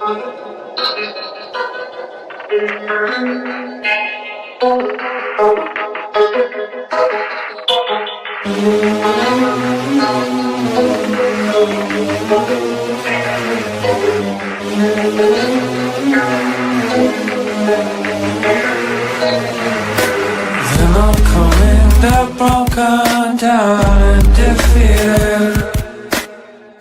They're broken down and defeated,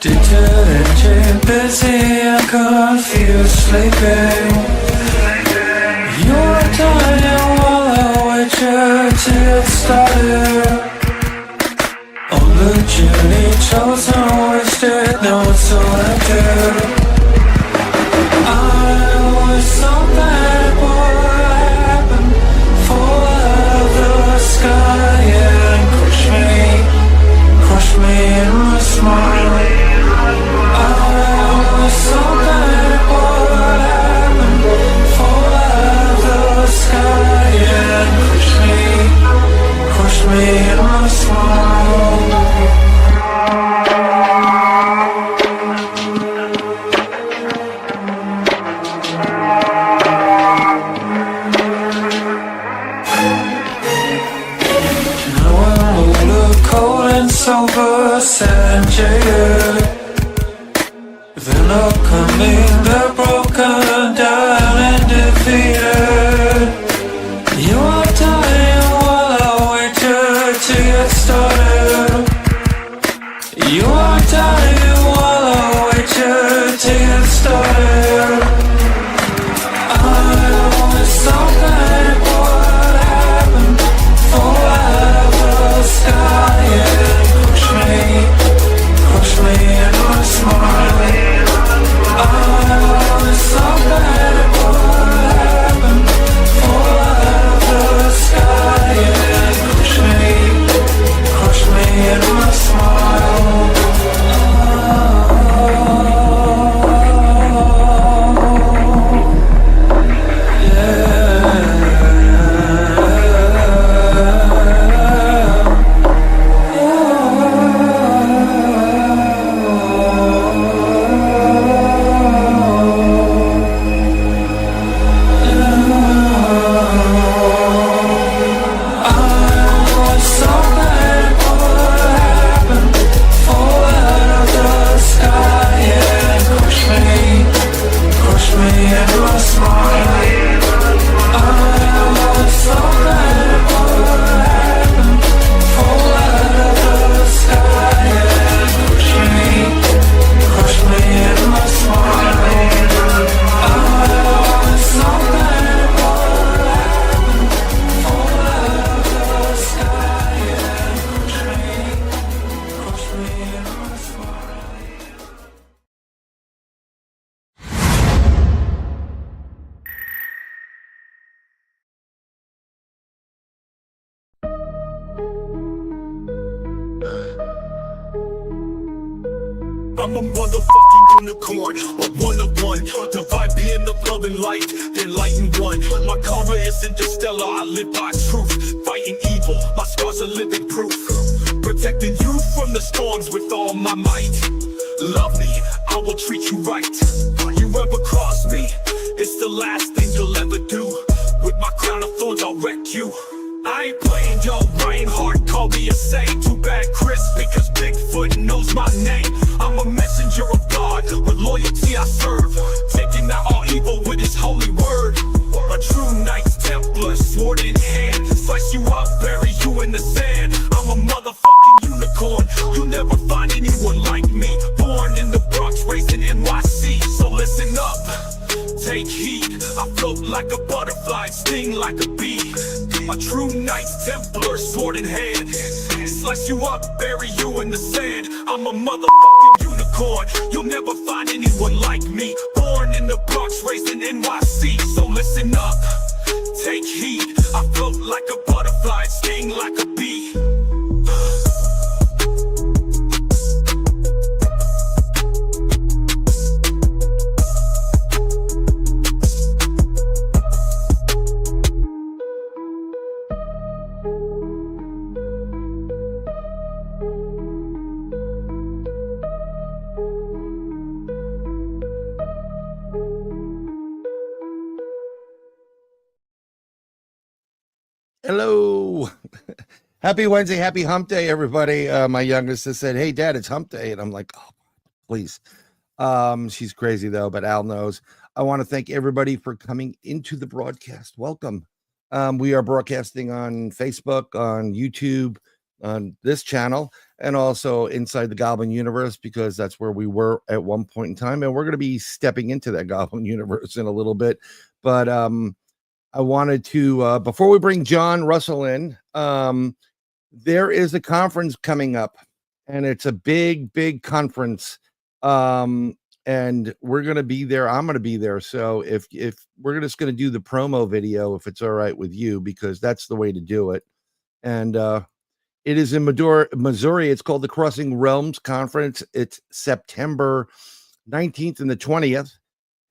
deterred, busy and confused, sleeping. You're dying while I wait you to get started on the journey chosen, wasted, now it's selected. I was so bad, what happened? Fall out of the sky and crush me in my smile. I was so bad, what happened? Fall out of the sky and crush me in my smile. Silver sand jaded, then upcoming, they're broken down and defeated. You are dying while I wait you to get started. You are dying while I wait you to get started. I was so bad, what happened? Fall out of the sky, yeah. Push me in my smile. I was so bad, what happened? Fall out of the sky and crush me in my smile. I'm a motherfucking unicorn, a one-of-one. The vibe being the love and light, then light and one. My karma isn't just stellar, I live by truth. Fighting evil, my scars are living proof. Protecting you from the storms with all my might. Love me, I will treat you right. You ever cross me, it's the last thing you'll ever do. With my crown of thorns, I'll wreck you. I ain't playing, yo, Ryan Hart, call me a saint. Too bad, Chris, because Bigfoot knows my name. I'm a messenger of God, with loyalty I serve, taking out all evil with his holy word. A true Knights Templar, sword in hand, slice you up, bury you in the sand. I'm a motherfucking unicorn, you'll never find anyone like me. Born in the Bronx, raised in NYC, so listen up, take heed. I float like a butterfly, sting like a bee. A true Knights Templar, sword in hand, slice you up, bury you in the sand. I'm a motherfucking unicorn, you'll never find anyone like me. Born in the Bronx, raised in NYC, so listen up, take heed. I float like a butterfly, sting like a bee. Hello. Happy Wednesday. Happy hump day, everybody. My youngest has said, hey, Dad, it's hump day. And I'm like, oh, please. She's crazy, though, but Al knows. I want to thank everybody for coming into the broadcast. Welcome. We are broadcasting on Facebook, on YouTube, on this channel, and also inside the Goblin universe, because that's where we were at one point in time. And we're going to be stepping into that Goblin universe in a little bit. But I wanted to, before we bring John Russell in, there is a conference coming up, and it's a big, big conference. And we're going to be there. I'm going to be there. So if we're just going to do the promo video, if it's all right with you, because that's the way to do it. And it is in Missouri. It's called the Crossing Realms Conference. It's September 19th and the 20th.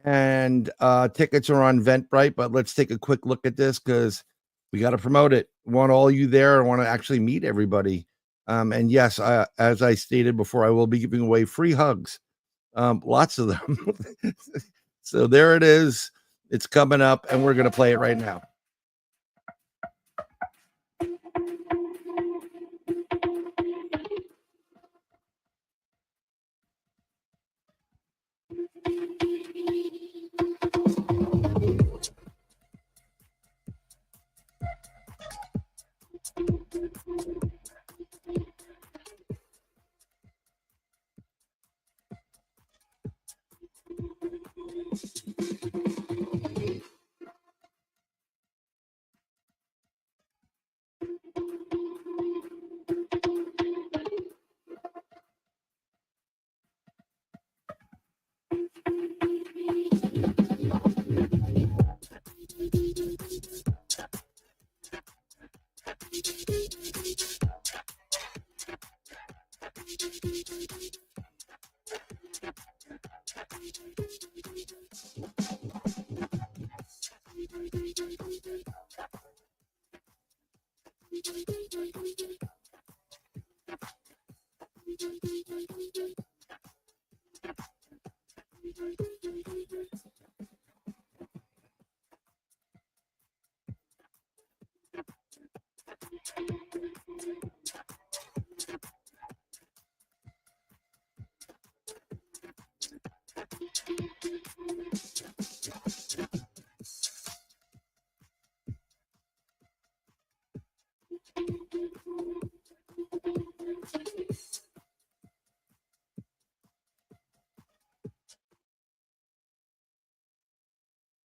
And tickets are on Eventbrite, but let's take a quick look at this because we got to promote it. Want all you there. I want to actually meet everybody. And yes, as I stated before, I will be giving away free hugs. Lots of them. So there it is. It's coming up, and we're going to play it right now.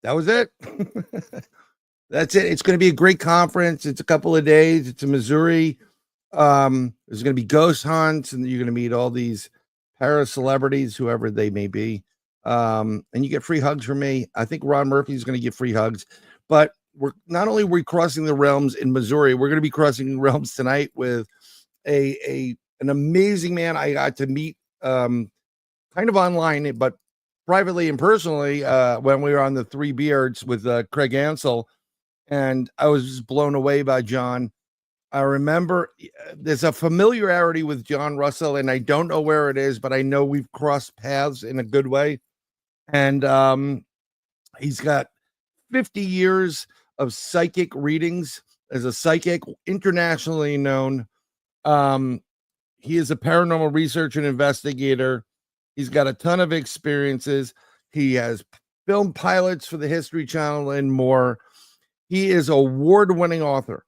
That was it. That's it. It's going to be a great conference. It's a couple of days. It's in Missouri. There's going to be ghost hunts, and you're going to meet all these para celebrities, whoever they may be. And you get free hugs from me. I think Ron Murphy is going to give free hugs. But we're not only we're crossing the realms in Missouri, we're going to be crossing realms tonight with an amazing man I got to meet kind of online, but privately and personally when we were on the Three Beards with Craig Ansel. And I was just blown away by John. I remember there's a familiarity with John Russell, and I don't know where it is, but I know we've crossed paths in a good way. And he's got 50 years of psychic readings as a psychic, internationally known. He is a paranormal researcher and investigator. He's got a ton of experiences. He has filmed pilots for the History Channel and more. He is an award-winning author,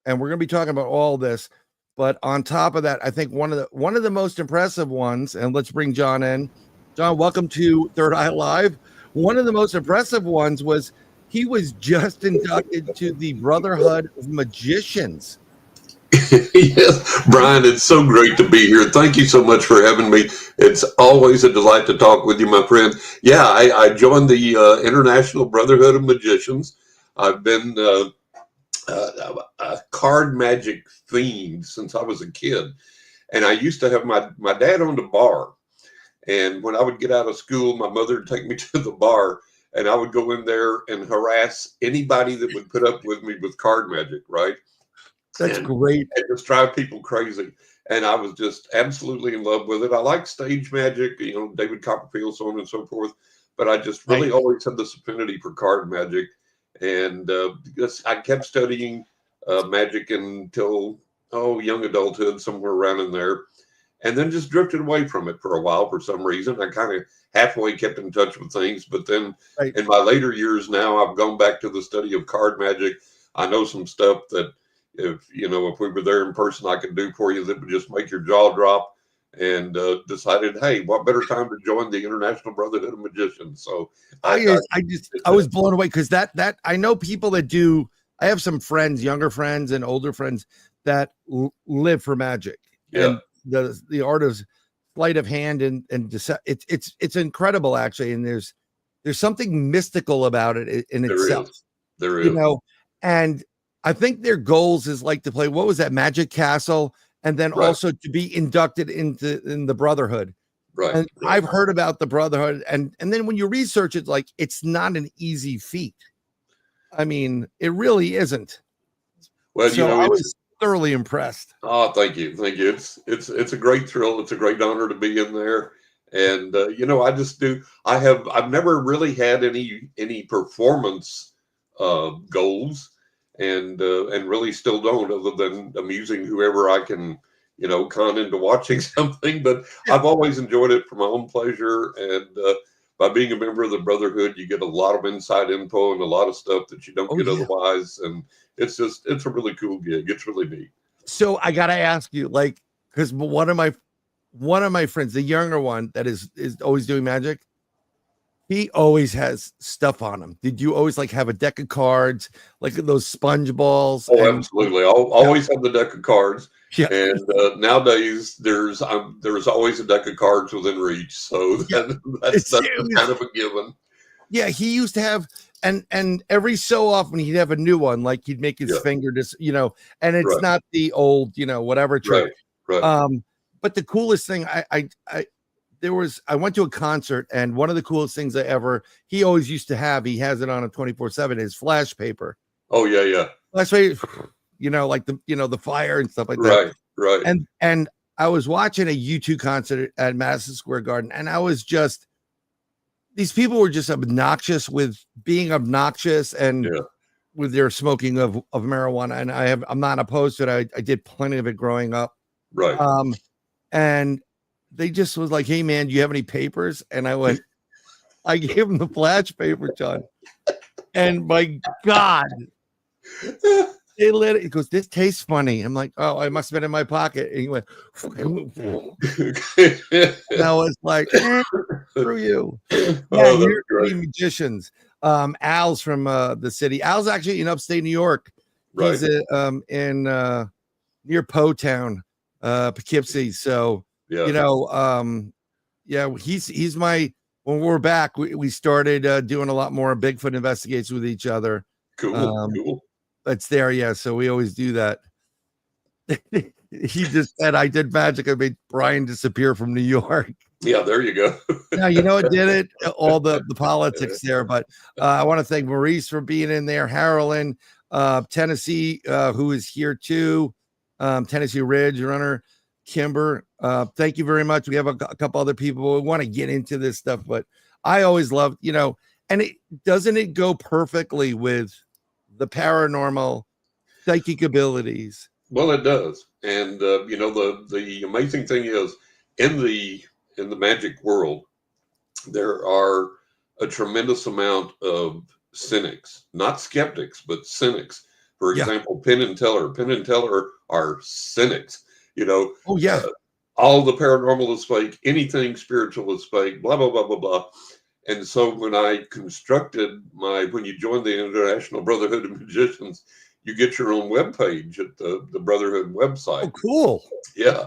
and we're going to be talking about all this. But on top of that, I think one of the most impressive ones, and let's bring John in. John, welcome to Third Eye Live. One of the most impressive ones was he was just inducted to the Brotherhood of Magicians. Yes, Brian, it's so great to be here. Thank you so much for having me. It's always a delight to talk with you, my friend. Yeah, I joined the International Brotherhood of Magicians. I've been card magic themed since I was a kid. And I used to have my dad owned a bar. And when I would get out of school, my mother would take me to the bar, and I would go in there and harass anybody that would put up with me with card magic, right? That's great. It just drive people crazy. And I was just absolutely in love with it. I like stage magic, David Copperfield, so on and so forth. But I just really always had this affinity for card magic. And I kept studying magic until young adulthood, somewhere around in there, and then just drifted away from it for a while for some reason. I kind of halfway kept in touch with things, but then Right. in my later years now, I've gone back to the study of card magic. I know some stuff that if we were there in person, I could do for you that would just make your jaw drop. And decided, hey, what better time to join the International Brotherhood of Magicians? So I was blown away because that I know people that do. I have some friends, younger friends and older friends that live for magic. Yeah. And the art of sleight of hand and it's incredible actually. And there's something mystical about it in itself. There is. And I think their goals is like to play, what was that, Magic Castle? And then also to be inducted in the Brotherhood. Right. And I've heard about the Brotherhood. And then when you research it, like, it's not an easy feat. I mean, it really isn't. Well, so I was thoroughly impressed. Oh, thank you. Thank you. It's a great thrill. It's a great honor to be in there. And, I've never really had any performance goals. And really still don't, other than amusing whoever I can, con into watching something. But I've always enjoyed it for my own pleasure. And by being a member of the Brotherhood, you get a lot of inside info and a lot of stuff that you don't get otherwise. And it's a really cool gig. It's really neat. So I got to ask you, like, because one of my friends, the younger one that is always doing magic, he always has stuff on him. Did you always have a deck of cards, like those sponge balls? Oh, absolutely. I'll always have the deck of cards. Yeah. And nowadays there's always a deck of cards within reach. So that's kind of a given. Yeah. He used to have, and every so often he'd have a new one, like he'd make his finger just, and it's not the old, whatever trick. Right. But the coolest thing I went to a concert, and one of the coolest things he always used to have, he has it on a 24/7, is flash paper. Oh yeah. Flash paper, like the fire and stuff like that. Right. And I was watching a U2 concert at Madison Square Garden, and these people were just obnoxious with being obnoxious and with their smoking of marijuana. And I'm not opposed to it. I did plenty of it growing up. Right. And they just was like, hey man, do you have any papers? And I gave him the flash paper, John. And my God, they let it. He goes, this tastes funny. I'm like, oh, I must have been in my pocket. And he went, and I was like, screw you. Yeah, you're great magicians. Al's from the city. Al's actually in upstate New York. Right. He's in near Po Town, Poughkeepsie. So he's my, when we're back, we started doing a lot more Bigfoot investigations with each other. Cool. It's there. So we always do that. He just said, I did magic. I made Brian disappear from New York. Yeah, there you go. Now, it did it, all the politics there. But I want to thank Maurice for being in there. Harlan, Tennessee, who is here too. Tennessee Ridge runner. Kimber, thank you very much. We have a couple other people. We want to get into this stuff, but I always love, and doesn't it go perfectly with the paranormal psychic abilities? Well, it does. And the amazing thing is in the magic world, there are a tremendous amount of cynics, not skeptics, but cynics. For example, Penn and Teller are cynics. All the paranormal is fake, anything spiritual is fake, blah, blah, blah, blah, blah. And so when I constructed when you join the International Brotherhood of Magicians, you get your own webpage at the Brotherhood website. Oh, cool. Yeah.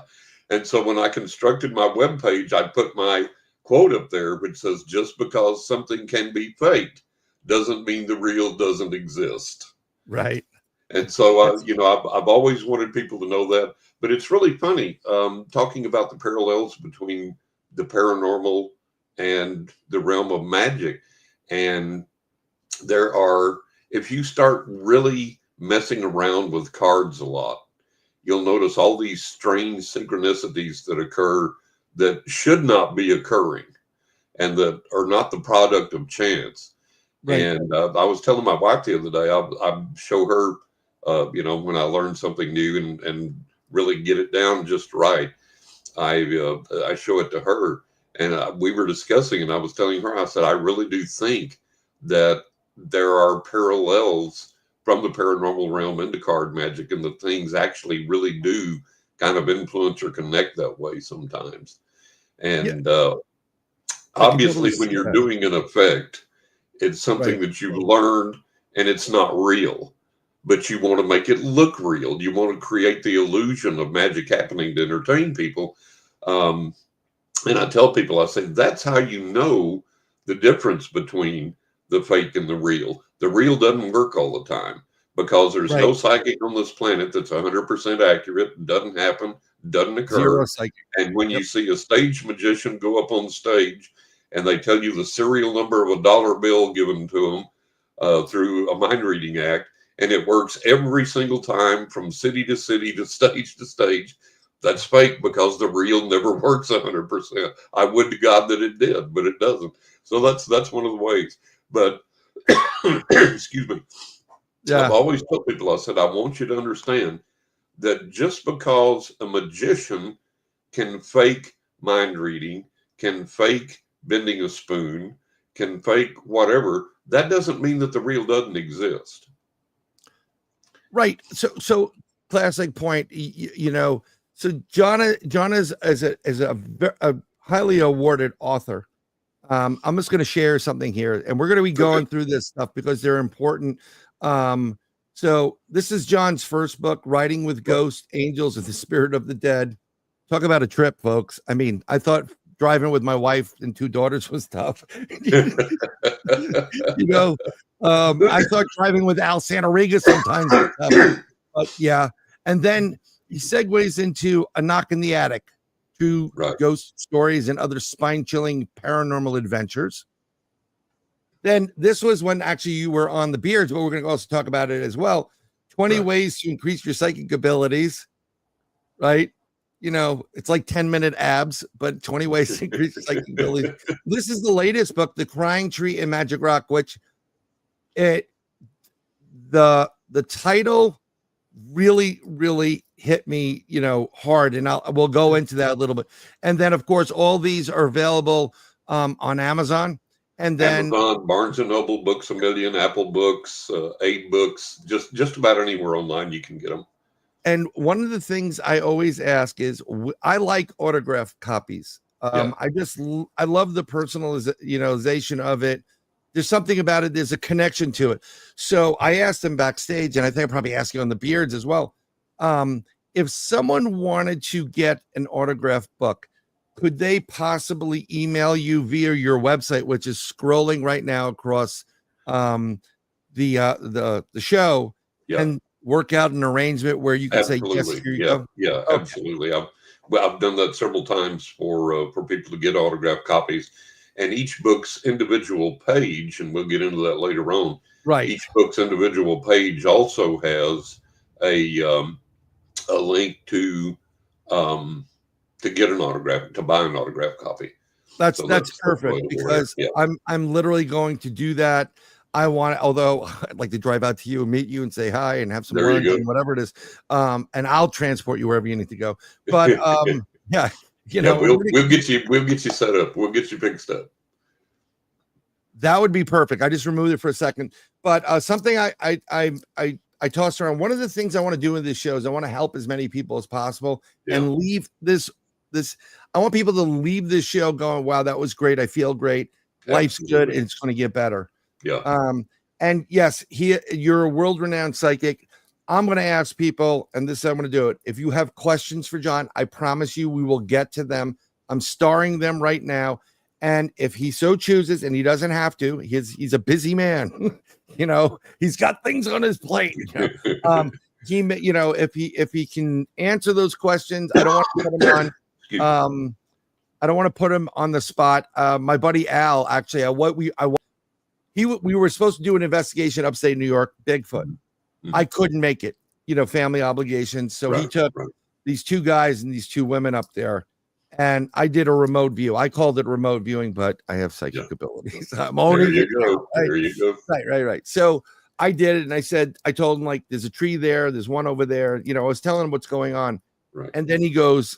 And so when I constructed my webpage, I put my quote up there, which says, just because something can be faked doesn't mean the real doesn't exist. Right. And so, I've always wanted people to know that. But it's really funny talking about the parallels between the paranormal and the realm of magic. And if you start really messing around with cards a lot, you'll notice all these strange synchronicities that occur that should not be occurring and that are not the product of chance. Right. And I was telling my wife the other day, I show her when I learn something new and really get it down just right, I show it to her. And we were discussing, and I was telling her, I said, I really do think that there are parallels from the paranormal realm into card magic, and that things actually really do kind of influence or connect that way sometimes. And obviously, when you're doing an effect, it's something that you learned and it's not real, but you want to make it look real. You want to create the illusion of magic happening to entertain people. And I tell people, I say, that's how you know the difference between the fake and the real. The real doesn't work all the time, because there's no psychic on this planet that's 100% accurate. Doesn't happen, doesn't occur. Zero psychic. And when you see a stage magician go up on stage and they tell you the serial number of a dollar bill given to them through a mind reading act, and it works every single time from city to city to stage, that's fake, because the real never works 100%. I would to God that it did, but it doesn't. So that's one of the ways. But excuse me. I've always told people, I said, I want you to understand that just because a magician can fake mind reading, can fake bending a spoon, can fake whatever, that doesn't mean that the real doesn't exist. Right. So classic point, so John is a highly awarded author. I'm just going to share something here, and we're going to be going through this stuff because they're important. So this is John's first book, Writing with Ghosts, Angels, and the Spirit of the Dead. Talk about a trip, folks. I mean, I thought driving with my wife and two daughters was tough. I thought driving with Al Santarega sometimes was tough. But yeah. And then he segues into A Knock in the Attic, true ghost stories and other spine-chilling paranormal adventures. Then this was when actually you were on the Beards, but we're going to also talk about it as well. 20 ways to increase your psychic abilities, right? It's like 10-minute abs, but 20 ways to increase your psychic abilities. This is the latest book, The Crying Tree and Magic Rock, which the title really, really hit me, hard. And we'll go into that a little bit. And then, of course, all these are available on Amazon. And then Amazon, Barnes & Noble, Books A Million, Apple Books, 8 Books, just about anywhere online you can get them. And one of the things I always ask is, I like autograph copies. I love the personalization of it. There's something about it. There's a connection to it. So I asked them backstage, and I think I'll probably ask you on the Beards as well. If someone wanted to get an autograph book, could they possibly email you via your website, which is scrolling right now across the show, and work out an arrangement where you can say yes? Here you go. Yeah, okay. Absolutely. I've done that several times for people to get autograph copies, and each book's individual page, and we'll get into that later on. Right. Each book's individual page also has a link to get an autograph, to buy an autograph copy. That's perfect, because I'm literally going to do that. Although I'd like to drive out to you and meet you and say hi and have some lunch and whatever it is. And I'll transport you wherever you need to go. But we'll get you set up. We'll get you fixed up. That would be perfect. I just removed it for a second. But something I tossed around. One of the things I want to do in this show is I want to help as many people as possible and leave this. I want people to leave this show going, wow, that was great. I feel great. Life's good. And it's going to get better. Yeah. And yes, you're a world-renowned psychic. I'm going to ask people, and this is how I'm going to do it. If you have questions for John, I promise you we will get to them. I'm starring them right now. And if he so chooses, and he doesn't have to, he's a busy man. He's got things on his plate. If he can answer those questions, I don't want to put him on. I don't want to put him on the spot. My buddy Al, actually, we were supposed to do an investigation upstate New York, Bigfoot. Mm-hmm. I couldn't make it, family obligations. So he took these two guys and these two women up there, and I did a remote view. I called it remote viewing, but I have psychic abilities. I'm owning it. There you go. Right. So I did it, and I told him, like, there's a tree there, there's one over there. I was telling him what's going on. Right. And then he goes,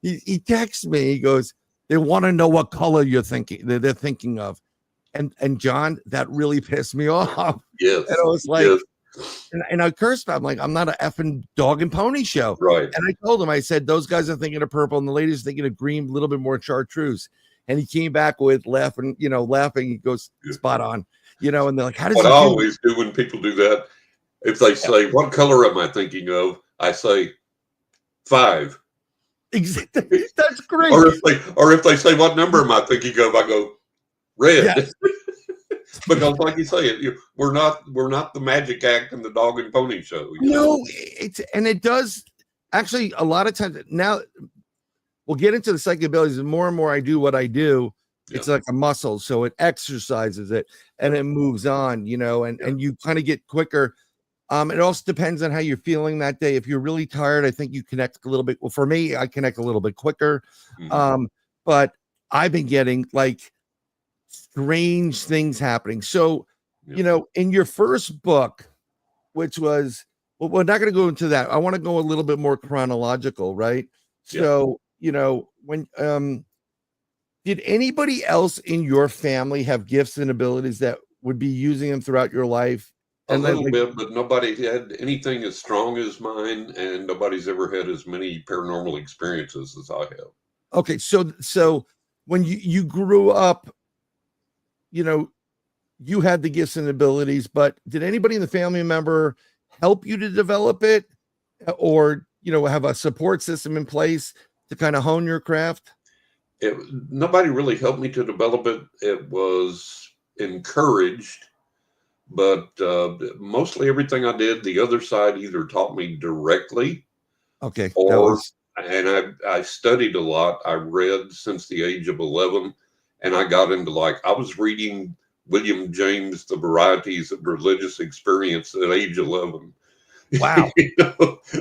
he texts me, he goes, they want to know what color they're thinking of. And John, that really pissed me off. Yes. And I was like, yes. and I cursed him. I'm like, I'm not an effing dog and pony show. Right. And I told him, I said, those guys are thinking of purple and the ladies are thinking of green, a little bit more chartreuse. And he came back with laughing. He goes, spot on. And they're like, how does what he I do always do when people do that, if they say, what color am I thinking of? I say 5. Exactly. That's great. Or if they say, what number am I thinking of? I go, red. Yes. Because like you say, we're not the magic act in the dog and pony show. No, it does actually a lot of times. Now we'll get into the psychic abilities. The more and more I do what I do, it's like a muscle, so it exercises it and it moves on, and you kind of get quicker. It also depends on how you're feeling that day. If you're really tired, I think you connect a little bit. Well, for me, I connect a little bit quicker. Mm-hmm. But I've been getting like strange things happening. So, in your first book, which was, well, we're not going to go into that. I want to go a little bit more chronological, right? So, when, did anybody else in your family have gifts and abilities that would be using them throughout your life? A little bit, but nobody had anything as strong as mine, and nobody's ever had as many paranormal experiences as I have. Okay, so when you grew up, you had the gifts and abilities, but did anybody in the family member help you to develop it, or have a support system in place to kind of hone your craft? Nobody really helped me to develop it. It was encouraged. But mostly everything I did, the other side either taught me directly. Okay. And I studied a lot. I read since the age of 11, and I got into I was reading William James, The Varieties of Religious Experience at age 11. Wow.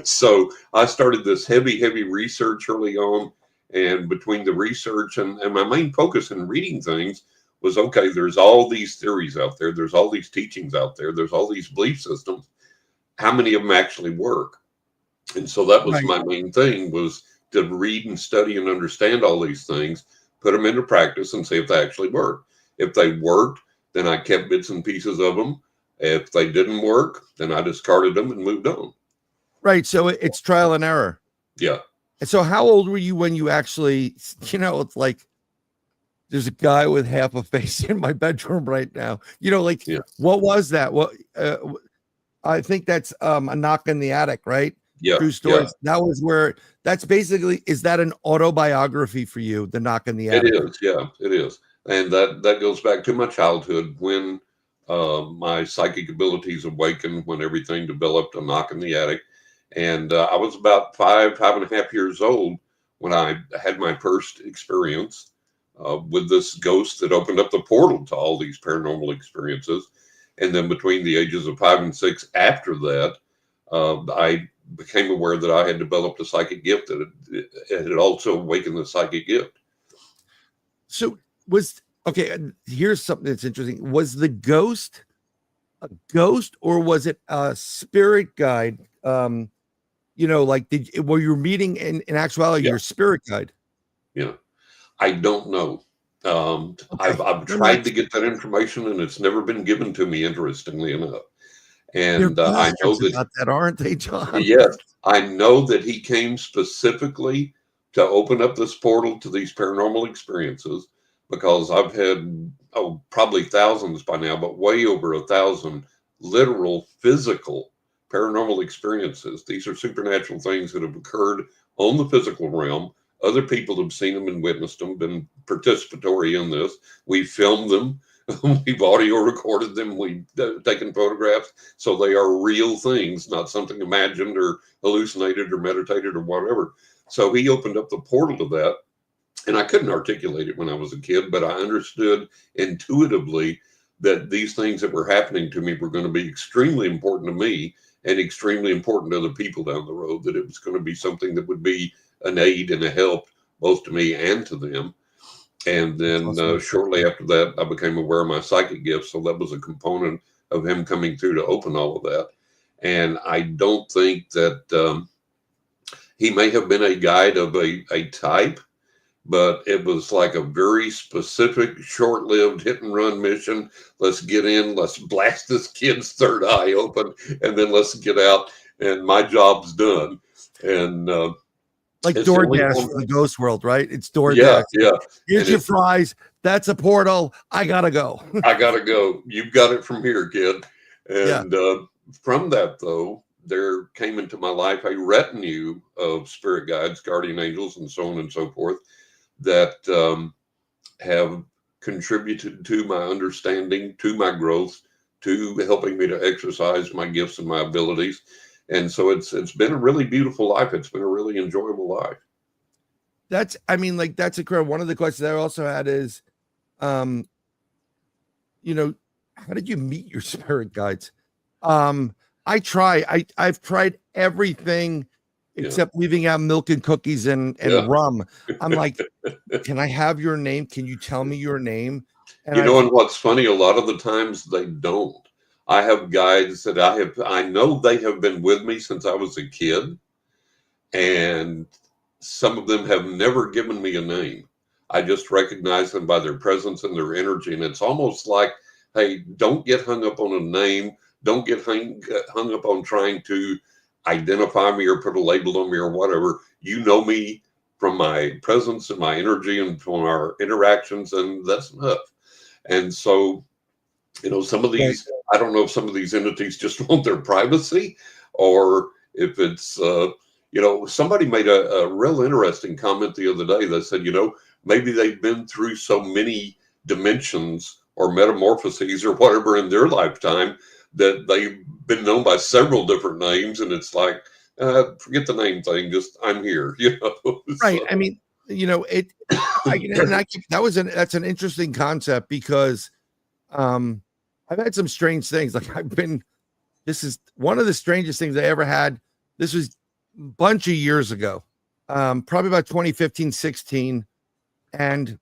So I started this heavy research early on. And between the research and my main focus in reading things was, okay, there's all these theories out there. There's all these teachings out there. There's all these belief systems. How many of them actually work? And so that was my main thing, was to read and study and understand all these things, put them into practice and see if they actually work. If they worked, then I kept bits and pieces of them. If they didn't work, then I discarded them and moved on. Right. So it's trial and error. Yeah. And so how old were you when you actually, it's like, there's a guy with half a face in my bedroom right now. What was that? What I think that's a knock in the attic, right? Yeah. True story. Yeah. That was where that's basically, is that an autobiography for you? The knock in the attic? It is. Yeah, it is. And that goes back to my childhood when my psychic abilities awakened, when everything developed, a knock in the attic. And I was about 5.5 years old when I had my first experience with this ghost that opened up the portal to all these paranormal experiences. And then between the ages of 5 and 6 after that, I became aware that I had developed a psychic gift, that it had also awakened the psychic gift. So here's something that's interesting. Was the ghost a ghost, or was it a spirit guide? Were you meeting in actuality your spirit guide? Yeah. I don't know. I've tried to get that information, and it's never been given to me, interestingly enough. And I know that, aren't they, John? Yes, I know that he came specifically to open up this portal to these paranormal experiences, because I've had probably thousands by now, but way over 1,000 literal physical paranormal experiences. These are supernatural things that have occurred on the physical realm. Other people have seen them and witnessed them, been participatory in this. We've filmed them. We've audio recorded them. We've taken photographs. So they are real things, not something imagined or hallucinated or meditated or whatever. So he opened up the portal to that. And I couldn't articulate it when I was a kid, but I understood intuitively that these things that were happening to me were going to be extremely important to me and extremely important to other people down the road, that it was going to be something that would be an aid and a help both to me and to them. And then shortly after that, I became aware of my psychic gifts. So that was a component of him coming through to open all of that. And I don't think that he may have been a guide of a type, but it was like a very specific, short-lived hit-and-run mission. Let's get in, let's blast this kid's third eye open, and then let's get out, and my job's done. And like it's the only DoorDash one- for the ghost world, right? It's DoorDash. Yeah, yeah. Here's And your fries. That's a portal. I gotta go. I gotta go. You've got it from here, kid. And from that, though, there came into my life a retinue of spirit guides, guardian angels, and so on and so forth, that have contributed to my understanding, to my growth, to helping me to exercise my gifts and my abilities. And so it's been a really beautiful life. It's been a really enjoyable life. That's incredible. One of the questions I also had is, how did you meet your spirit guides? I've tried everything except leaving out milk and cookies and rum. I'm like, can I have your name? Can you tell me your name? And and what's funny, a lot of the times they don't. I have guides that I know they have been with me since I was a kid, and some of them have never given me a name. I just recognize them by their presence and their energy. And it's almost like, hey, don't get hung up on a name. Don't get hung up on trying to identify me or put a label on me or whatever. You know me from my presence and my energy and from our interactions, and that's enough. And so, some of these, I don't know if some of these entities just want their privacy, or if it's, somebody made a real interesting comment the other day that said, maybe they've been through so many dimensions or metamorphoses or whatever in their lifetime that they've been known by several different names. And it's like, forget the name thing, just I'm here, Right. So, I mean, that's an interesting concept, because I've had some strange things. Like this is one of the strangest things I ever had. This was a bunch of years ago, probably about 2015, 16. And it's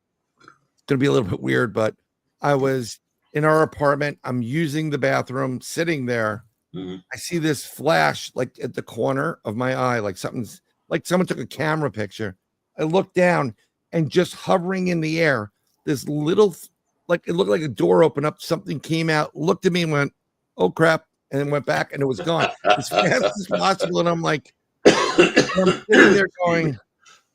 going to be a little bit weird, but I was in our apartment. I'm using the bathroom, sitting there. mm-hmm. I see this flash like at the corner of my eye, like someone took a camera picture. I look down, and just hovering in the air, this little, like it looked like a door opened up. Something came out, looked at me, and went, "Oh crap!" and then went back, and it was gone as fast as possible. And I'm like, I'm sitting there going,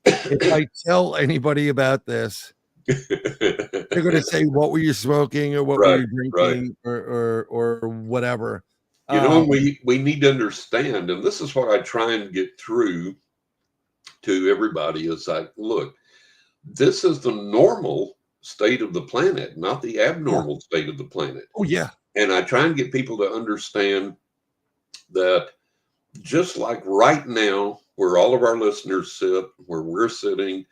if I tell anybody about this, they're going to say, "What were you smoking, or what were you drinking, or whatever?" We need to understand, and this is what I try and get through to everybody, is like, look, this is the normal state of the planet, not the abnormal state of the planet. Oh yeah. And I try and get people to understand that just like right now, where all of our listeners sit, where we're sitting,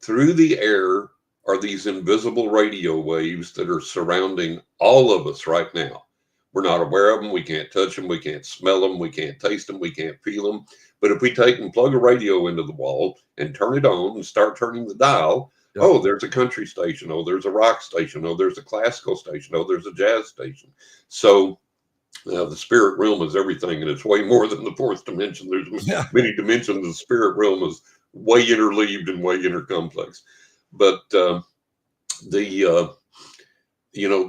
through the air are these invisible radio waves that are surrounding all of us right now. We're not aware of them. We can't touch them. We can't smell them. We can't taste them. We can't feel them. But if we take and plug a radio into the wall and turn it on and start turning the dial, oh, there's a country station. Oh, there's a rock station. Oh, there's a classical station. Oh, there's a jazz station. So the spirit realm is everything, and it's way more than the fourth dimension. There's many dimensions. The spirit realm is way interleaved and way intercomplex. But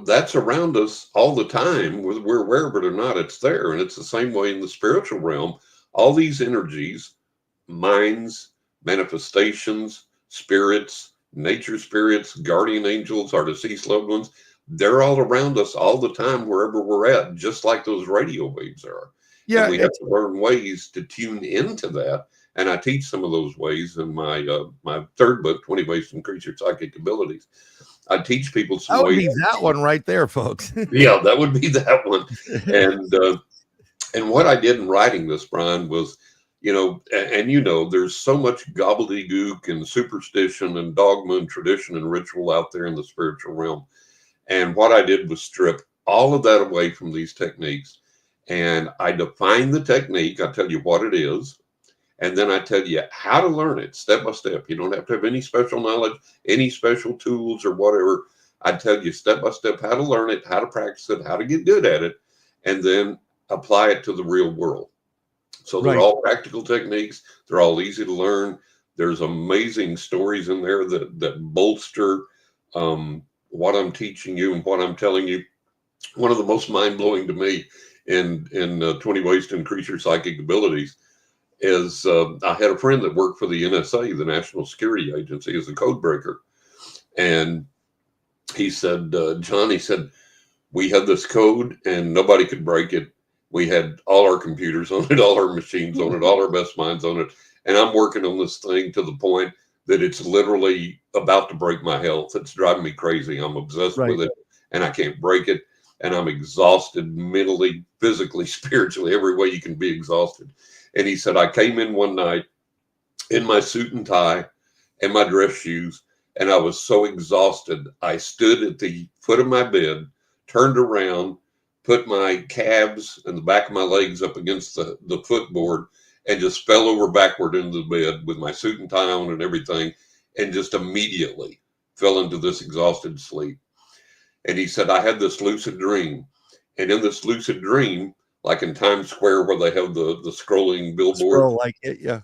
that's around us all the time, whether we're aware of it or not. It's there, and it's the same way in the spiritual realm. All these energies, minds, manifestations, spirits, nature spirits, guardian angels, our deceased loved ones, they're all around us all the time, wherever we're at, just like those radio waves are. Yeah, and we have to learn ways to tune into that. And I teach some of those ways in my my third book, 20 Ways to Increase Your Psychic Abilities. I teach people some that would ways. be that one right there, folks. Yeah, that would be that one. And what I did in writing this, Brian, was, there's so much gobbledygook and superstition and dogma and tradition and ritual out there in the spiritual realm. And what I did was strip all of that away from these techniques. And I define the technique. I tell you what it is. And then I tell you how to learn it step by step. You don't have to have any special knowledge, any special tools or whatever. I tell you step by step how to learn it, how to practice it, how to get good at it, and then apply it to the real world. So they're Right. all practical techniques. They're all easy to learn. There's amazing stories in there that bolster what I'm teaching you and what I'm telling you. One of the most mind blowing to me in 20 Ways to Increase Your Psychic Abilities is I had a friend that worked for the NSA, the National Security Agency, as a code breaker. And he said, John, he said, we had this code and nobody could break it. We had all our computers on it, all our machines on it, all our best minds on it. And I'm working on this thing to the point that it's literally about to break my health. It's driving me crazy. I'm obsessed Right. with it and I can't break it. And I'm exhausted mentally, physically, spiritually, every way you can be exhausted. And he said, I came in one night in my suit and tie and my dress shoes, and I was so exhausted. I stood at the foot of my bed, turned around, put my calves and the back of my legs up against the footboard, and just fell over backward into the bed with my suit and tie on and everything, and just immediately fell into this exhausted sleep. And he said, I had this lucid dream. And in this lucid dream, like in Times Square where they have the scrolling billboard, Scroll like it, yeah.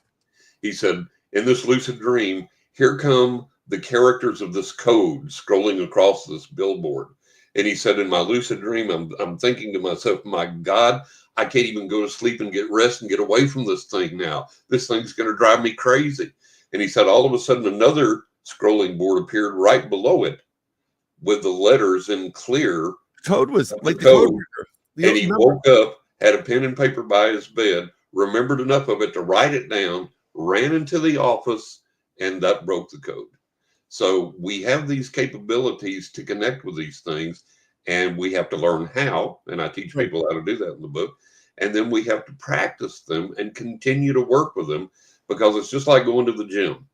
he said, in this lucid dream, here come the characters of this code scrolling across this billboard. And he said, in my lucid dream, I'm thinking to myself, my God, I can't even go to sleep and get rest and get away from this thing now. This thing's going to drive me crazy. And he said, all of a sudden, another scrolling board appeared right below it with the letters in clear. Code was like the code. code. And he woke up, had a pen and paper by his bed, remembered enough of it to write it down, ran into the office, and that broke the code. So we have these capabilities to connect with these things, and we have to learn how, and I teach people how to do that in the book. And then we have to practice them and continue to work with them, because it's just like going to the gym.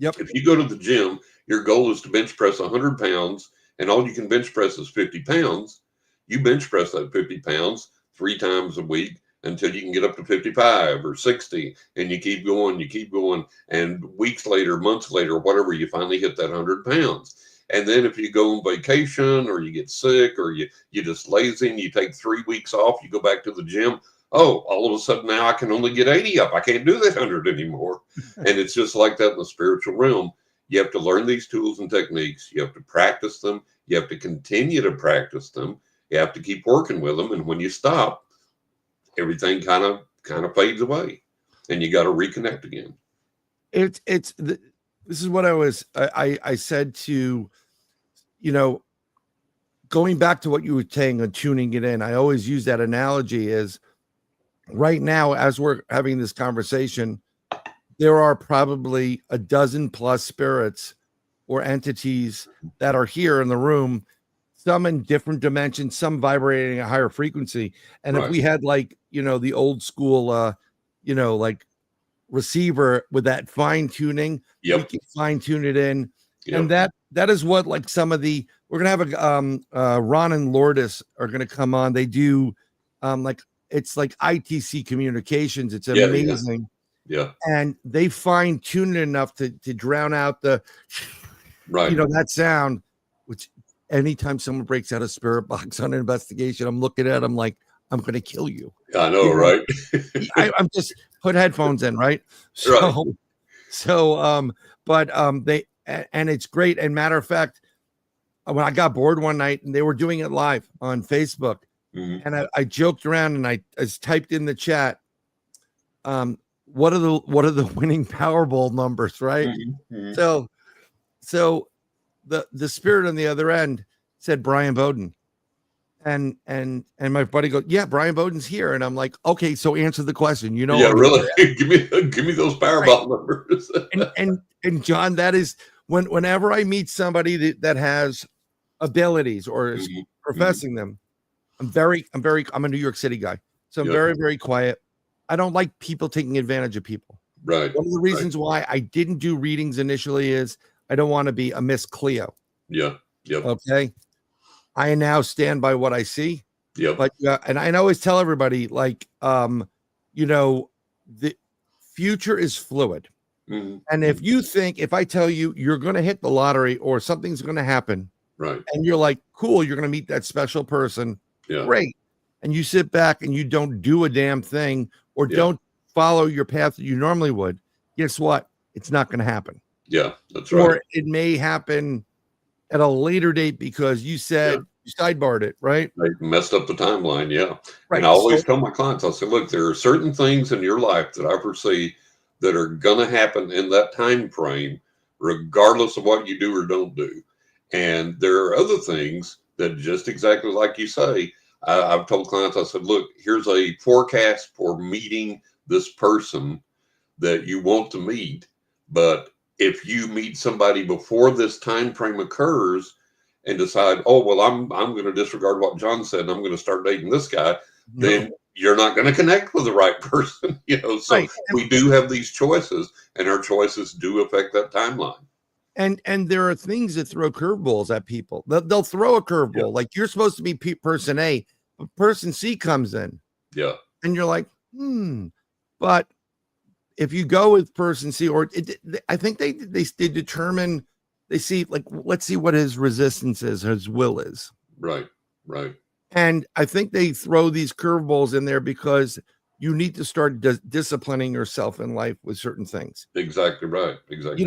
Yep. If you go to the gym, your goal is to bench press 100 pounds, and all you can bench press is 50 pounds. You bench press that 50 pounds 3 times a week until you can get up to 55 or 60, and you keep going, and weeks later, months later, whatever, you finally hit that 100 pounds. And then if you go on vacation or you get sick or you're just lazy and you take 3 weeks off, you go back to the gym, oh, all of a sudden now I can only get 80 up. I can't do that 100 anymore. And it's just like that in the spiritual realm. You have to learn these tools and techniques. You have to practice them. You have to continue to practice them. You have to keep working with them. And when you stop, everything kind of fades away, and you got to reconnect again. This is what I said to, going back to what you were saying on tuning it in. I always use that analogy is right now, as we're having this conversation, there are probably a dozen plus spirits or entities that are here in the room, some in different dimensions, some vibrating at a higher frequency. And Right. if we had the old school, like receiver with that fine tuning, we can fine tune it in. Yep. And that is what, like, some of the, we're going to have Ron and Lourdes are going to come on. They do it's like ITC communications. It's amazing. Yeah. And they fine tune it enough to drown out the, that sound, which anytime someone breaks out a spirit box on an investigation, I'm looking at them like, I'm going to kill you. I know, right? I'm just put headphones in, right? They, and it's great. And matter of fact, when I got bored one night and they were doing it live on Facebook, and I joked around and I typed in the chat, what are the winning Powerball numbers, right? So the spirit on the other end said Brian Bowden. And my buddy goes, yeah, Brian Bowden's here. And I'm like, okay, so answer the question. Really? give me those Powerball numbers. and John, that is whenever I meet somebody that has abilities or is professing them, I'm a New York City guy. So I'm very, very quiet. I don't like people taking advantage of people. Right. One of the reasons why I didn't do readings initially is I don't want to be a Miss Cleo. Yeah. Yep. Okay. I now stand by what I see. Yep. But and I always tell everybody, like, the future is fluid. And if you think, if I tell you you're going to hit the lottery or something's going to happen, Right. And you're like, cool, you're going to meet that special person. Yeah. Great. And you sit back and you don't do a damn thing or Yeah. don't follow your path that you normally would. Guess what? It's not going to happen. Yeah, that's Or right. it may happen at a later date because you said you sidebarred it, right? They messed up the timeline. Yeah. Right. And I always tell my clients, I say, look, there are certain things in your life that I foresee that are going to happen in that time frame, regardless of what you do or don't do. And there are other things that, just exactly like you say, I've told clients, I said, look, here's a forecast for meeting this person that you want to meet. But if you meet somebody before this time frame occurs and decide, oh, well, I'm going to disregard what John said and I'm going to start dating this guy, then you're not going to connect with the right person. So Right. we do have these choices, and our choices do affect that timeline. And there are things that throw curveballs at people. They'll throw a curveball. Like you're supposed to be person A, but person C comes in. Yeah. And you're like, But if you go with person C, I think they determine, they see, like, let's see what his resistance is, his will is. Right. Right. And I think they throw these curveballs in there because you need to start disciplining yourself in life with certain things. Exactly right. Exactly.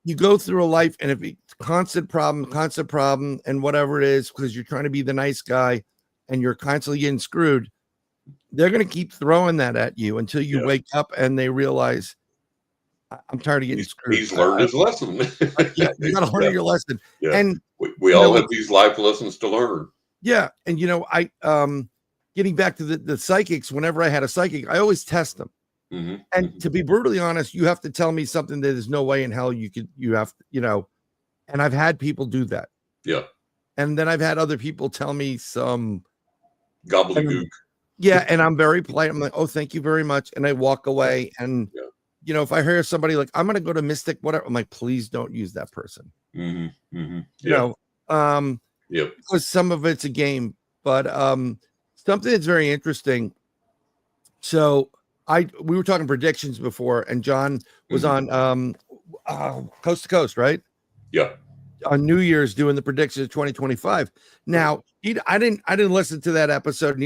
You go through a life, and if it's constant problem, and whatever it is, because you're trying to be the nice guy and you're constantly getting screwed, they're going to keep throwing that at you until you wake up and they realize, I'm tired of getting screwed. He's learned his lesson. You got to learn your lesson. Yeah. And we all have these life lessons to learn. Yeah. And, I, getting back to the psychics, whenever I had a psychic, I always test them. Mm-hmm. And to be brutally honest, you have to tell me something that there's no way in hell and I've had people do that. Yeah. And then I've had other people tell me some gobbledygook. Yeah. And I'm very polite. I'm like, oh, thank you very much. And I walk away. And, if I hear somebody like, I'm going to go to Mystic, whatever, I'm like, please don't use that person. Mm-hmm. Mm-hmm. Because some of it's a game, but something that's very interesting. So we were talking predictions before, and John was on Coast to Coast, right? Yeah. On New Year's doing the predictions of 2025. Now, I didn't listen to that episode, and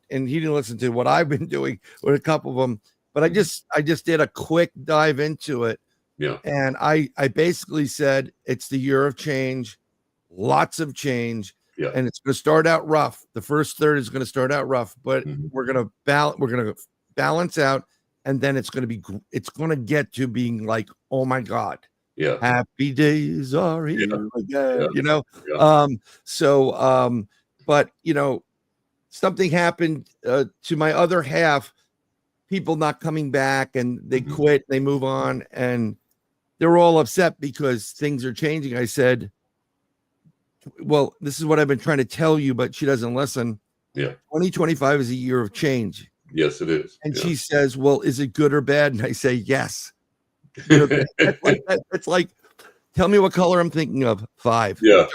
he didn't listen to what I've been doing with a couple of them, but I just did a quick dive into it. Yeah. And I basically said it's the year of change, lots of change. Yeah. And it's going to start out rough. The first third is going to start out rough, but we're going to balance out, and then it's going to get to being like, oh my God. Yeah. Happy days are here again, Yeah. But something happened to my other half, people not coming back, and they quit, they move on, and they're all upset because things are changing. I said, well, this is what I've been trying to tell you, but she doesn't listen. Yeah. 2025 is a year of change. Yes, it is. And she says, well, is it good or bad? And I say, yes. It's like, tell me what color I'm thinking of. 5. Yeah.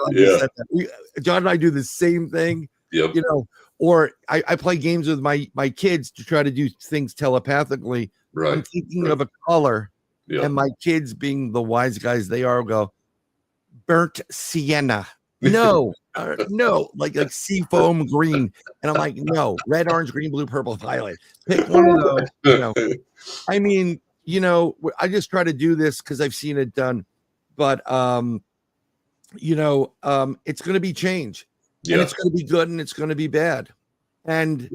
John and I do the same thing. Yep. Or I play games with my kids to try to do things telepathically. Right. I'm thinking of a color, Yeah. and my kids, being the wise guys they are, go burnt sienna. No, no, like sea foam green. And I'm like, no, red, orange, green, blue, purple, violet. Pick one of those. I mean, I just try to do this because I've seen it done. But it's going to be change. And it's going to be good, and it's going to be bad. And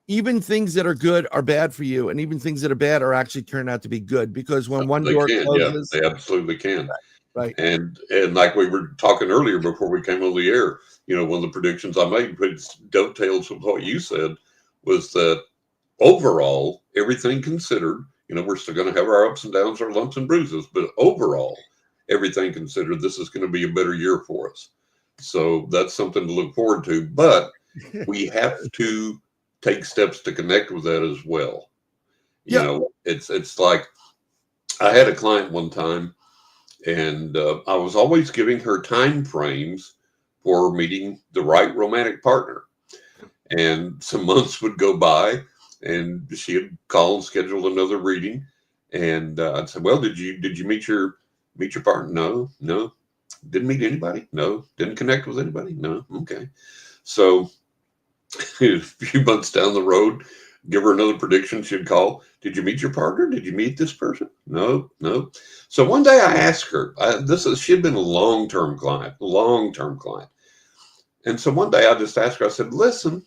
even things that are good are bad for you, and even things that are bad are actually turn out to be good, because when one door closes, they absolutely can. Right. And like we were talking earlier before we came on the air, one of the predictions I made, which dovetails with what you said, was that overall, everything considered, we're still going to have our ups and downs, our lumps and bruises, but overall, everything considered, this is going to be a better year for us. So that's something to look forward to, but we have to take steps to connect with that as well. It's like, I had a client one time, and I was always giving her time frames for meeting the right romantic partner. And some months would go by, and she'd call and schedule another reading. And I'd say, well, did you meet your partner? No. Didn't meet anybody? No. Didn't connect with anybody? No. Okay. So a few months down the road, give her another prediction. She'd call. Did you meet your partner? Did you meet this person? No, no. So one day I asked her, she had been a long-term client. And so one day I just asked her, I said, listen,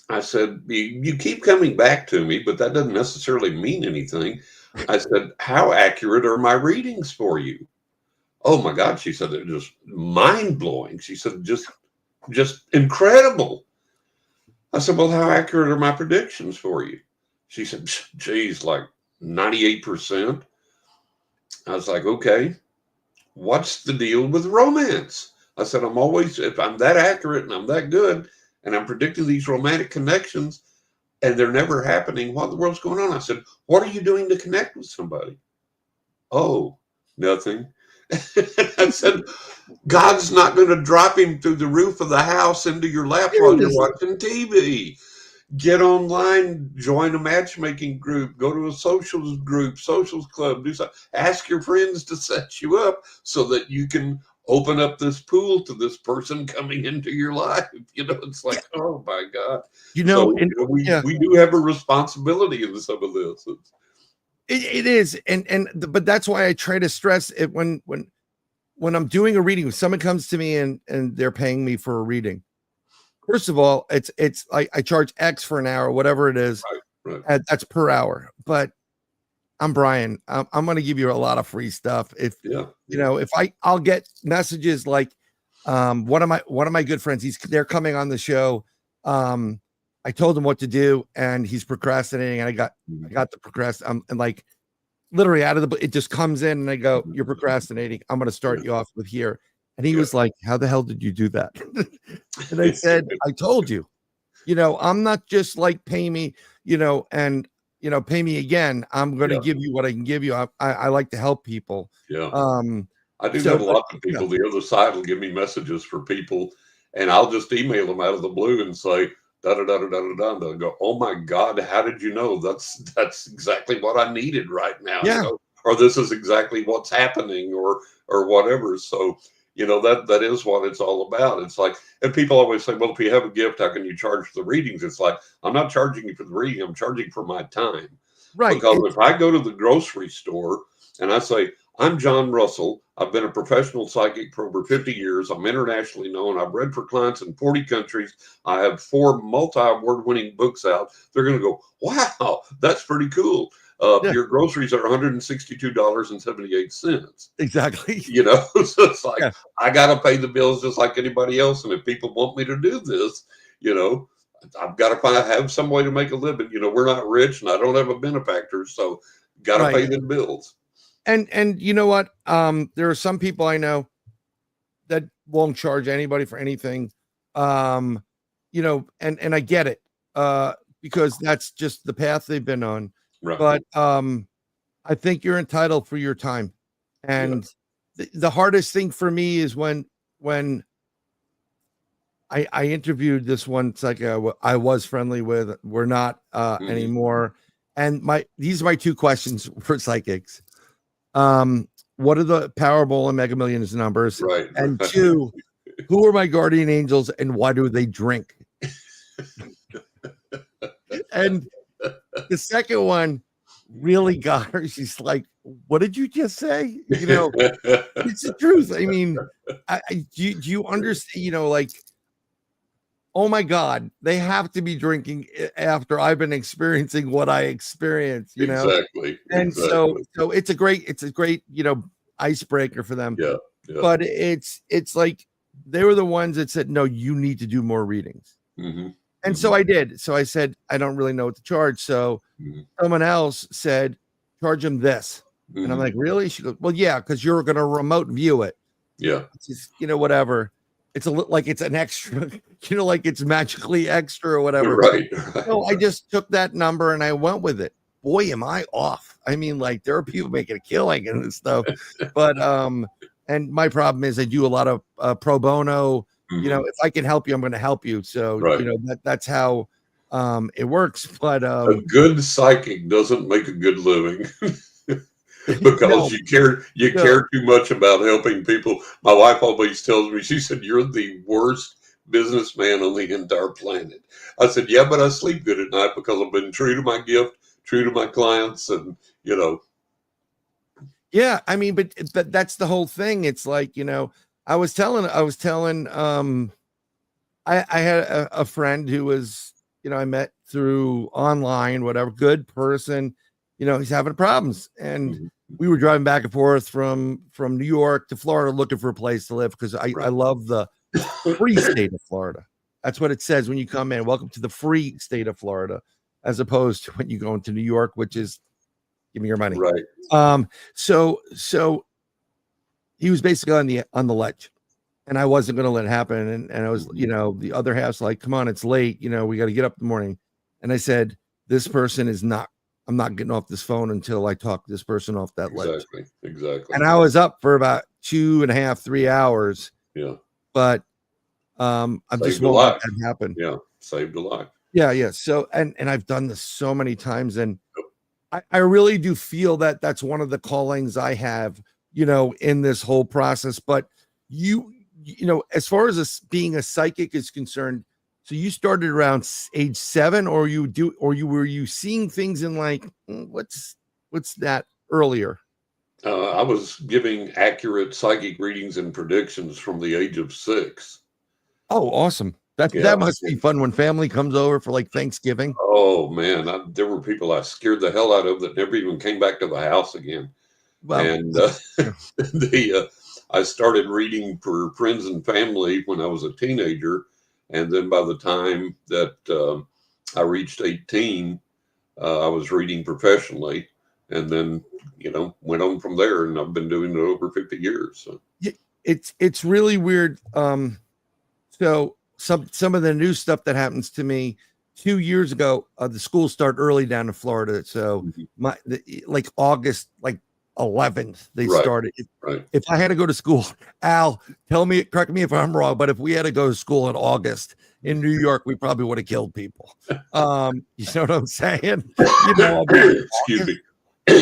I said, you keep coming back to me, but that doesn't necessarily mean anything. I said, how accurate are my readings for you? Oh my God, she said, they're just mind-blowing. She said, just incredible. I said, well, how accurate are my predictions for you? She said, geez, like 98%. I was like, okay, what's the deal with romance? I said, if I'm that accurate and I'm that good and I'm predicting these romantic connections and they're never happening, what in the world's going on? I said, what are you doing to connect with somebody? Oh, nothing. I said, God's not going to drop him through the roof of the house into your lap while you're watching TV. Get online, join a matchmaking group, go to a socials group, socials club, do something. Ask your friends to set you up so that you can open up this pool to this person coming into your life. It's like, oh my God. We do have a responsibility in some of this. It is, but that's why I try to stress it when I'm doing a reading. If someone comes to me and they're paying me for a reading, first of all, it's I charge X for an hour, whatever it is. Right. That's per hour. But I'm Brian. I'm going to give you a lot of free stuff. If I'll get messages like one of my good friends. They're coming on the show. I told him what to do, and he's procrastinating. And I got the procrastinate. And like literally out of the, it just comes in, and I go, "You're procrastinating. I'm going to start you off with here." And he was like, "How the hell did you do that?" And I said, "I told you. I'm not just like pay me, and pay me again. I'm going to give you what I can give you. I like to help people." Yeah. I do have a lot of people. The other side will give me messages for people, and I'll just email them out of the blue and say, da da da da da da. They'll go, "Oh my God, how did you know? That's exactly what I needed right now." Yeah. Or this is exactly what's happening, or whatever. So that is what it's all about. It's like, and people always say, well, if you have a gift, how can you charge for the readings? It's like, I'm not charging you for the reading. I'm charging for my time. Right. Because if I go to the grocery store and I say, I'm John Russell, I've been a professional psychic for over 50 years. I'm internationally known. I've read for clients in 40 countries. I have 4 multi-award winning books out. They're going to go, wow, that's pretty cool. Your groceries are $162.78. Exactly. So it's like, I got to pay the bills just like anybody else. And if people want me to do this, I've got to have some way to make a living. We're not rich and I don't have a benefactor. So got to pay them bills. And you know what? There are some people I know that won't charge anybody for anything. And I get it. Because that's just the path they've been on. Right. But I think you're entitled for your time. And the hardest thing for me is when I interviewed this one psychic I was friendly with. We're not anymore. And these are my 2 questions for psychics. What are the Powerball and Mega Millions numbers? Right. And 2, who are my guardian angels and why do they drink? And the second one really got her. She's like, what did you just say? It's the truth. I mean, do you understand, like, oh my God, they have to be drinking after I've been experiencing what I experienced, Exactly. And so it's a great, icebreaker for them. Yeah. But it's like, they were the ones that said, no, you need to do more readings. Mm-hmm. And so I did. So I said, I don't really know what to charge. So someone else said, charge them this. And I'm like, really? She goes, well, yeah, because you're going to remote view it. Yeah. It's just, whatever. It's like it's an extra, like it's magically extra or whatever. Right. So I just took that number and I went with it. Boy, am I off. I mean, like, there are people making a killing and this stuff. But, and my problem is I do a lot of pro bono. If I can help you, I'm going to help you. So, that's how it works. But a good psychic doesn't make a good living. No, because you no. care too much about helping people. My wife always tells me, she said, "You're the worst businessman on the entire planet." I said, "Yeah, but I sleep good at night because I've been true to my gift, true to my clients, and you know." Yeah, I mean, but that's the whole thing. It's like, I had a friend who was, I met through online, whatever, good person, he's having problems. And Mhm. we were driving back and forth from New York to Florida looking for a place to live because I Right. love the free state of Florida. That's what it says when you come in. Welcome to the free state of Florida, as opposed to when you go into New York, which is give me your money. Right. So he was basically on the ledge, and I wasn't going to let it happen. And I was, the other half's like, come on, it's late. We got to get up in the morning. And I said, this person is not, I'm not getting off this phone until I talk this person off that ledge. Exactly. And I was up for about 2.5, 3 hours. Yeah. But I just Saved a won't let life. that happen. Yeah. Saved a life. Yeah. So, and I've done this so many times, and I really do feel that that's one of the callings I have, in this whole process. But as far as being a psychic is concerned, so you started around age 7, or were you seeing things in like, what's that earlier? I was giving accurate psychic readings and predictions from the age of 6. Oh, awesome. That Yeah. must be fun when family comes over for like Thanksgiving. Oh man, there were people I scared the hell out of that never even came back to the house again. Well, And I started reading for friends and family when I was a teenager, and then by the time that I reached 18, I was reading professionally, and then went on from there. And I've been doing it over 50 years. So. It's really weird. So some of the new stuff that happens to me 2 years ago, the schools start early down in Florida. So like August, like 11th, they started. If I had to go to school, Al, correct me if I'm wrong, but if we had to go to school in August in New York, we probably would have killed people. You know what I'm saying? Excuse me.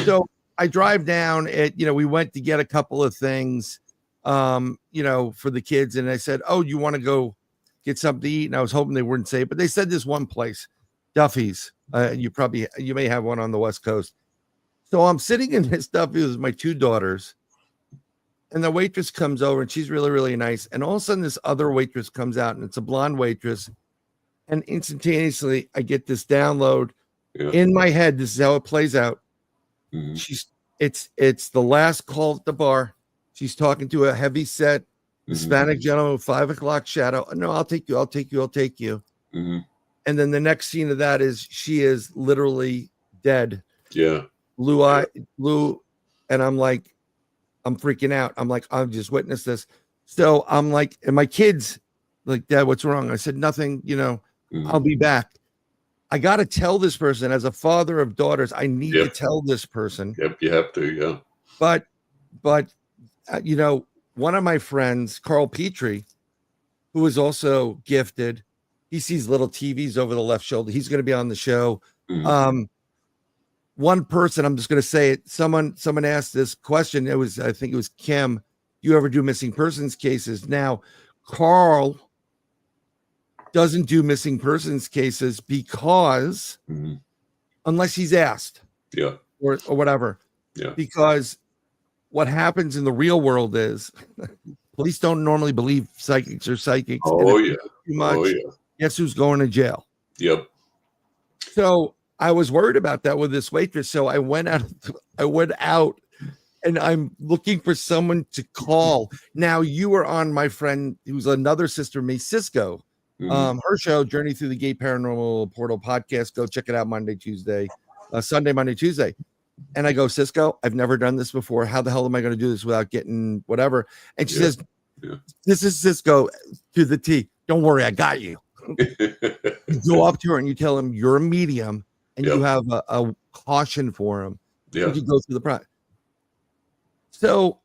So I drive down we went to get a couple of things, for the kids. And I said, oh, you want to go get something to eat? And I was hoping they wouldn't say it, but they said this one place, Duffy's. You may have one on the West Coast. So I'm sitting in this Duffy's with my 2 daughters, and the waitress comes over, and she's really, really nice. And all of a sudden this other waitress comes out, and it's a blonde waitress. And instantaneously I get this download in my head. This is how it plays out. It's the last call at the bar. She's talking to a heavy set Hispanic gentleman with 5 o'clock shadow. No, I'll take you. And then the next scene of that is she is literally dead. Yeah. Blue, and I'm like, I'm freaking out. I'm like, I've just witnessed this. So I'm like, and my kids like, Dad, what's wrong? I said, nothing, I'll be back. I got to tell this person as a father of daughters. I need to tell this person. Yep, you have to. Yeah. But one of my friends, Carl Petrie, who is also gifted, he sees little TVs over the left shoulder. He's going to be on the show. One person, I'm just going to say it. Someone asked this question. I think it was Kim. Do you ever do missing persons cases? Now, Carl doesn't do missing persons cases because unless he's asked, or whatever, because what happens in the real world is police don't normally believe psychics or psychics. Too much. Guess who's going to jail? Yep. So I was worried about that with this waitress. So I went out and I'm looking for someone to call. Now you were on my friend, who's another sister, me, Cisco. Her show, Journey Through the Gate Paranormal Portal podcast. Go check it out Sunday, Monday, Tuesday. And I go, Cisco, I've never done this before. How the hell am I going to do this without getting whatever? And she says, this is Cisco to the T. Don't worry, I got you. You go up to her and you tell him you're a medium and you have a caution for him. You go through the process. So,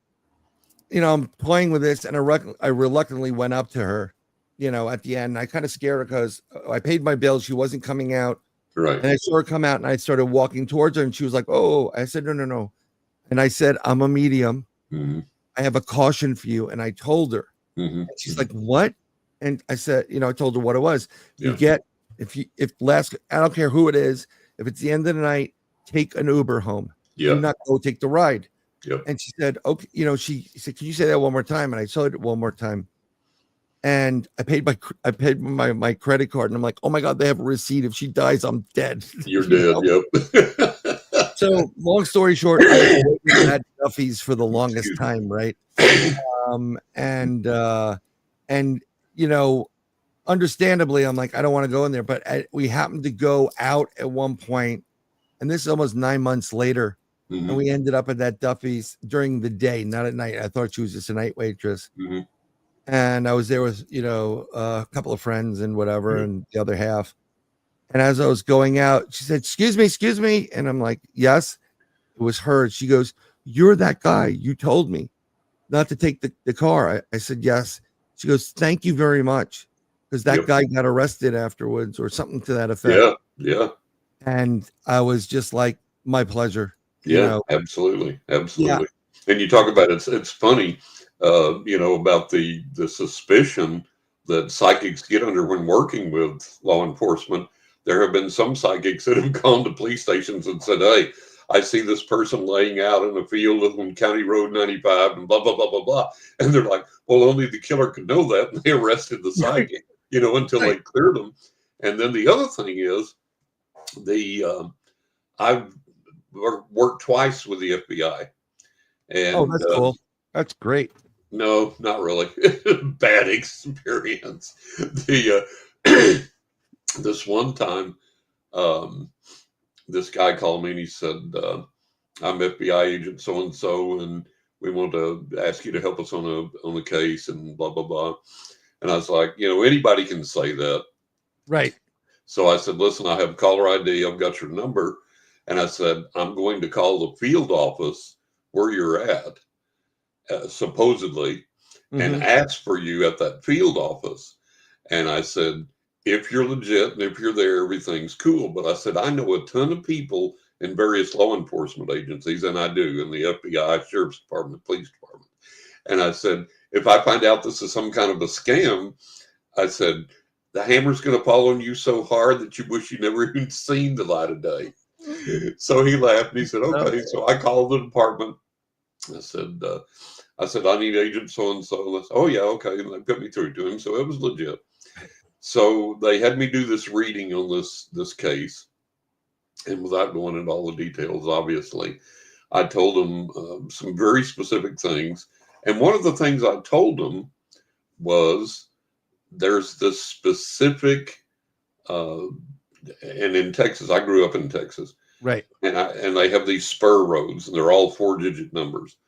I'm playing with this, and I reluctantly went up to her, at the end. I kind of scared her because I paid my bill. She wasn't coming out. Right. And I saw her come out, and I started walking towards her, and she was like, oh, I said, no. And I said, I'm a medium. Mm-hmm. I have a caution for you. And I told her. Mm-hmm. And she's like, what? And I said, I told her what it was. Yeah. I don't care who it is, if it's the end of the night, take an Uber home. Yeah. Do not go take the ride. Yep. And she said, okay, she said, can you say that one more time? And I said it one more time. And I paid my credit card, and I'm like, oh my God, they have a receipt. If she dies, I'm dead. You're dead. Yep. So long story short, I had Duffy's for the longest time, right? Understandably, I'm like, I don't want to go in there, but we happened to go out at one point, and this is almost 9 months later, Mm-hmm. and we ended up at that Duffy's during the day, not at night. I thought she was just a night waitress. Mm-hmm. And I was there with, a couple of friends and whatever, and the other half. And as I was going out, she said, excuse me. And I'm like, yes, it was her. She goes, you're that guy. You told me not to take the car. I said, yes. She goes, thank you very much. Because that guy got arrested afterwards or something to that effect. Yeah. And I was just like, my pleasure. Yeah, absolutely. Yeah. And you talk about it's funny, about the suspicion that psychics get under when working with law enforcement. There have been some psychics that have gone to police stations and said, hey, I see this person laying out in a field on County Road 95 and blah, blah, blah, blah, blah. And they're like, well, only the killer could know that. And they arrested the psychic, until they cleared them. And then the other thing is I've worked twice with the FBI. And, that's cool. That's great. No, not really. Bad experience. This one time, this guy called me and he said, I'm FBI agent so-and-so, and we want to ask you to help us on a case and blah, blah, blah. And I was like, anybody can say that. Right. So I said, listen, I have caller ID. I've got your number. And I said, I'm going to call the field office where you're at, supposedly, and ask for you at that field office. And I said, if you're legit and if you're there, everything's cool. But I said, I know a ton of people in various law enforcement agencies, and I do, in the FBI, Sheriff's Department, Police Department. And I said, if I find out this is some kind of a scam, I said, the hammer's going to fall on you so hard that you wish you never even seen the light of day. So he laughed and he said, okay. So I called the department. I said, I need agent so-and-so. Oh yeah. Okay. And they put me through to him. So it was legit. So they had me do this reading on this case. And without going into all the details, obviously, I told them some very specific things. And one of the things I told them was there's this specific, and in Texas, I grew up in Texas. Right. And they have these spur roads, and they're all 4-digit numbers.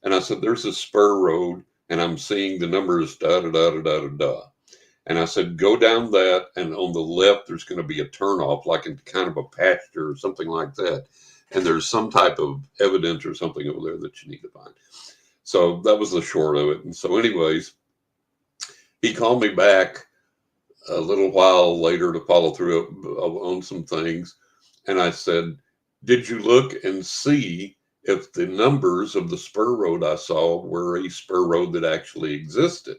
And I said, there's a spur road, and I'm seeing the numbers da da da da da da da. And I said, go down that, and on the left, there's going to be a turnoff, like in kind of a pasture or something like that. And there's some type of evidence or something over there that you need to find. So that was the short of it. And so anyways, he called me back a little while later to follow through on some things. And I said, did you look and see if the numbers of the spur road I saw were a spur road that actually existed?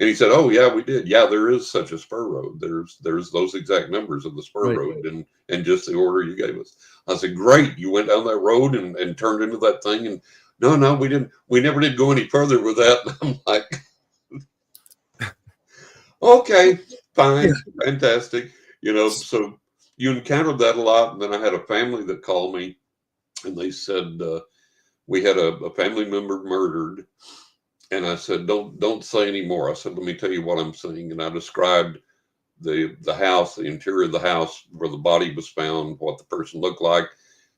And he said, oh yeah, we did. Yeah, there is such a spur road. There's those exact numbers of the spur road and just the order you gave us. I said, great. You went down that road and turned into that thing. And no, we didn't. We never did go any further with that. And I'm like, okay, fine, fantastic. So you encountered that a lot. And then I had a family that called me and they said, we had a family member murdered. And I said, don't say any more. I said, let me tell you what I'm seeing. And I described the house, the interior of the house where the body was found, what the person looked like,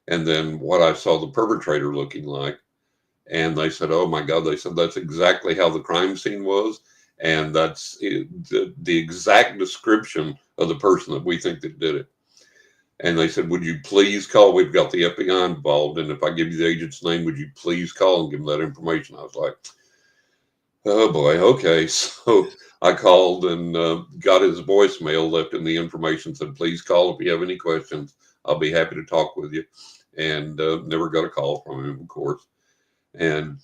and then what I saw the perpetrator looking like. And they said, oh my God, they said, that's exactly how the crime scene was. And that's the exact description of the person that we think that did it. And they said, would you please call? We've got the FBI involved. And if I give you the agent's name, would you please call and give them that information? I was like, oh boy. Okay. So I called and got his voicemail, left in the information, said, please call if you have any questions. I'll be happy to talk with you. and never got a call from him, of course. And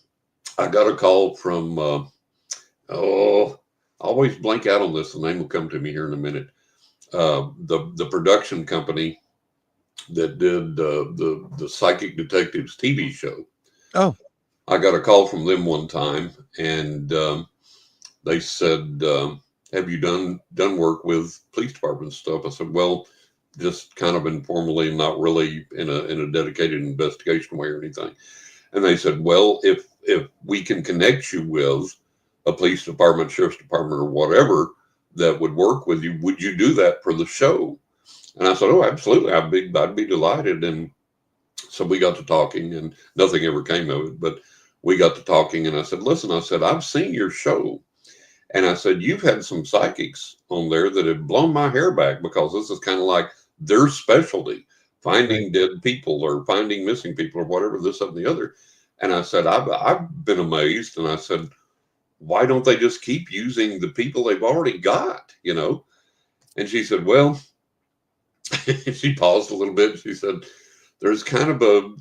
I got a call from, I always blank out on this. The name will come to me here in a minute. The production company that did the Psychic Detectives TV show. Oh, I got a call from them one time, and they said, "Have you done work with police department stuff?" I said, "Well, just kind of informally, not really in a dedicated investigation way or anything." And they said, "Well, if we can connect you with a police department, sheriff's department, or whatever that would work with you, would you do that for the show?" And I said, "Oh, absolutely. I'd be delighted." And so we got to talking, and nothing ever came of it, but we got to talking, and I said, "Listen," I said, "I've seen your show." And I said, "You've had some psychics on there that have blown my hair back, because this is kind of like their specialty, finding dead people or finding missing people or whatever, this, that, and the other." And I said, I've been amazed. And I said, "Why don't they just keep using the people they've already got, you know?" And she said, "Well," she paused a little bit. She said, "There's kind of a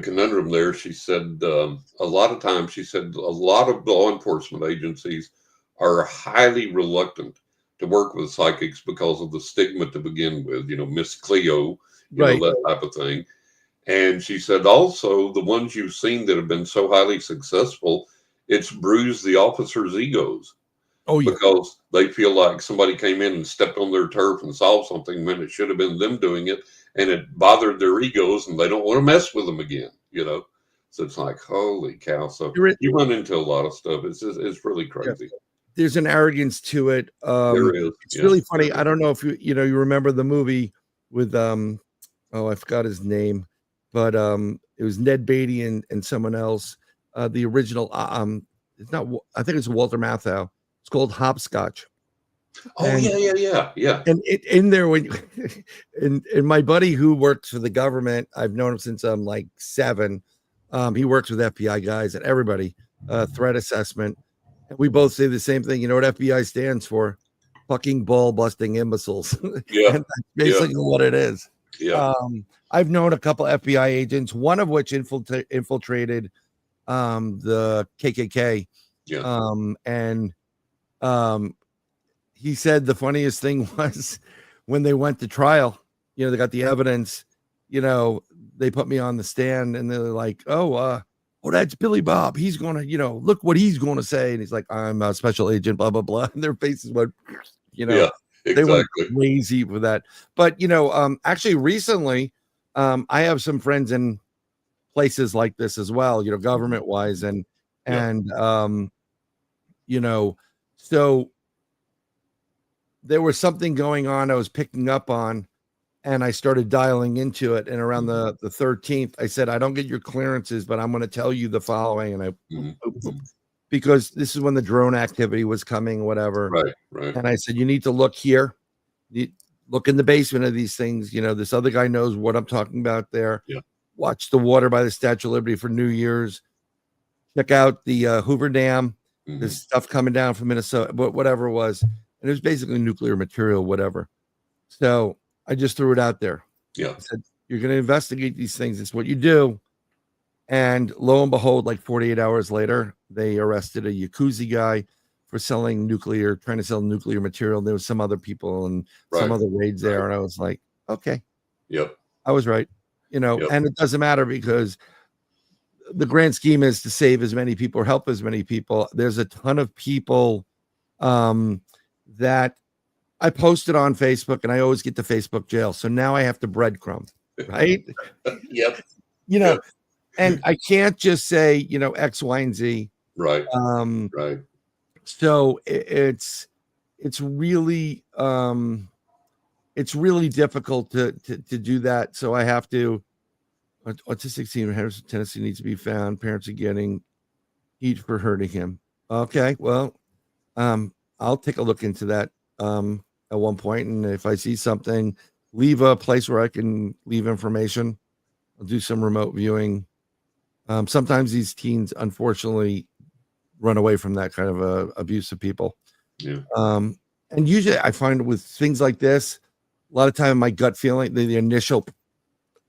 conundrum there." She said, "A lot of times," she said, "a lot of law enforcement agencies are highly reluctant to work with psychics because of the stigma to begin with, you know, Miss Cleo, you know, that type of thing." And she said, "Also, the ones you've seen that have been so highly successful, it's bruised the officers' egos." Oh, yeah. Because they feel like somebody came in and stepped on their turf and solved something when it should have been them doing it, and it bothered their egos, and they don't want to mess with them again, you know? So it's like, holy cow. So you run into a lot of stuff. It's really crazy. Yeah. There's an arrogance to it. There is. It's really funny. I don't know if you remember the movie with I forgot his name, but it was Ned Beatty and someone else. The original it's not, I think it's Walter Matthau. It's called Hopscotch. Oh, and, yeah. And in there, when and my buddy who works for the government, I've known him since I'm like 7. He works with FBI guys and everybody, threat assessment. And we both say the same thing. You know what FBI stands for? Fucking ball busting imbeciles. Yeah. And that's basically what it is. Yeah. I've known a couple FBI agents, one of which infiltrated the KKK. Yeah. He said the funniest thing was when they went to trial, you know, they got the evidence, you know, they put me on the stand and they're like, "Oh, that's Billy Bob. He's going to, you know, look what he's going to say." And he's like, "I'm a special agent, blah, blah, blah." And their faces went, you know, yeah, exactly. They went crazy with that. But, you know, actually recently, I have some friends in places like this as well, you know, government wise. And, you know, so there was something going on I was picking up on, and I started dialing into it. And around the 13th, I said, "I don't get your clearances, but I'm going to tell you the following." And because this is when the drone activity was coming, whatever. Right. And I said, "You need to look here. Look in the basement of these things. You know, this other guy knows what I'm talking about there. Yeah. Watch the water by the Statue of Liberty for New Year's. Check out the Hoover Dam. There's stuff coming down from Minnesota, whatever it was." And it was basically nuclear material, whatever. So I just threw it out there. Yeah. I said, "You're going to investigate these things. It's what you do." And lo and behold, like 48 hours later, they arrested a Yakuza guy for trying to sell nuclear material. There was some other people and some other raids there. And I was like, okay. Yep. I was right. You know, and it doesn't matter because the grand scheme is to save as many people or help as many people. There's a ton of people that I posted on Facebook, and I always get to Facebook jail. So now I have to breadcrumb, right? Yep. You know, and I can't just say, you know, X, Y, and Z. Right. Right. So it's really difficult to do that. So I have to. Autistic teen in Henderson, Tennessee needs to be found. Parents are getting heat for hurting him. Okay, well, I'll take a look into that at one point, and if I see something, leave a place where I can leave information. I'll do some remote viewing. Sometimes these teens, unfortunately, run away from that kind of abusive people. Yeah. And usually I find with things like this, a lot of time my gut feeling, the initial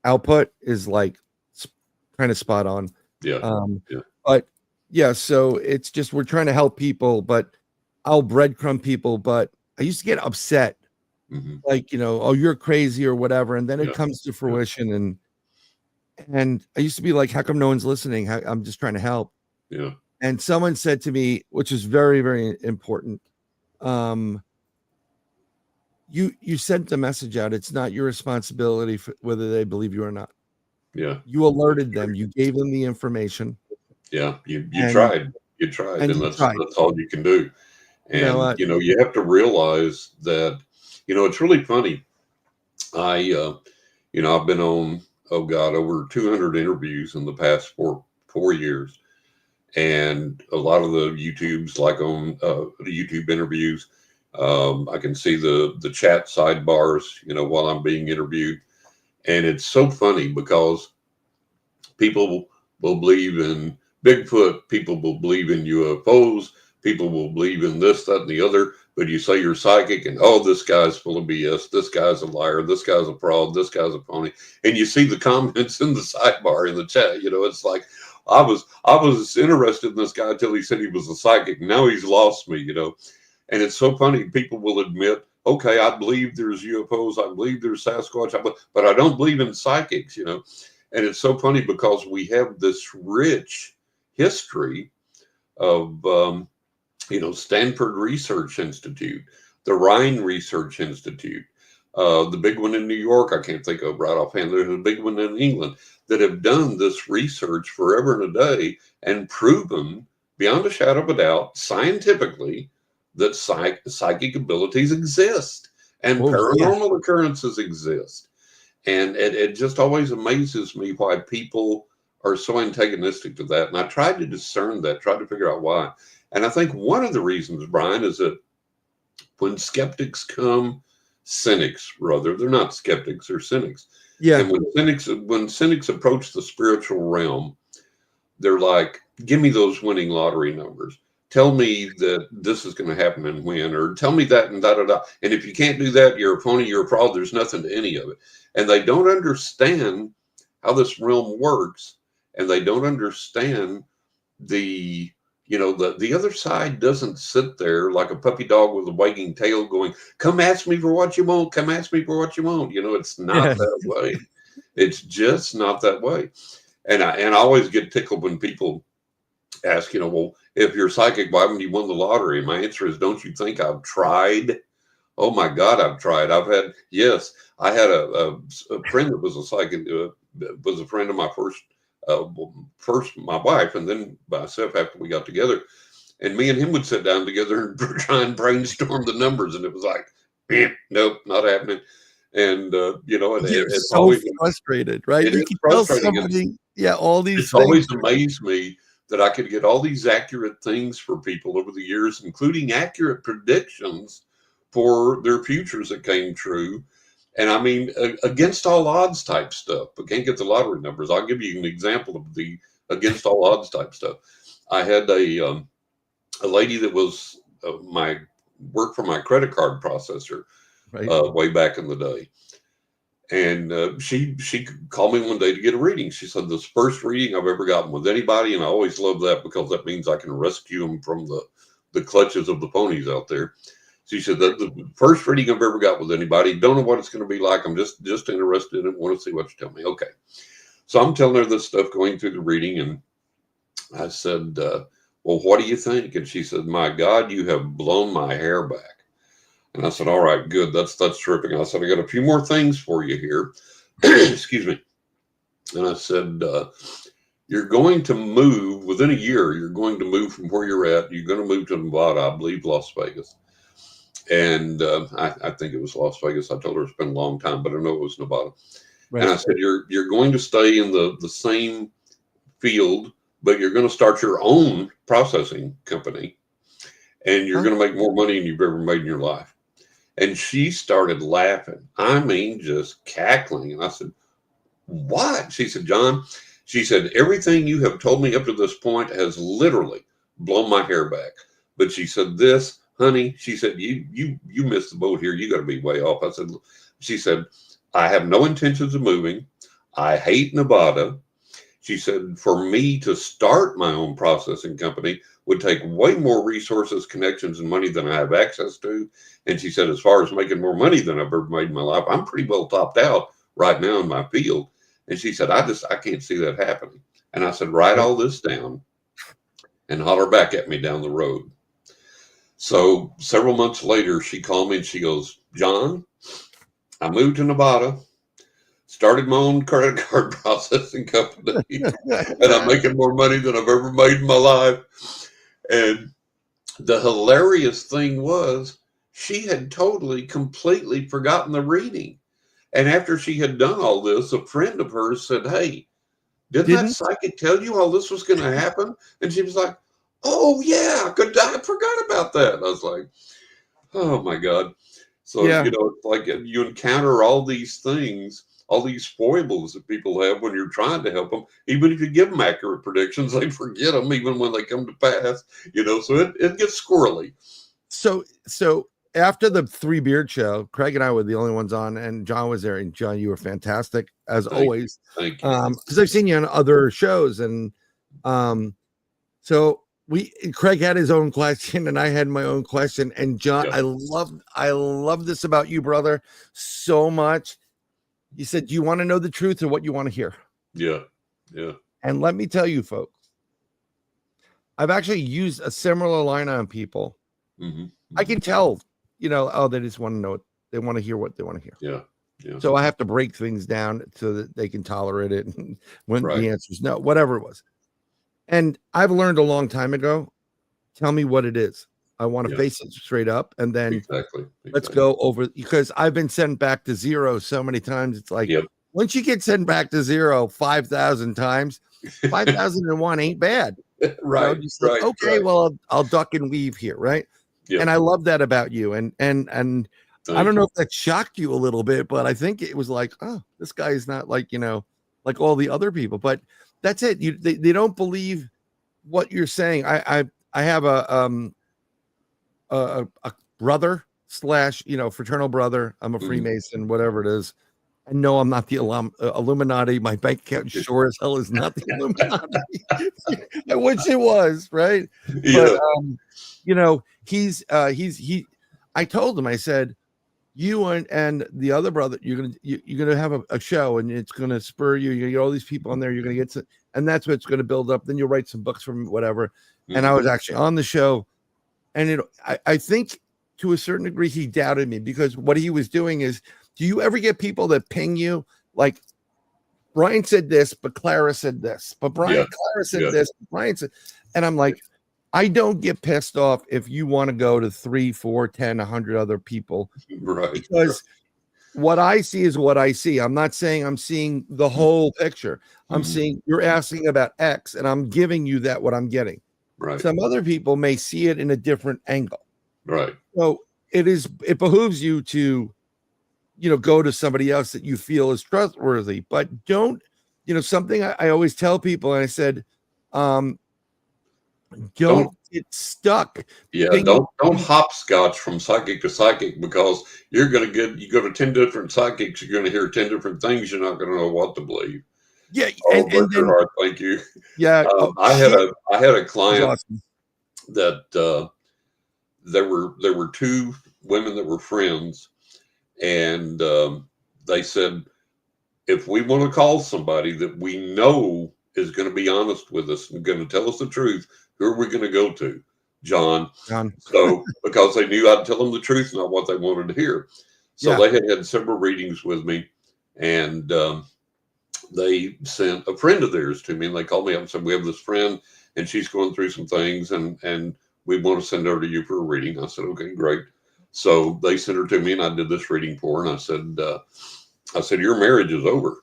output is like kind of spot on. Yeah. But yeah, so it's just we're trying to help people, but I'll breadcrumb people. But I used to get upset, like, oh, you're crazy or whatever, and then it comes to fruition, and I used to be like, how come no one's listening? I'm just trying to help. Yeah. And someone said to me, which is very, very important, you sent the message out. It's not your responsibility for whether they believe you or not. Yeah. You alerted them. You gave them the information. Yeah. You tried. You tried. And that's all you can do. And, you have to realize that, it's really funny. I've been on, over 200 interviews in the past 4 years. And a lot of the YouTubes, like on the YouTube interviews, I can see the chat sidebars, while I'm being interviewed. And it's so funny because people will believe in Bigfoot, people will believe in UFOs, people will believe in this, that, and the other. But you say you're psychic and, this guy's full of BS. This guy's a liar. This guy's a fraud. This guy's a phony. And you see the comments in the sidebar in the chat. It's like, I was interested in this guy until he said he was a psychic. Now he's lost me, And it's so funny. People will admit, okay, I believe there's UFOs. I believe there's Sasquatch, but I don't believe in psychics, And it's so funny because we have this rich history of, Stanford Research Institute, the Rhine Research Institute, the big one in New York, I can't think of right offhand. There's a big one in England that have done this research forever and a day and proven beyond a shadow of a doubt, scientifically, that psychic abilities exist and paranormal occurrences exist. And it just always amazes me why people are so antagonistic to that. And I tried to discern that, tried to figure out why. And I think one of the reasons, Brian, is that when skeptics come, cynics, rather, they're not skeptics, they're cynics. Yeah. And when cynics approach the spiritual realm, they're like, give me those winning lottery numbers. Tell me that this is going to happen and when, or tell me that and da-da-da. And if you can't do that, you're a phony, you're a fraud, there's nothing to any of it. And they don't understand how this realm works. And they don't understand the other side doesn't sit there like a puppy dog with a wagging tail going, come ask me for what you want. Come ask me for what you want. It's not that way. It's just not that way. And I always get tickled when people ask, well, if you're psychic, why haven't you won the lottery? And my answer is, don't you think I've tried? Oh my God, I've tried. I had a friend that was a psychic, was a friend of my first my wife, and then myself after we got together. And me and him would sit down together and try and brainstorm the numbers. And it was like, nope, not happening. And, it's so always frustrated, right? You can tell somebody, all these it's things. always amazed me that I could get all these accurate things for people over the years, including accurate predictions for their futures that came true. And I mean, against all odds type stuff, but can't get the lottery numbers. I'll give you an example of the against all odds type stuff. I had a lady that was worked for my credit card processor way back in the day. And she called me one day to get a reading. She said, this first reading I've ever gotten with anybody. And I always love that because that means I can rescue them from the clutches of the ponies out there. She said that the first reading I've ever got with anybody, don't know what it's going to be like. I'm just interested in it. Want to see what you tell me. Okay. So I'm telling her this stuff going through the reading. And I said, well, what do you think? And she said, my God, you have blown my hair back. And I said, all right, good. That's terrific. And I said, I got a few more things for you here. Excuse me. And I said, you're going to move within a year. You're going to move from where you're at. You're going to move to Nevada, I believe, Las Vegas. And I think it was Las Vegas. I told her it's been a long time, but I know it was Nevada. Right. And I said, you're going to stay in the same field, but you're going to start your own processing company. And you're going to make more money than you've ever made in your life. And she started laughing. I mean, just cackling. And I said, what? She said, John, she said, everything you have told me up to this point has literally blown my hair back. But she said, this, honey, she said, you missed the boat here. You got to be way off. She said, I have no intentions of moving. I hate Nevada. She said, for me to start my own processing company would take way more resources, connections, and money than I have access to. And she said, as far as making more money than I've ever made in my life, I'm pretty well topped out right now in my field. And she said, I can't see that happening. And I said, write all this down and holler back at me down the road. So several months later, she called me and she goes, John, I moved to Nevada, started my own credit card processing company, and I'm making more money than I've ever made in my life. And the hilarious thing was she had completely forgotten the reading. And after she had done all this, a friend of hers said, hey, didn't that psychic tell you all this was going to happen? And she was like, oh, yeah, I forgot about that. And I was like, oh, my God. So, Yeah. it's like you encounter all these things, all these foibles that people have when you're trying to help them. Even if you give them accurate predictions, they forget them even when they come to pass, so it gets squirrely. So after the Three Beard show, Craig and I were the only ones on, and John was there. And John, you were fantastic as always. Thank you. Because I've seen you on other shows, and so Craig had his own question, and I had my own question. And John, Yeah. I love this about you, brother, so much. You said, do you want to know the truth or what you want to hear? Yeah. And let me tell you, folks, I've actually used a similar line on people. Mm-hmm. I can tell, they just want to know it. They want to hear what they want to hear. Yeah. So I have to break things down so that they can tolerate it. When Right. the answer is no, whatever it was. And I've learned a long time ago, tell me what it is. I want to face it straight up. And then Exactly. let's go over, because I've been sent back to zero so many times. It's like, once you get sent back to zero 5,000 times, 5,001 ain't bad. Right. Like, okay, well, I'll duck and weave here. Right. Yep. And I love that about you. And I don't know if that shocked you a little bit, but I think it was like, oh, this guy is not like, like all the other people, but that's it. They don't believe what you're saying. I have a brother / fraternal brother. I'm a Freemason, whatever it is. I know I'm not the Illuminati. My bank account sure as hell is not the Illuminati. I wish it was, right? Yeah. But I told him, I said, you and the other brother, you're gonna have a show, and it's gonna spur you. You're gonna get all these people on there. You're gonna get and that's what's gonna build up. Then you'll write some books from whatever. Mm-hmm. And I was actually on the show, and I think to a certain degree he doubted me, because what he was doing is, do you ever get people that ping you like, Brian said this, but Clara said this, but Clara said this, Brian said, and I'm like, I don't get pissed off if you want to go to 3, 4, 10, 100 other people, right? Because what I see is what I see. I'm not saying I'm seeing the whole picture. I'm seeing, you're asking about X, and I'm giving you what I'm getting. Right. Some other people may see it in a different angle. Right. So it behooves you to, go to somebody else that you feel is trustworthy, but don't, something I always tell people, and I said, don't get stuck. Yeah, don't hopscotch from psychic to psychic, because you go to 10 different psychics, you're going to hear 10 different things. You're not going to know what to believe. Yeah, and then, thank you. Yeah, I had a client awesome. That there were two women that were friends, and they said, if we want to call somebody that we know is going to be honest with us and going to tell us the truth, who are we going to go to? John. So, because they knew I'd tell them the truth, not what they wanted to hear. So they had several readings with me, and they sent a friend of theirs to me, and they called me up and said, we have this friend, and she's going through some things, and we want to send her to you for a reading. I said, okay, great. So they sent her to me, and I did this reading for her, and I said, your marriage is over.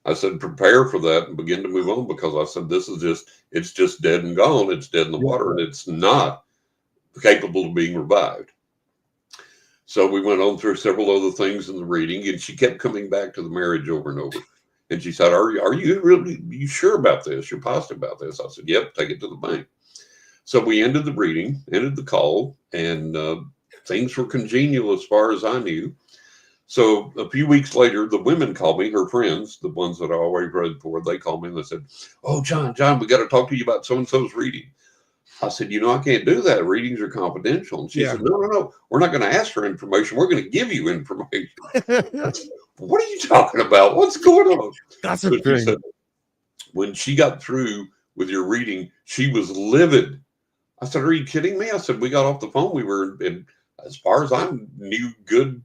I said, prepare for that and begin to move on, because I said, it's just dead and gone. It's dead in the water, and it's not capable of being revived. So we went on through several other things in the reading, and she kept coming back to the marriage over and over. And she said, are you sure about this? You're positive about this? I said, yep, take it to the bank. So we ended the reading, ended the call, and things were congenial as far as I knew. So a few weeks later, the women called me, her friends, the ones that I always read for, they called me and they said, "Oh, John, we got to talk to you about so-and-so's reading." I said, I can't do that. Readings are confidential. And she said, no. We're not going to ask for information. We're going to give you information. What are you talking about? What's going on? That's so she said, when she got through with your reading, she was livid. I said, "Are you kidding me?" I said, "We got off the phone. We were in, as far as I knew, good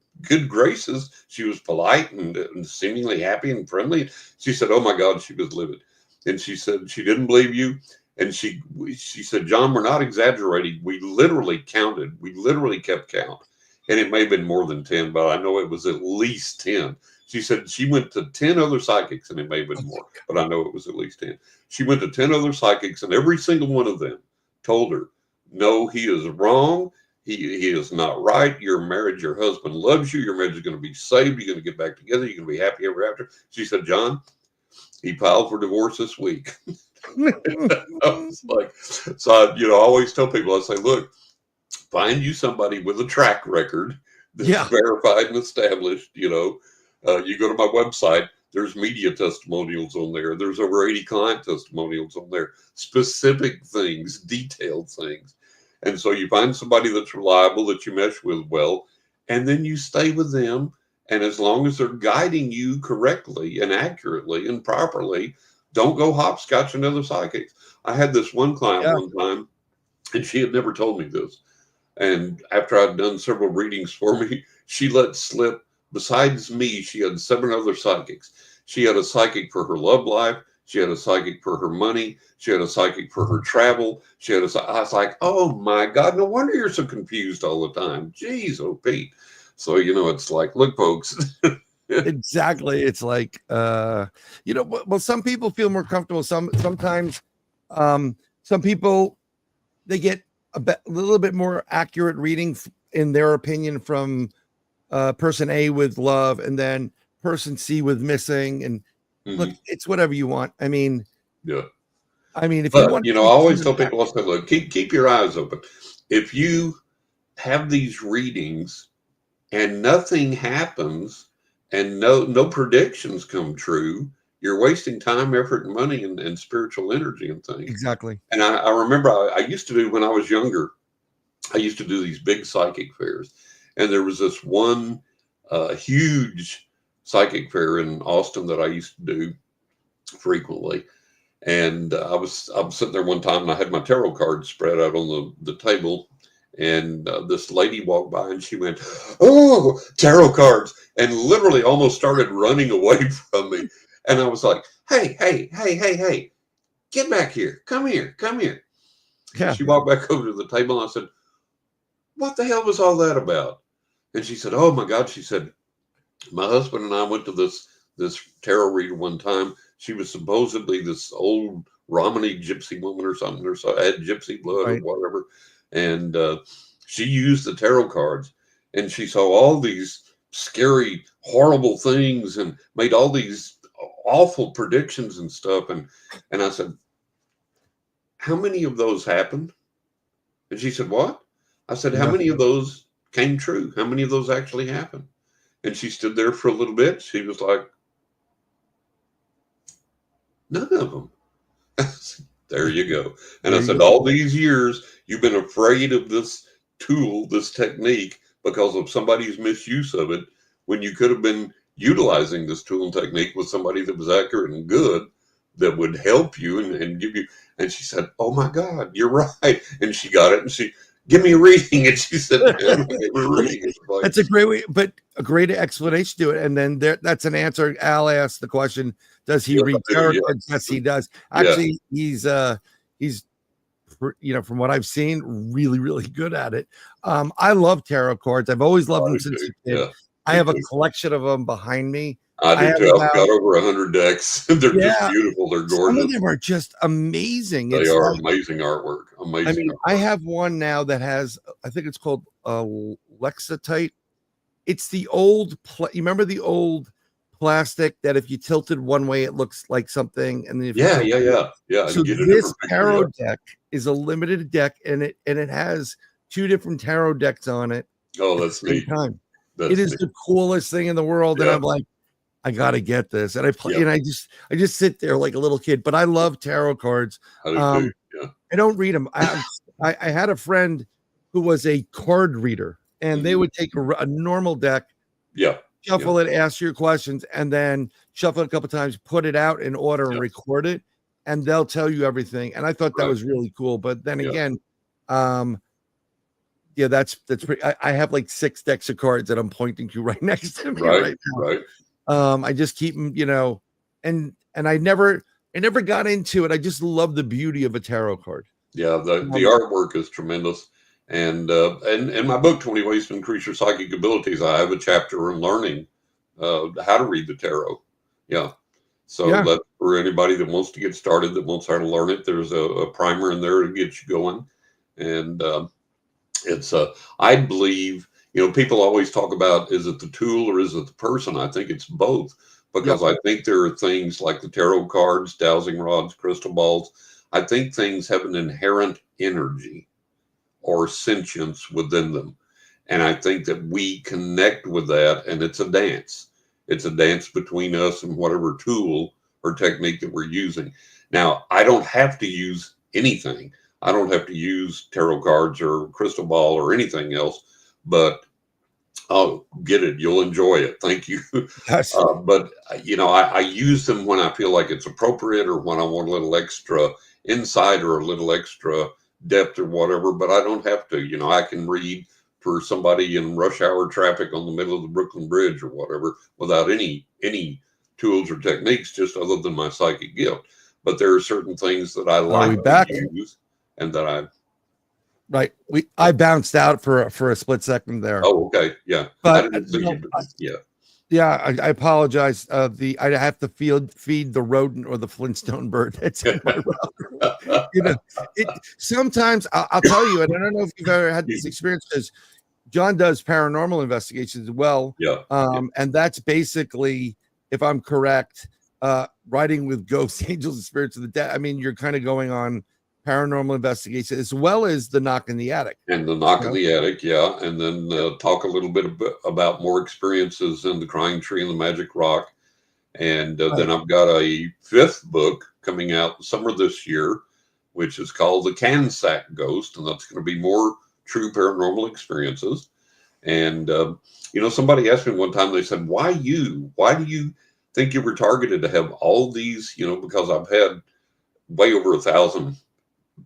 graces. She was polite and seemingly happy and friendly." She said, "Oh my God," she was livid. And she said she didn't believe you. And she said, "John, we're not exaggerating. We literally counted. We literally kept count. And it may have been more than 10, but I know it was at least 10. She said she went to 10 other psychics, and it may have been more, but I know it was at least 10. She went to 10 other psychics, and every single one of them told her, no, he is wrong. He is not right. Your marriage, your husband loves you. Your marriage is going to be saved. You're going to get back together. You're going to be happy ever after." She said, "John, he filed for divorce this week." I was like, so I always tell people, I say, look, find you somebody with a track record that's verified and established. You go to my website, there's media testimonials on there. There's over 80 client testimonials on there, specific things, detailed things. And so you find somebody that's reliable, that you mesh with well, and then you stay with them. And as long as they're guiding you correctly and accurately and properly, don't go hopscotching to other psychics. I had this one client one time, and she had never told me this. And after I'd done several readings for me, she let slip, besides me, she had 7 other psychics. She had a psychic for her love life. She had a psychic for her money. She had a psychic for her travel. I was like, oh my God, no wonder you're so confused all the time. Jeez, oh Pete. So, it's like, look, folks. Exactly. It's like, well, some people feel more comfortable. Sometimes some people, they get a little bit more accurate reading in their opinion from person A with love, and then person C with missing. And look, it's whatever you want. I mean, if you want, I always tell people, look, keep your eyes open. If you have these readings and nothing happens, and no predictions come true, you're wasting time, effort, and money and spiritual energy and things. Exactly. And I remember I used to do, when I was younger, I used to do these big psychic fairs. And there was this one huge psychic fair in Austin that I used to do frequently. And I was sitting there one time, and I had my tarot cards spread out on the table. And this lady walked by, and she went, "Oh, tarot cards," and literally almost started running away from me. And I was like, hey, get back here. Come here. Yeah. She walked back over to the table, and I said, "What the hell was all that about?" And she said, "Oh my God," she said, "my husband and I went to this tarot reader one time. She was supposedly this old Romany gypsy woman or something, or so had gypsy blood or whatever. And she used the tarot cards, and she saw all these scary, horrible things and made all these awful predictions and stuff." And I said, "How many of those happened?" And she said, "What?" I said, "How many of those came true? How many of those actually happened?" And she stood there for a little bit. She was like, "None of them." There you go. And I said, all these years, you've been afraid of this tool, this technique, because of somebody's misuse of it, when you could have been utilizing this tool and technique with somebody that was accurate and good, that would help you and give you. And she said, "Oh my God, you're right." And she got it, and she, "Give me a reading." And she said, "That's a great way, but a great explanation to it." And then that's an answer. Al asked the question, does he read tarot cards? Yes, he does. Actually, he's from what I've seen, really, really good at it. I love tarot cards. I've always loved them since a kid. Yeah. I have a collection of them behind me. I do too. I've got over 100 decks. They're just beautiful. They're gorgeous. Some of them are just amazing. They are amazing artwork. Amazing. I have one now that has, I think it's called Lexitite. It's the old, you remember the old plastic that if you tilted one way, it looks like something. And then if So this tarot deck is a limited deck, and it has 2 different tarot decks on it. Oh, that's neat. Time. It is the coolest thing in the world. And I'm like, I gotta get this. And I play and I just sit there like a little kid, but I love tarot cards. I don't read them. I had a friend who was a card reader, and they would take a normal deck, shuffle it, ask your questions, and then shuffle it a couple times, put it out in order and record it, and they'll tell you everything. And I thought that was really cool. But then again, that's pretty. I have like 6 decks of cards that I'm pointing to right next to me right now. I just keep them, and I never got into it. I just love the beauty of a tarot card. Yeah, the artwork is tremendous. And in my book, 20 Ways to Increase Your Psychic Abilities, I have a chapter on learning how to read the tarot. So that's for anybody that wants to get started, that wants how to learn it. There's a primer in there to get you going. And it's I believe, people always talk about, is it the tool or is it the person? I think it's both, because I think there are things like the tarot cards, dowsing rods, crystal balls. I think things have an inherent energy or sentience within them. And I think that we connect with that, and it's a dance. It's a dance between us and whatever tool or technique that we're using. Now, I don't have to use anything. I don't have to use tarot cards or crystal ball or anything else, but oh, get it. You'll enjoy it. Thank you. But, I use them when I feel like it's appropriate, or when I want a little extra insight or a little extra depth or whatever, but I don't have to. I can read for somebody in rush hour traffic on the middle of the Brooklyn Bridge or whatever without any tools or techniques, just other than my psychic gift. But there are certain things that I like to use, and that I bounced out for a split second there. Oh, okay. Yeah. But I apologize. I have to feed the rodent or the Flintstone bird that's in my router. Sometimes I'll tell you, and I don't know if you've ever had this experience, because John does paranormal investigations as well. And that's basically, if I'm correct, writing with ghosts, angels, and spirits of the dead. I mean, you're kind of going on paranormal investigation as well as the knock in the attic. And the knock in the attic, and then talk a little bit about more experiences in the Crying Tree and the Magic Rock. And then I've got a 5th book coming out summer this year, which is called The Cansack Ghost, and that's going to be more true paranormal experiences. And somebody asked me one time, they said, why you? Why do you think you were targeted to have all these, because I've had way over 1,000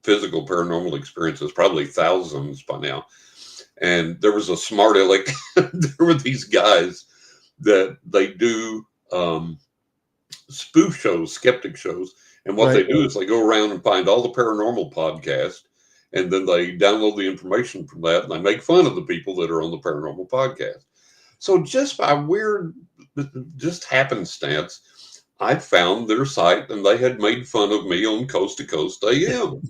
physical paranormal experiences, probably thousands by now. And there was a smart aleck. There were these guys that they do spoof shows, skeptic shows. And what they do is they go around and find all the paranormal podcasts, and then they download the information from that, and they make fun of the people that are on the paranormal podcast. So just by just happenstance, I found their site, and they had made fun of me on Coast to Coast AM.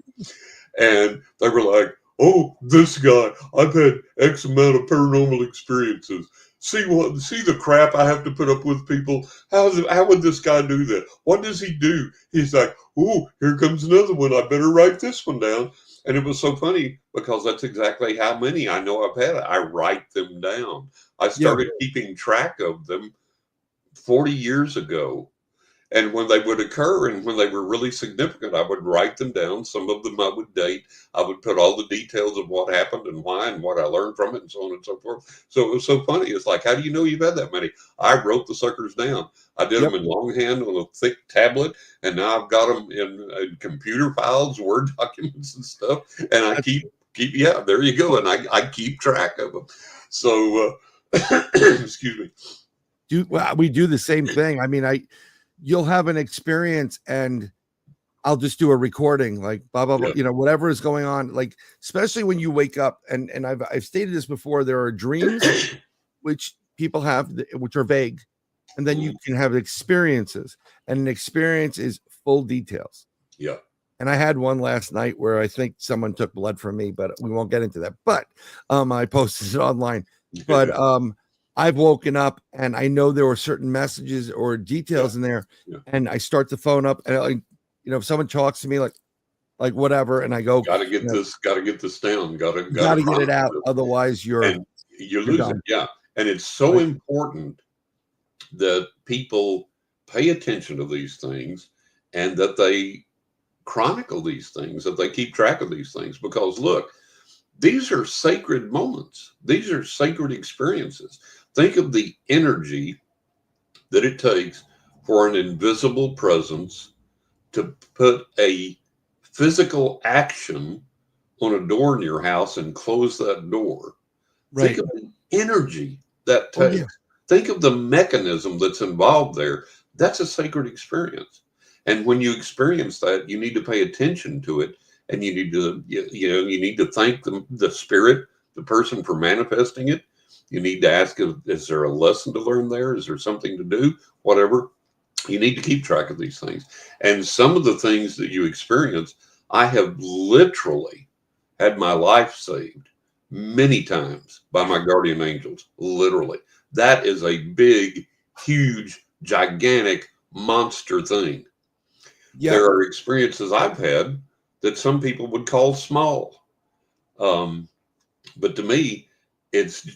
And they were like, oh, this guy, I've had X amount of paranormal experiences. See the crap I have to put up with, people. How would this guy do that? What does he do? He's like, oh, here comes another one. I better write this one down. And it was so funny, because that's exactly how many I know I've had. I write them down. I started keeping track of them 40 years ago. And when they would occur and when they were really significant, I would write them down. Some of them I would date. I would put all the details of what happened and why and what I learned from it and so on and so forth. So it was so funny. It's like, how do you know you've had that many? I wrote the suckers down. I did them in longhand on a thick tablet, and now I've got them in computer files, Word documents and stuff. And I keep there you go. And I keep track of them. So, excuse me. We do the same thing. I mean, you'll have an experience and I'll just do a recording, like blah, blah, blah, whatever is going on. Like, especially when you wake up, and I've stated this before, there are dreams which people have, which are vague. And then you can have experiences, and an experience is full details. Yeah. And I had one last night where I think someone took blood from me, but we won't get into that. But I posted it online. But I've woken up and I know there were certain messages or details in there, and I start the phone up, and if someone talks to me like whatever, and I go, gotta get this down, gotta get it out, otherwise you're losing. Yeah. And it's so Right. important that people pay attention to these things and that they chronicle these things, that they keep track of these things. Because look, these are sacred moments. These are sacred experiences. Think of the energy that it takes for an invisible presence to put a physical action on a door in your house and close that door. Think Right. of the energy that Oh, takes. yeah. Think of the mechanism that's involved there. That's a sacred experience. And when you experience that, you need to pay attention to it. And you need to, you need to thank the spirit, the person, for manifesting it. You need to ask, is there a lesson to learn there? Is there something to do? Whatever. You need to keep track of these things. And some of the things that you experience, I have literally had my life saved many times by my guardian angels. Literally. That is a big, huge, gigantic monster thing. Yeah. There are experiences I've had that some people would call small. But to me, it's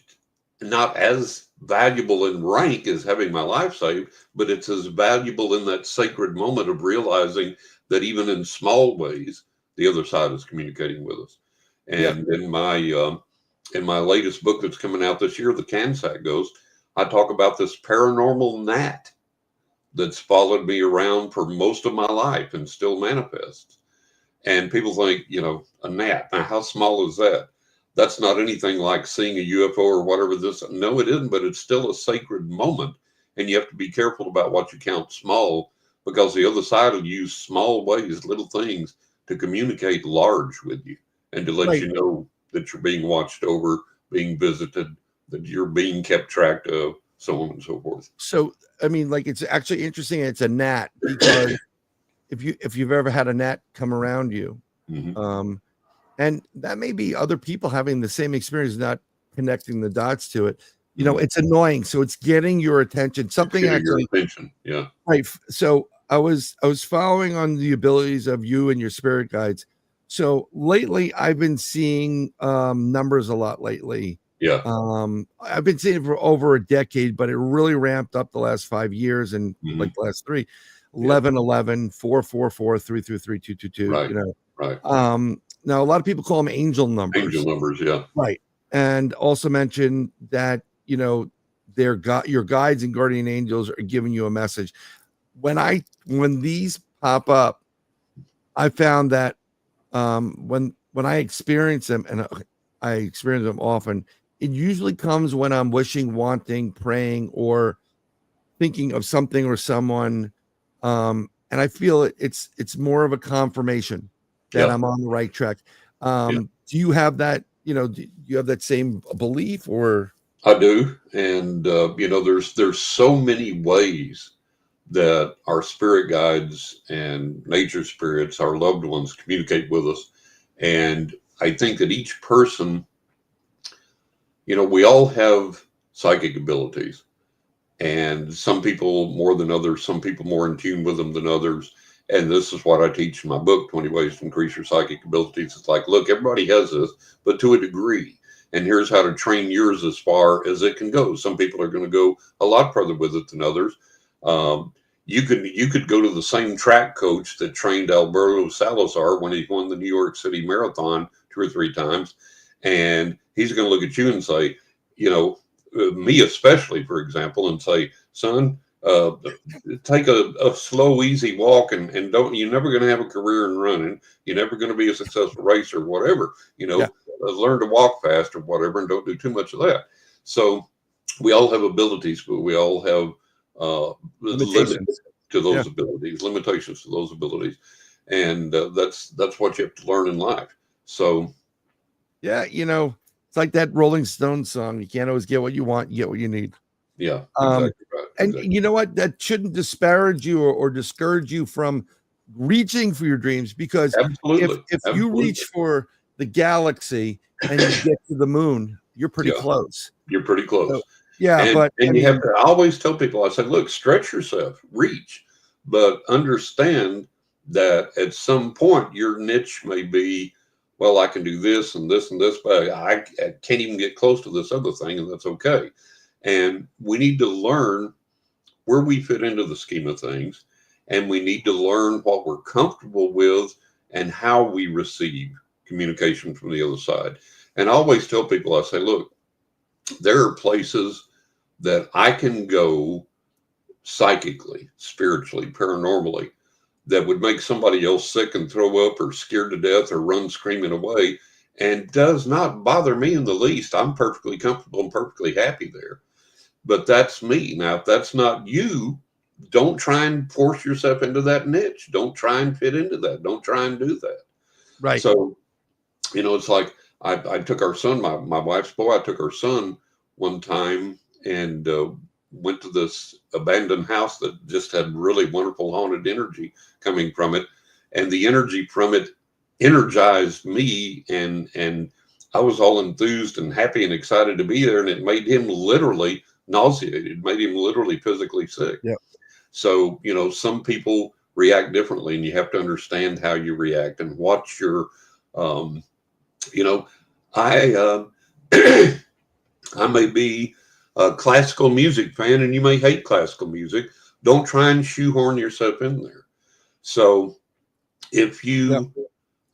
not as valuable in rank as having my life saved, but it's as valuable in that sacred moment of realizing that even in small ways, the other side is communicating with us. Yeah. And in my latest book that's coming out this year, The Cansack Ghost, I talk about this paranormal gnat that's followed me around for most of my life and still manifests. And people think, a gnat. Now, how small is that? That's not anything like seeing a UFO or whatever this. No, it isn't, but it's still a sacred moment. And you have to be careful about what you count small, because the other side will use small ways, little things, to communicate large with you and to let Right. you know that you're being watched over, being visited, that you're being kept track of, so on and so forth. So, I mean, like, it's actually interesting. It's a gnat, because if you've ever had a gnat come around you, Mhm. and that may be other people having the same experience, not connecting the dots to it. Mhm. It's annoying. So it's getting your attention. Something Getting your actually, attention. Yeah. right. So I was following on the abilities of you and your spirit guides. So lately I've been seeing numbers a lot lately. Yeah. I've been seeing it for over a decade, but it really ramped up the last 5 years, and like Mhm. the last three. Yeah. 11 11 444 333 222. Right. Right. Now a lot of people call them angel numbers. Angel numbers. Yeah. Right. And also mention that, your guides and guardian angels are giving you a message. When these pop up, I found that when I experience them, and I experience them often, it usually comes when I'm wishing, wanting, praying, or thinking of something or someone. And I feel it's more of a confirmation that Yeah. I'm on the right track. Yeah. Do you have that, do you have that same belief, or? I do. And, there's so many ways that our spirit guides and nature spirits, our loved ones, communicate with us. And I think that each person, we all have psychic abilities. And some people more than others, some people more in tune with them than others. And this is what I teach in my book, 20 Ways to Increase Your Psychic Abilities. It's like, look, everybody has this, but to a degree. And here's how to train yours as far as it can go. Some people are going to go a lot further with it than others. You could go to the same track coach that trained Alberto Salazar when he won the New York City Marathon 2 or 3 times. And he's going to look at you and say, me especially, for example, and say, son, take a slow, easy walk, and you're never going to have a career in running. You're never going to be a successful racer, whatever, Yeah. learn to walk fast or whatever, and don't do too much of that. So we all have abilities, but we all have limits to those abilities, limitations to those abilities. And that's what you have to learn in life. So, Yeah. It's like that Rolling Stones song. You can't always get what you want, you get what you need. yeah, exactly right. And Exactly. you know what? That shouldn't disparage you or discourage you from reaching for your dreams, because Absolutely. if you reach for the galaxy and you get to the moon, you're pretty Yeah. close. You're pretty close. So, yeah, And, but I always tell people, I say, look, stretch yourself, reach, but understand that at some point your niche may be, well, I can do this and this and this, but I can't even get close to this other thing, and that's okay. And we need to learn where we fit into the scheme of things. And we need to learn what we're comfortable with and how we receive communication from the other side. And I always tell people, I say, look, there are places that I can go psychically, spiritually, paranormally, that would make somebody else sick and throw up or scared to death or run screaming away, and does not bother me in the least. I'm perfectly comfortable and perfectly happy there. But that's me. Now, if that's not you, don't try and force yourself into that niche. Don't try and fit into that. Don't try and do that. Right. So, you know, it's like I took our son, my wife's boy, I took our son one time and went to this abandoned house that just had really wonderful haunted energy coming from it. And the energy from it energized me, and I was all enthused and happy and excited to be there. And it made him literally nauseated. It made him literally physically sick. Yeah. So, you know, some people react differently, and you have to understand how you react and what your, you know, I may be a classical music fan and you may hate classical music. Don't try and shoehorn yourself in there. So if you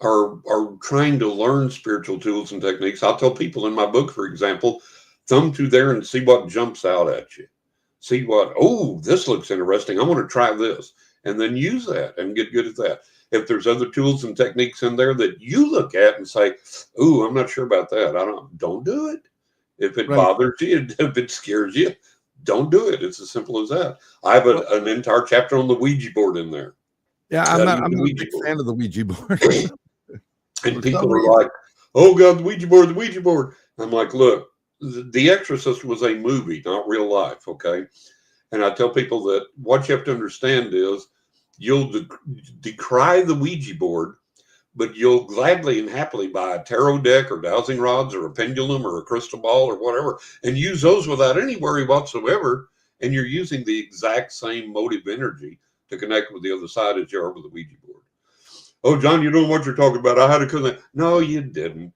are trying to learn spiritual tools and techniques, I'll tell people in my book, for example, thumb through there and see what jumps out at you. See what, oh, this looks interesting. I want to try this. And then use that and get good at that. If there's other tools and techniques in there that you look at and say, ooh, I'm not sure about that, don't do it. If it bothers you, if it scares you, don't do it. It's as simple as that. I have an entire chapter on the Ouija board in there. Yeah, I'm not a big fan of the Ouija board. And people are like, oh God, the Ouija board, the Ouija board. I'm like, look, The Exorcist was a movie, not real life, okay? And I tell people that what you have to understand is you'll decry the Ouija board, but you'll gladly and happily buy a tarot deck or dowsing rods or a pendulum or a crystal ball or whatever, and use those without any worry whatsoever. And you're using the exact same motive energy to connect with the other side as you are with the Ouija board. Oh, John, you don't know what you're talking about. I had to connect. No, you didn't.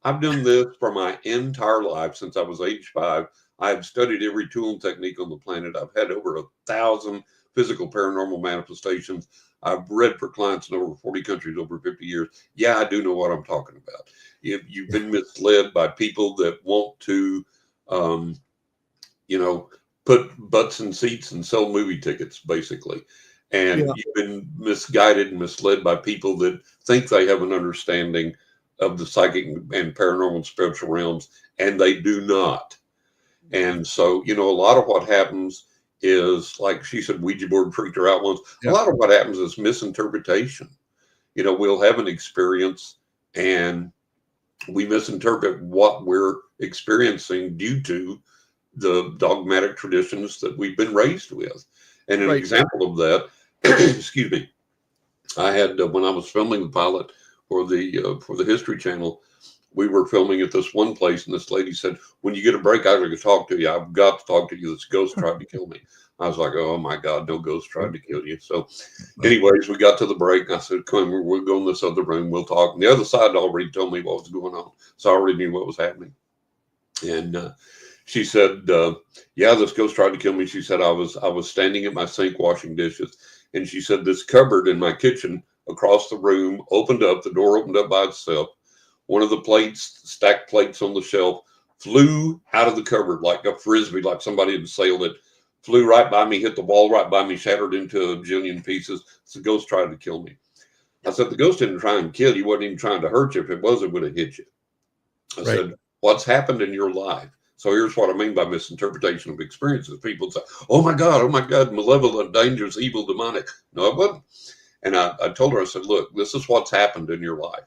I've done this for my entire life since I was age 5. I've studied every tool and technique on the planet. I've had over 1,000 physical paranormal manifestations. I've read for clients in over 40 countries over 50 years. Yeah, I do know what I'm talking about. If you've been misled by people that want to, you know, put butts in seats and sell movie tickets, basically. And you've been misguided and misled by people that think they have an understanding of the psychic and paranormal and spiritual realms, and they do not. And so, you know, a lot of what happens is, like she said, Ouija board freaked her out once. A lot of what happens is misinterpretation. You know, we'll have an experience and we misinterpret what we're experiencing due to the dogmatic traditions that we've been raised with. And an example of that, excuse me, I had when I was filming the pilot for the History Channel, we were filming at this one place, and this lady said, when you get a break, I got to talk to you. I've got to talk to you. This ghost tried to kill me. I was like, oh my God, no ghost tried to kill you. So anyways, we got to the break. And I said, come on, we'll go in this other room. We'll talk. And the other side already told me what was going on. So I already knew what was happening. And she said, yeah, this ghost tried to kill me. She said, I was standing at my sink washing dishes. And she said, this cupboard in my kitchen across the room opened up. The door opened up by itself. One of the plates, stacked plates on the shelf, flew out of the cupboard like a frisbee, like somebody had sailed it, flew right by me, hit the wall right by me, shattered into a jillion pieces. The ghost tried to kill me. I said, the ghost didn't try and kill you. He wasn't even trying to hurt you. If it was, it would have hit you. I said, what's happened in your life? So here's what I mean by misinterpretation of experiences. People say, oh my God, malevolent, dangerous, evil, demonic. No, it wasn't. And I told her, I said, look, this is what's happened in your life.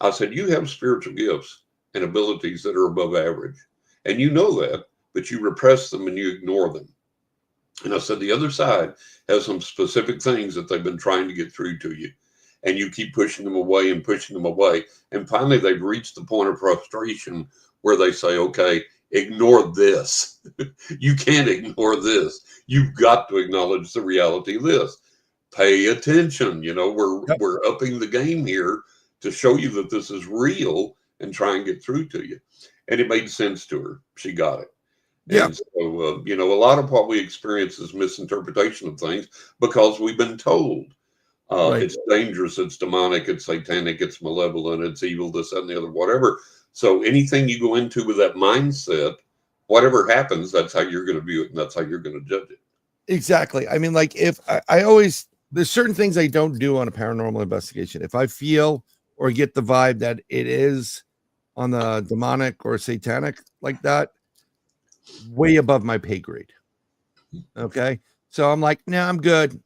I said, you have spiritual gifts and abilities that are above average. And you know that, but you repress them and you ignore them. And I said, the other side has some specific things that they've been trying to get through to you. And you keep pushing them away and pushing them away. And finally, they've reached the point of frustration where they say, okay, ignore this. You can't ignore this. You've got to acknowledge the reality of this. Pay attention. You know, we're upping the game here to show you that this is real and try and get through to you. And it made sense to her. She got it. Yeah. And so, a lot of what we experience is misinterpretation of things because we've been told Right. it's dangerous, it's demonic, it's satanic, it's malevolent, it's evil, this, that, and the other, whatever. So anything you go into with that mindset, whatever happens, that's how you're going to view it, and that's how you're going to judge it. Exactly. I mean, like if I always, there's certain things I don't do on a paranormal investigation. If I feel or get the vibe that it is on the demonic or satanic like that, way above my pay grade. Okay. So I'm like, no, I'm good.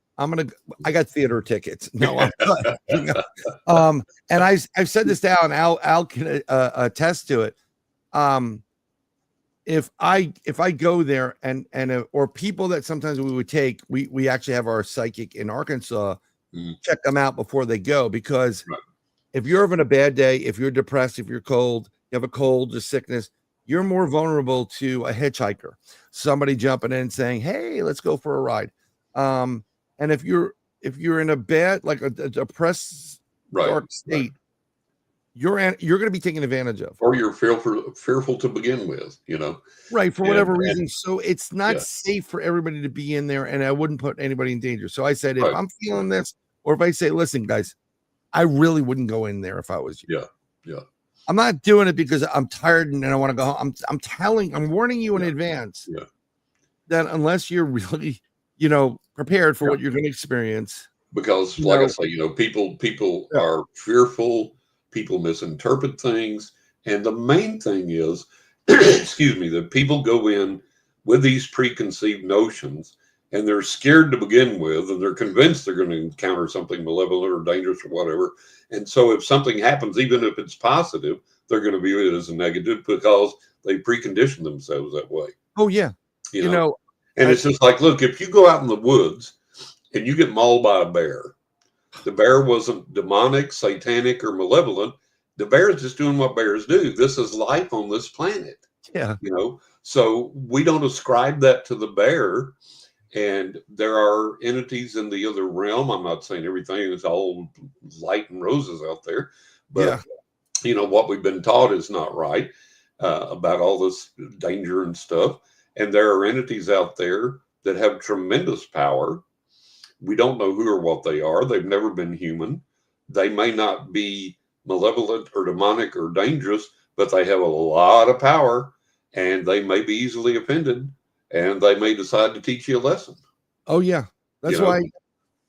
I got theater tickets. No, I'm good. And I've said this down. Al can attest to it. If I go there and or people that sometimes we would take, we actually have our psychic in Arkansas check them out before they go, because if you're having a bad day, if you're depressed, if you're cold, you have a cold, a sickness, you're more vulnerable to a hitchhiker, somebody jumping in and saying, "Hey, let's go for a ride." And if you're in a bad, like a depressed, dark state, you're going to be taken advantage of, or you're fearful to begin with, right, for whatever reason. So it's not safe for everybody to be in there, and I wouldn't put anybody in danger. So I said, if I'm feeling this, or if I say, listen, guys, I really wouldn't go in there if I was you. Yeah. I'm not doing it because I'm tired and I want to go home. I'm warning you in advance that unless you're really, prepared for what you're going to experience. Because like I say, people are fearful, people misinterpret things. And the main thing is, excuse me, that people go in with these preconceived notions and they're scared to begin with, and they're convinced they're going to encounter something malevolent or dangerous or whatever. And so if something happens, even if it's positive, they're going to view it as a negative because they precondition themselves that way. Oh, yeah. And it's just like, look, if you go out in the woods and you get mauled by a bear, the bear wasn't demonic, satanic, or malevolent. The bear is just doing what bears do. This is life on this planet. Yeah. So we don't ascribe that to the bear. And there are entities in the other realm. I'm not saying everything is all light and roses out there, but what we've been taught is not right about all this danger and stuff. And there are entities out there that have tremendous power. We don't know who or what they are. They've never been human. They may not be malevolent or demonic or dangerous, but they have a lot of power, and they may be easily offended. And they may decide to teach you a lesson. Oh, yeah. That's why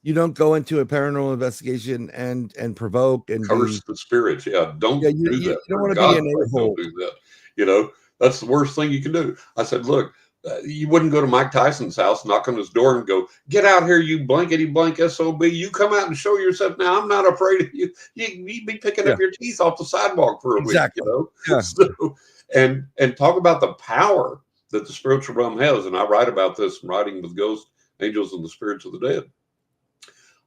you don't go into a paranormal investigation and provoke and curse the spirits. Don't do that. You don't want to be an a-hole. Don't do that. That's the worst thing you can do. I said, look, you wouldn't go to Mike Tyson's house, knock on his door and go, "Get out here, you blankety blank SOB. You come out and show yourself now. I'm not afraid of you. You'd be picking up your teeth off the sidewalk for a week." So, and talk about the power that the spiritual realm has. And I write about this in Writing with Ghosts, Angels, and the Spirits of the Dead.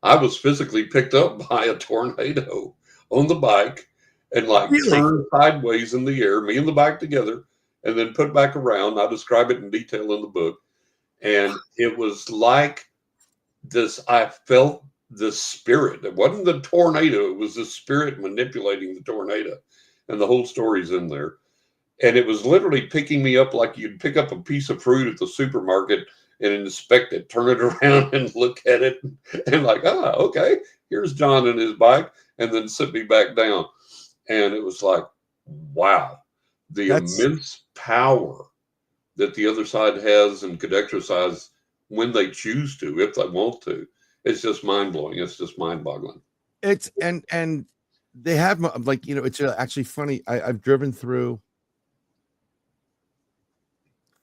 I was physically picked up by a tornado on the bike and turned sideways in the air, me and the bike together, and then put back around. I describe it in detail in the book. And it was like this, I felt the spirit. It wasn't the tornado. It was the spirit manipulating the tornado. And the whole story's in there. And it was literally picking me up like you'd pick up a piece of fruit at the supermarket and inspect it, turn it around and look at it and okay, here's John and his bike, and then sit me back down. And it was like, wow, immense power that the other side has and could exercise when they choose to, if they want to. It's just mind-blowing. It's just mind-boggling. It's, and they have, it's actually funny. I've driven through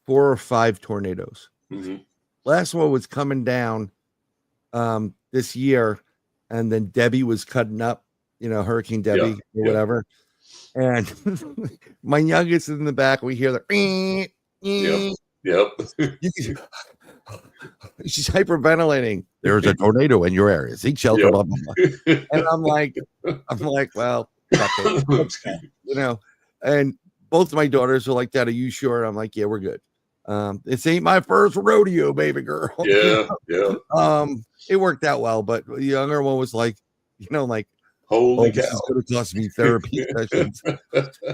4 or 5 tornadoes. Last one was coming down this year, and then Debbie was cutting up, Hurricane Debbie or whatever. And my youngest is in the back. We hear the she's hyperventilating. There's a tornado in your area. Seek shelter. Blah, blah, blah. And I'm like, well, and both of my daughters are like that. Are you sure? I'm like, yeah, we're good. This ain't my first rodeo, baby girl. It worked out well, but the younger one was like, holy cow, this is going to cost me therapy sessions.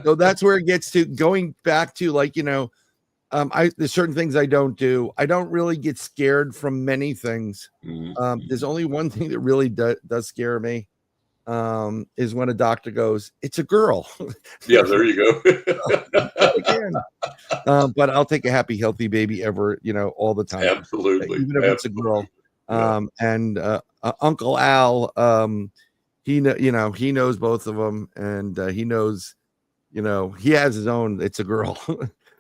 So that's where it gets to going back to There's certain things I don't do. I don't really get scared from many things. There's only one thing that really does scare me. Is when a doctor goes, "It's a girl." Yeah, there you go. Again. But I'll take a happy, healthy baby ever, all the time, Absolutely. even if it's a girl. Yeah. And Uncle Al, he knows both of them, and he knows, he has his own. It's a girl.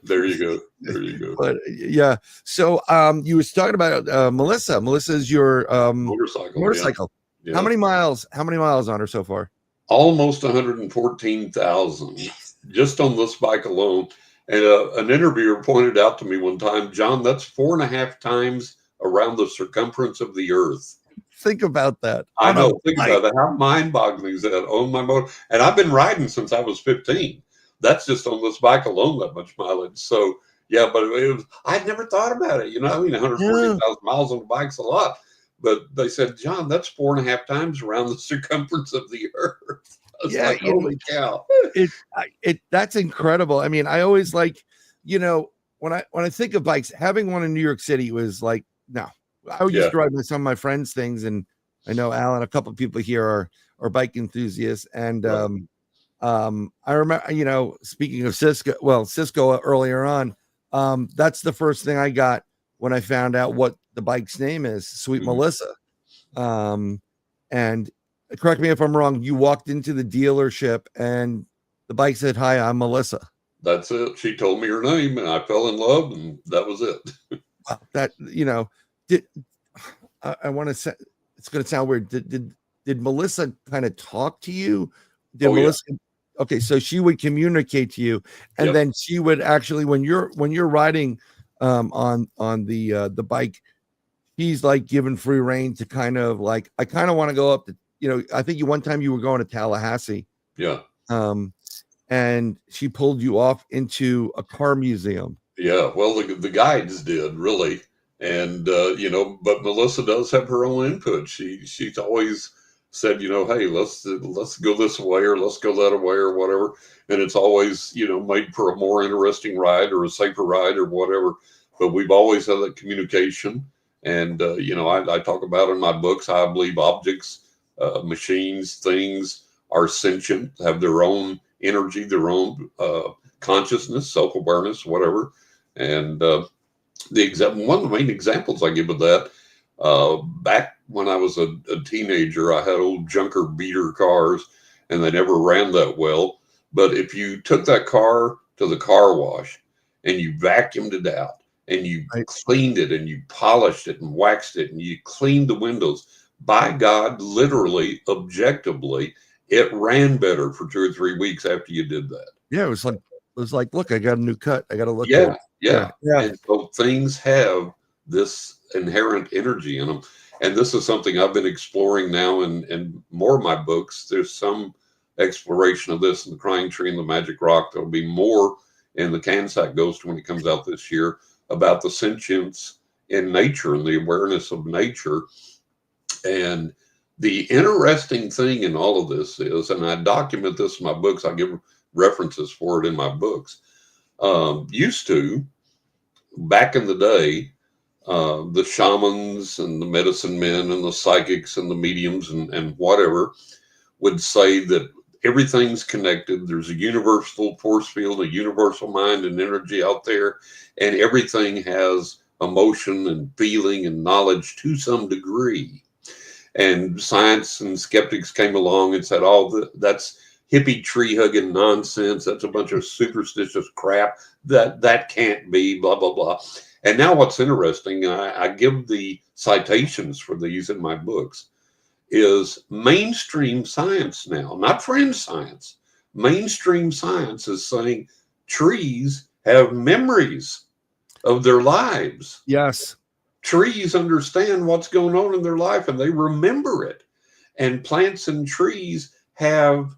There you go. There you go. But yeah. So you was talking about Melissa. Melissa's your motorcycle. Yeah. How many miles on her so far? Almost 114,000 just on this bike alone. And an interviewer pointed out to me one time, John, that's 4.5 times around the circumference of the earth. Think about that. I know. Think about that. How mind-boggling is that on my motor? And I've been riding since I was 15. That's just on this bike alone, that much mileage. So yeah, but I'd never thought about it. 140,000 miles on the bike's a lot. But they said, John, that's 4.5 times around the circumference of the earth. I was like, holy cow. That's incredible. I mean, I always like, when I think of bikes, having one in New York City was like, no. I used to ride with some of my friends' things, and I know Alan, a couple of people here are bike enthusiasts. And I remember, speaking of Cisco earlier on, that's the first thing I got when I found out what the bike's name is, Sweet Melissa. And correct me if I'm wrong, you walked into the dealership and the bike said, "Hi, I'm Melissa." That's it. She told me her name and I fell in love, and that was it. That, I want to say, it's going to sound weird. Did Melissa kind of talk to you? Did Melissa? Yeah. Okay. So she would communicate to you, and then she would actually, when you're riding on the bike, he's like given free rein to kind of like, I kind of want to go up to, I think one time you were going to Tallahassee. Yeah. And she pulled you off into a car museum. Yeah. Well, the guides did, really. And, but Melissa does have her own input. She's always said, hey, let's go this way, or let's go that way, or whatever. And it's always, made for a more interesting ride or a safer ride or whatever. But we've always had that communication. And, I talk about in my books, I believe objects, machines, things are sentient, have their own energy, their own consciousness, self-awareness, whatever. And one of the main examples I give of that, back when I was a teenager, I had old junker beater cars, and they never ran that well. But if you took that car to the car wash and you vacuumed it out, and you cleaned it, and you polished it and waxed it, and you cleaned the windows, by God, literally, objectively, it ran better for 2 or 3 weeks after you did that. Yeah, it was like, look, I got a new cut. I got to look. Yeah. And so things have this inherent energy in them. And this is something I've been exploring now in more of my books. There's some exploration of this in The Crying Tree and the Magic Rock. There'll be more in The Kansak Ghost when it comes out this year about the sentience in nature and the awareness of nature. And the interesting thing in all of this is, and I document this in my books, I give references for it in my books, used to, back in the day, the shamans and the medicine men and the psychics and the mediums and whatever would say that everything's connected. There's a universal force field, a universal mind and energy out there, and everything has emotion and feeling and knowledge to some degree. And science and skeptics came along and said, that's hippie tree hugging nonsense. That's a bunch of superstitious crap. That can't be, blah, blah, blah. And now what's interesting, I give the citations for these in my books, is mainstream science now, not fringe science. Mainstream science is saying trees have memories of their lives. Yes. Trees understand what's going on in their life, and they remember it. And plants and trees have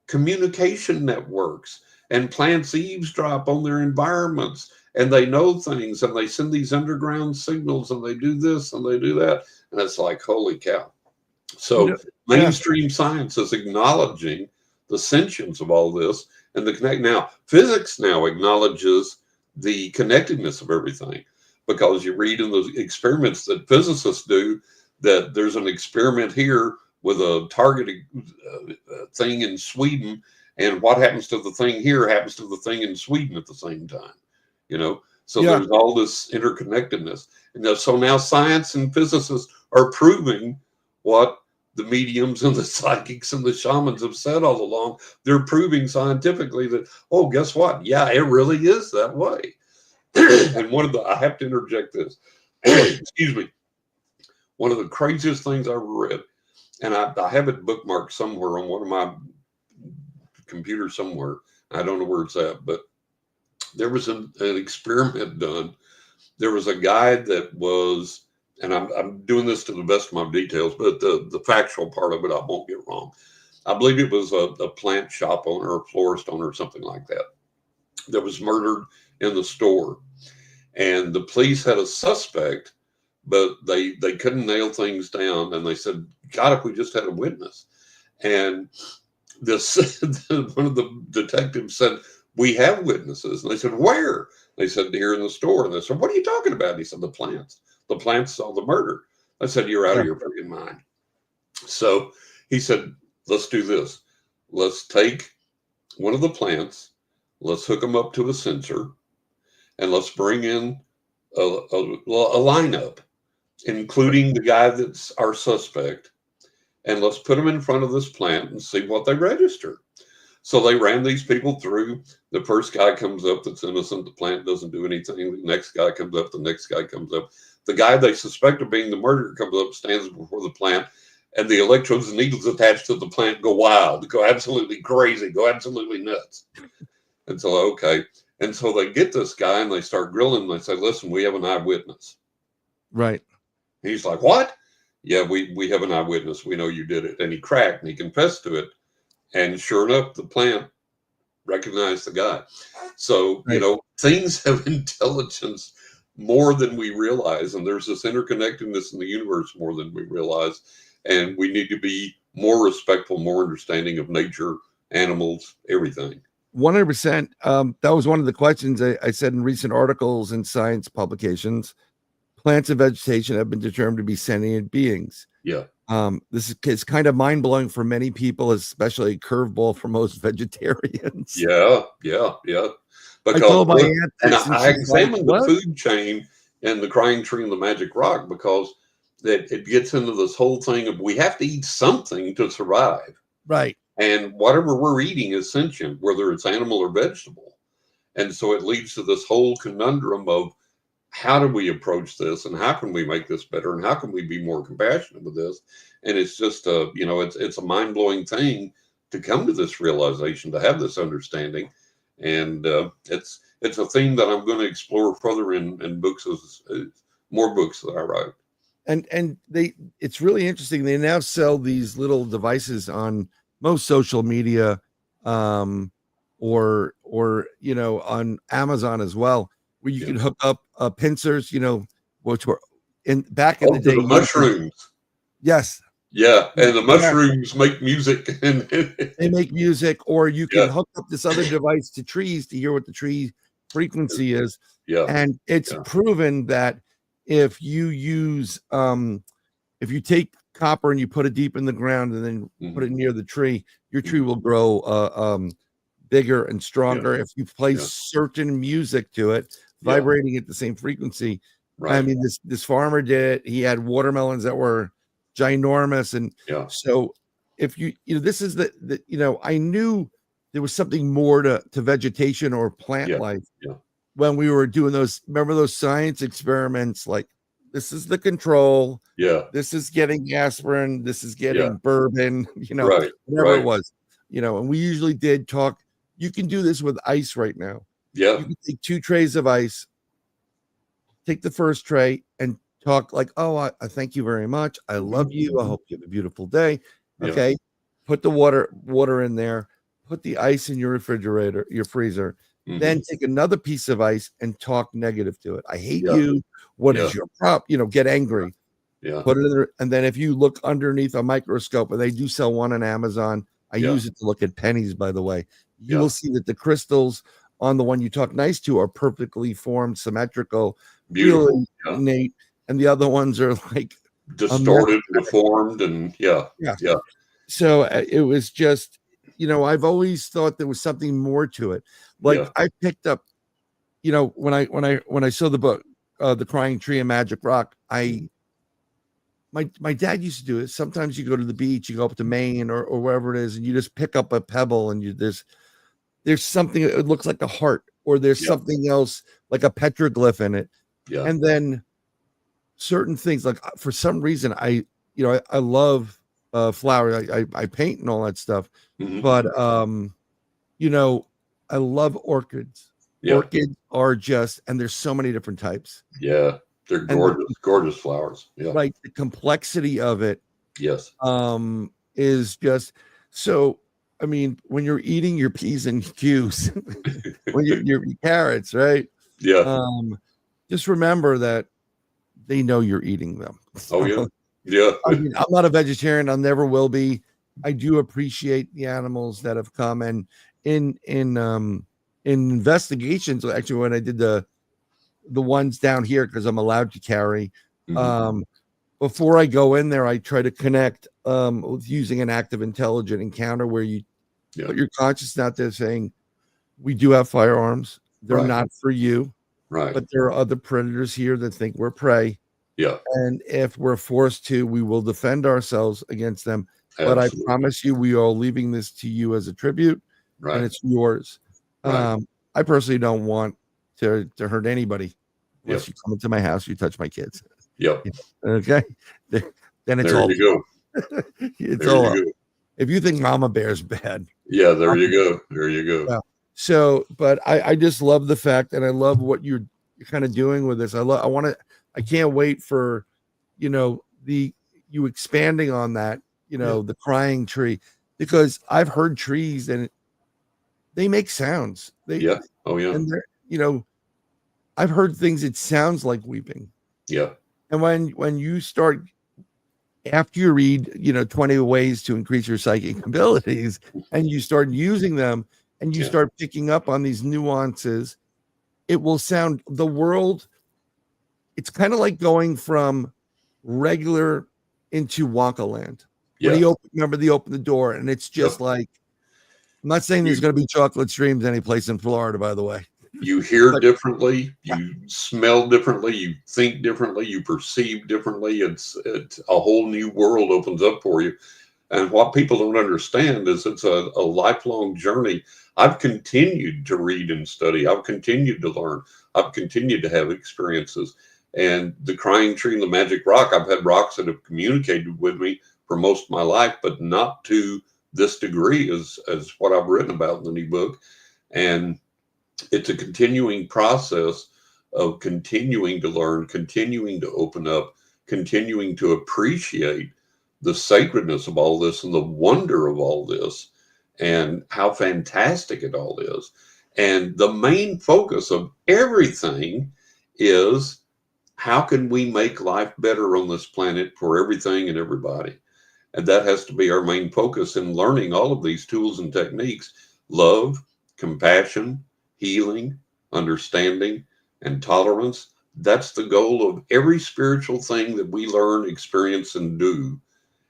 communication networks, and plants eavesdrop on their environments, and they know things, and they send these underground signals, and they do this and they do that. And it's like, holy cow. So mainstream science is acknowledging the sentience of all this and the connect. Now, physics now acknowledges the connectedness of everything, because you read in those experiments that physicists do that there's an experiment here with a targeted thing in Sweden, and what happens to the thing here happens to the thing in Sweden at the same time, you know. So Yeah. there's all this interconnectedness, and so now science and physicists are proving what the mediums and the psychics and the shamans have said all along. They're proving scientifically that, oh, guess what? Yeah, it really is that way. And I have to interject this. Excuse me. One of the craziest things I ever read, and I have it bookmarked somewhere on one of my computers somewhere. I don't know where it's at, but there was an experiment done. There was a guy that was, and I'm doing this to the best of my details, but the factual part of it, I won't get wrong. I believe it was a plant shop owner or florist owner or something like that was murdered in the store. And the police had a suspect, but they couldn't nail things down. And they said, God, if we just had a witness. And this one of the detectives said, we have witnesses. And they said, where? They said, here in the store. And they said, what are you talking about? And he said, the plants. The plants saw the murder. I said, you're out of your freaking mind. So he said, let's do this. Let's take one of the plants, let's hook them up to a sensor, and let's bring in a lineup, including the guy that's our suspect, and let's put them in front of this plant and see what they register. So they ran these people through. The first guy comes up that's innocent. The plant doesn't do anything. The next guy comes up. The next guy comes up. The guy they suspect of being the murderer comes up, stands before the plant, and the electrodes and needles attached to the plant go wild, go absolutely crazy, go absolutely nuts. And so, okay. And so they get this guy and they start grilling him. They say, listen, we have an eyewitness. Right. He's like, what? Yeah, we have an eyewitness. We know you did it. And he cracked and he confessed to it. And sure enough, the plant recognized the guy. So, right. You know, things have intelligence more than we realize. And there's this interconnectedness in the universe more than we realize. And we need to be more respectful, more understanding of nature, animals, everything. 100%. That was one of the questions I said in recent articles in science publications. Plants and vegetation have been determined to be sentient beings. Yeah. This is kind of mind-blowing for many people, especially a curveball for most vegetarians. Yeah. Because I told my aunt and this, and I she's examined like, the food chain and the crying tree and the magic rock, because it gets into this whole thing of we have to eat something to survive. Right. And whatever we're eating is sentient, whether it's animal or vegetable. And so it leads to this whole conundrum of how do we approach this, and how can we make this better, and how can we be more compassionate with this? And it's just it's a mind-blowing thing to come to this realization, to have this understanding. And it's a theme that I'm going to explore further in books, as more books that I write. And it's really interesting. They now sell these little devices on most social media, or on Amazon as well, where you can hook up pincers, which were back in the day. The mushrooms. Yes. Yeah, and the mushrooms make music. They make music, or you can hook up this other device to trees to hear what the tree frequency is. Yeah. And it's proven that if you use if you take copper and you put it deep in the ground and then put it near the tree, your tree will grow bigger and stronger. If you play certain music to it, vibrating at the same frequency. Right. I mean, this farmer did it. He had watermelons that were ginormous. And so if this is I knew there was something more to vegetation or plant life when we were doing remember those science experiments, like this is the control. Yeah. This is getting aspirin. This is getting bourbon, whatever it was, and we usually did talk. You can do this with ice right now. Yeah. You can take 2 trays of ice, take the first tray and talk like, oh, I thank you very much. I love you. I hope you have a beautiful day. Okay. Put the water in there, put the ice in your refrigerator, your freezer, then take another piece of ice and talk negative to it. I hate you. What is your problem? Get angry. Yeah. Put it in there. And then if you look underneath a microscope, and they do sell one on Amazon, I use it to look at pennies, by the way. You will see that the crystals on the one you talk nice to are perfectly formed, symmetrical, Beautiful. really Yeah. neat, and the other ones are like Distorted, deformed, and yeah. So it was just, I've always thought there was something more to it. Like Yeah. I picked up, when I saw the book, The Crying Tree and Magic Rock, my dad used to do it. Sometimes you go to the beach, you go up to Maine or wherever it is, and you just pick up a pebble and there's something, it looks like a heart, or there's something else like a petroglyph in it. Yeah. And then certain things, like for some reason, I love flowers. I paint and all that stuff, but I love orchids. Yeah. Orchids are just, and there's so many different types. Yeah. They're gorgeous, gorgeous flowers. Yeah. Right. The complexity of it. Yes. Is just so. I mean, when you're eating your P's and Q's, when your carrots, right? Yeah. Just remember that they know you're eating them. Oh yeah. Yeah. I mean, I'm not a vegetarian. I never will be. I do appreciate the animals that have come, and in investigations, actually, when I did the ones down here, because I'm allowed to carry, before I go in there, I try to connect with using an active intelligent encounter where you put your consciousness out there saying, we do have firearms. They're not for you. Right. But there are other predators here that think we're prey. Yeah. And if we're forced to, we will defend ourselves against them. Absolutely. But I promise you, we are leaving this to you as a tribute, and it's yours. Right. I personally don't want to hurt anybody. Unless you come into my house, you touch my kids. Yep. Okay. Then it's there all. You go. It's there all. You go. If you think Mama Bear's bad. Yeah. There you go. There you go. Yeah. So, but I just love the fact, and I love what you're kind of doing with this. I can't wait for, you expanding on that, the crying tree, because I've heard trees and they make sounds. Oh yeah. And they're, I've heard things. It sounds like weeping. Yeah. And when you start, after you read, 20 ways to increase your psychic abilities, and you start using them, and you start picking up on these nuances, it will sound, the world, it's kind of like going from regular into Wonka land. Yeah. Remember they open the door, and it's just like, I'm not saying there's going to be chocolate streams any place in Florida, by the way. You hear differently, you smell differently, you think differently, you perceive differently. It's a whole new world opens up for you. And what people don't understand is it's a lifelong journey. I've continued to read and study. I've continued to learn. I've continued to have experiences. And the crying tree and the magic rock, I've had rocks that have communicated with me for most of my life, but not to this degree as what I've written about in the new book. And it's a continuing process of continuing to learn, continuing to open up, continuing to appreciate the sacredness of all this and the wonder of all this and how fantastic it all is. And the main focus of everything is, how can we make life better on this planet for everything and everybody? And that has to be our main focus in learning all of these tools and techniques: love, compassion, healing, understanding, and tolerance. That's the goal of every spiritual thing that we learn, experience, and do.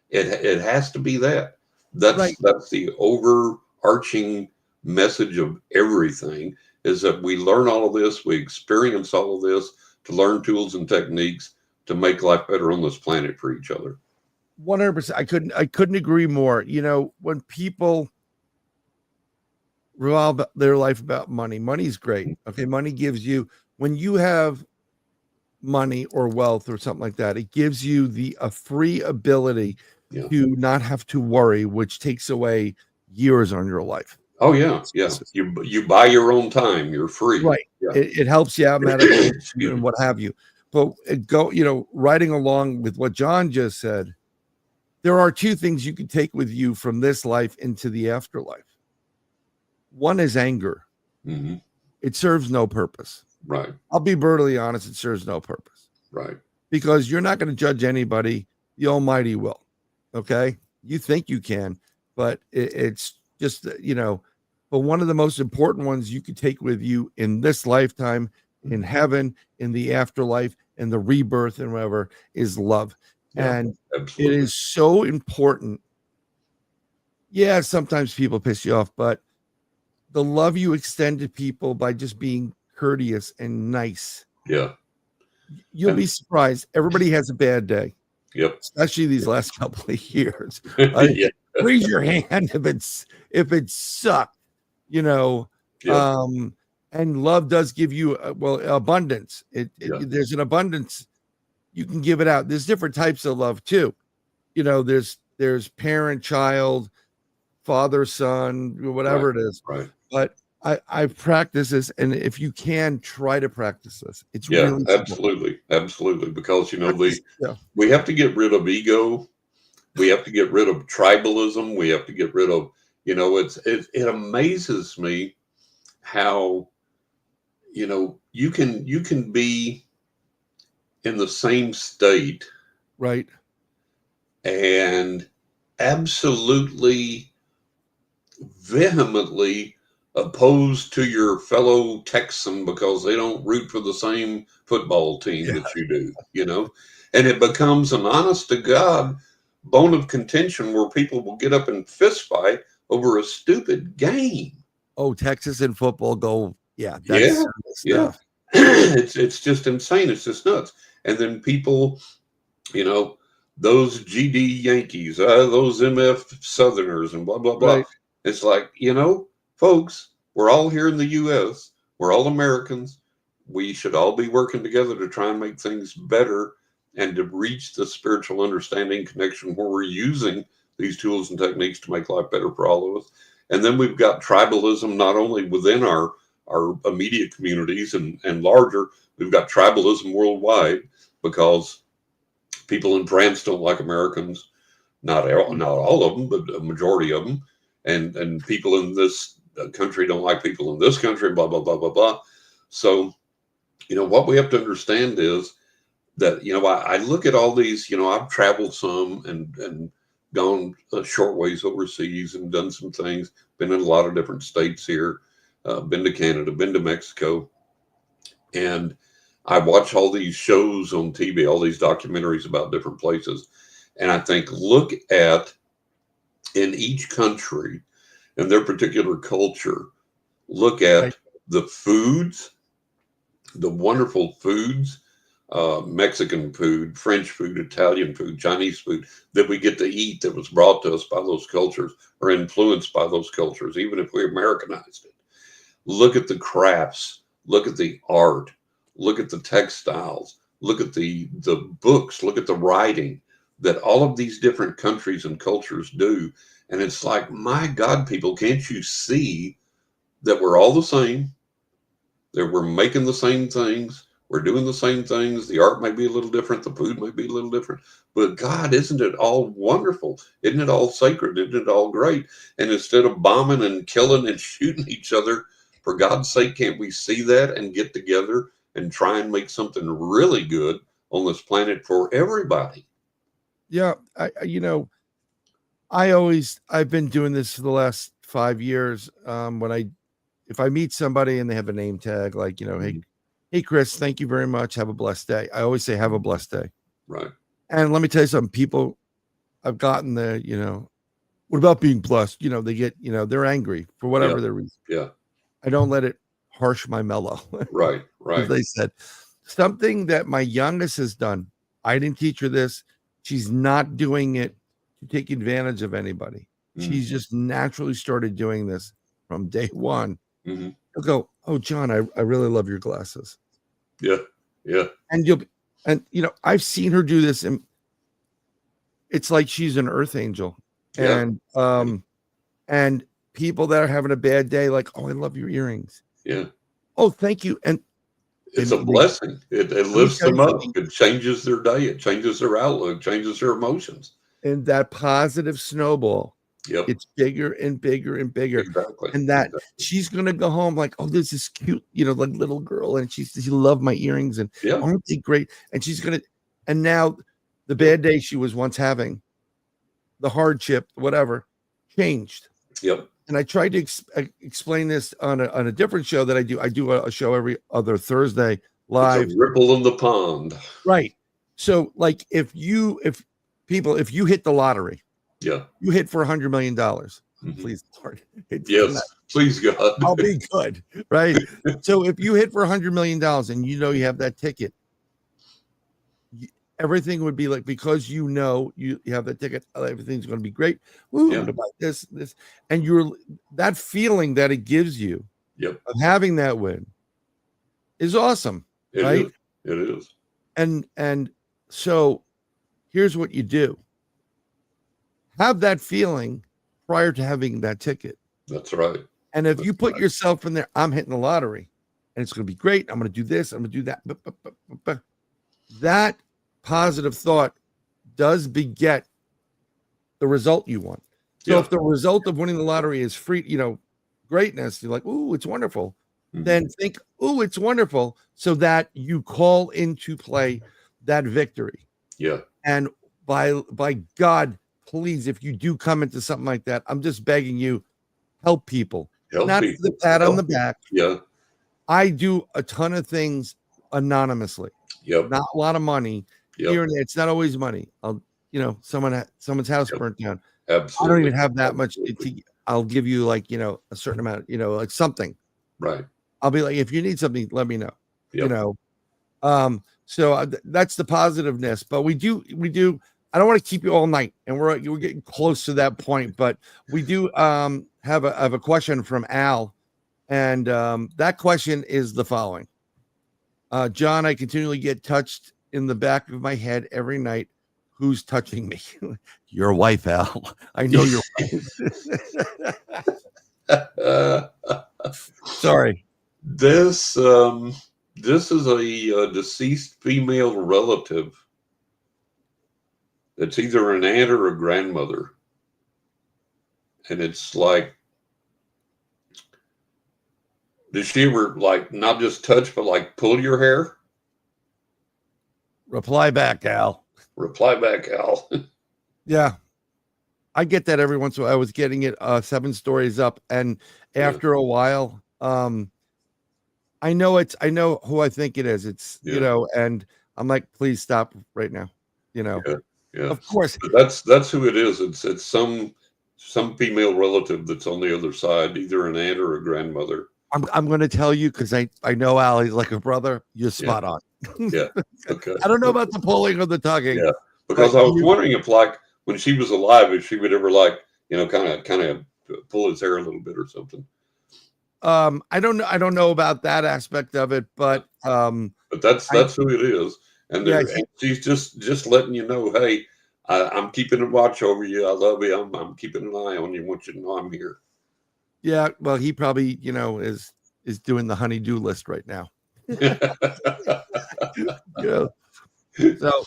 It has to be that. That's the overarching message of everything, is that we learn all of this, we experience all of this to learn tools and techniques to make life better on this planet for each other. 100%. I couldn't agree more. When people revolve their life about money, money's great. Okay. Money gives you, when you have money or wealth or something like that, it gives you a free ability to not have to worry, which takes away years on your life. Oh yeah. Yeah. You buy your own time. You're free. Right. Yeah. It helps you out medically and what have you. But riding along with what John just said, there are two things you can take with you from this life into the afterlife. One is anger. Mm-hmm. It serves no purpose. Right. I'll be brutally honest. It serves no purpose. Right. Because you're not going to judge anybody. The Almighty will. Okay. You think you can, but it's just, but one of the most important ones you could take with you in this lifetime, in heaven, in the afterlife, in the rebirth, and whatever, is love. Yeah, And absolutely. it is so important. Yeah, sometimes people piss you off, but the love you extend to people by just being courteous and nice, Yeah. you'll And- be surprised. Everybody has a bad day, Yep. especially these last couple of years. Yeah. Raise your hand if it sucked, you know. Yep. And love does give you abundance. Yeah. There's an abundance. You can give it out. There's different types of love too. You know, there's parent, child, father, son, whatever it is. Right. But I practice this, and if you can, try to practice this. It's Yeah, really simple. absolutely. Because Yeah. we have to get rid of ego. We have to get rid of tribalism. We have to get rid of, it amazes me how, you can be in the same state Right. and absolutely vehemently opposed to your fellow Texan because they don't root for the same football team that you do, and it becomes an honest to God bone of contention where people will get up and fist fight over a stupid game. Oh, Texas and football go. Yeah. Yeah. Stuff. It's just insane. It's just nuts. And then people, those GD Yankees, those MF Southerners and blah, blah, blah. Right. It's like, folks, we're all here in the U.S. We're all Americans. We should all be working together to try and make things better and to reach the spiritual understanding connection where we're using these tools and techniques to make life better for all of us. And then we've got tribalism, not only within our immediate communities and larger, we've got tribalism worldwide because people in France don't like Americans. Not all of them, but a majority of them. And people in this country don't like people in this country, blah, blah, blah, blah, blah. So, what we have to understand is that, I look at all these, I've traveled some and gone a short ways overseas and done some things, been in a lot of different states here, been to Canada, been to Mexico. And I watch all these shows on TV, all these documentaries about different places. And I think, look at in each country and their particular culture, look at the foods, the wonderful foods, Mexican food, French food, Italian food, Chinese food that we get to eat that was brought to us by those cultures or influenced by those cultures, even if we Americanized it. Look at the crafts, look at the art, look at the textiles, look at the books, look at the writing that all of these different countries and cultures do. And it's like, my God, people, can't you see that we're all the same, that we're making the same things, we're doing the same things. The art may be a little different, the food may be a little different, but God, isn't it all wonderful? Isn't it all sacred? Isn't it all great? And instead of bombing and killing and shooting each other, for God's sake, can't we see that and get together and try and make something really good on this planet for everybody? Yeah. I've been doing this for the last 5 years. If I meet somebody and they have a name tag, like, hey, Chris, thank you very much. Have a blessed day. I always say, have a blessed day. Right. And let me tell you something, people, I've gotten what about being blessed? They get, they're angry for whatever their reason. Yeah. I don't let it harsh my mellow. Right. As they said, something that my youngest has done. I didn't teach her this. She's not doing it to take advantage of anybody. Mm-hmm. She's just naturally started doing this from day one. Mm-hmm. I'll go, oh, John, I really love your glasses. Yeah. Yeah. And I've seen her do this, and it's like she's an earth angel. Yeah. And people that are having a bad day, like, oh, I love your earrings. Yeah. Oh, thank you. And it's a blessing. It lifts them up. It changes their day. It changes their outlook, changes their emotions. And that positive snowball, it's bigger and bigger and bigger. Exactly. And that she's going to go home like, oh, this is cute, like little girl. And she loved my earrings. And aren't they great? And she's going to, and now the bad day she was once having, the hardship, whatever, changed. Yep. and I tried to explain this on a different show that I do. I do a show every other Thursday live. It's a ripple in the pond. Right. So like if you hit the lottery, Yeah. you hit for $100 million. Mhm. Please, Lord. Yes, please God. I'll be good. Right. So if you hit for $100 million and you know you have that ticket, everything would be like, because you know you have that ticket, everything's going to be great. Ooh, Yeah. about this, and that feeling that it gives you Yep. of having that win is awesome. It right? is. It is. And so here's what you do. Have that feeling prior to having that ticket. That's right. And if That's you put right. yourself in there, I'm hitting the lottery and it's going to be great. I'm going to do this. I'm going to do that. That positive thought does beget the result you want. So Yeah. if the result of winning the lottery is free, greatness, you're like, ooh, it's wonderful. Mhm. Then think, ooh, it's wonderful, so that you call into play that victory. Yeah. And by God, please, if you do come into something like that, I'm just begging you, help people. Help Not people. for the pat on Help the back. Yeah. I do a ton of things anonymously. Yep. Not a lot of money. Yep. Here and there. It's not always money. Someone's house Yep. burnt down. Absolutely. I don't even have that much. Absolutely. I'll give you like, a certain amount, like something. Right. I'll be like, if you need something, let me know. Yep. So that's the positiveness. But we do. I don't want to keep you all night, and we're getting close to that point. But we do have a question from Al, and that question is the following. John, I continually get touched in the back of my head every night. Who's touching me? Your wife, Al. I know your wife. Sorry. This is a deceased female relative. It's either an aunt or a grandmother, and it's like, does she ever like not just touch but like pull your hair? Reply back, Al. Reply back, Al. Yeah. I get that every once in a while. I was getting it 7 stories up, and after a while, I know who I think it is. It's and I'm like, please stop right now. Yeah. Of course. But that's who it is. It's some female relative that's on the other side, either an aunt or a grandmother. I'm going to tell you because I know Al. He's like a brother. You're spot on. Yeah. Okay. I don't know about the pulling or the tugging. Yeah. Because I was wondering if, like, when she was alive, if she would ever, like, kind of pull his hair a little bit or something. I don't know about that aspect of it, but that's who it is, and she's just letting you know, hey, I'm keeping a watch over you. I love you. I'm keeping an eye on you. I want you to know I'm here. Yeah, well, he probably is doing the honey-do list right now. So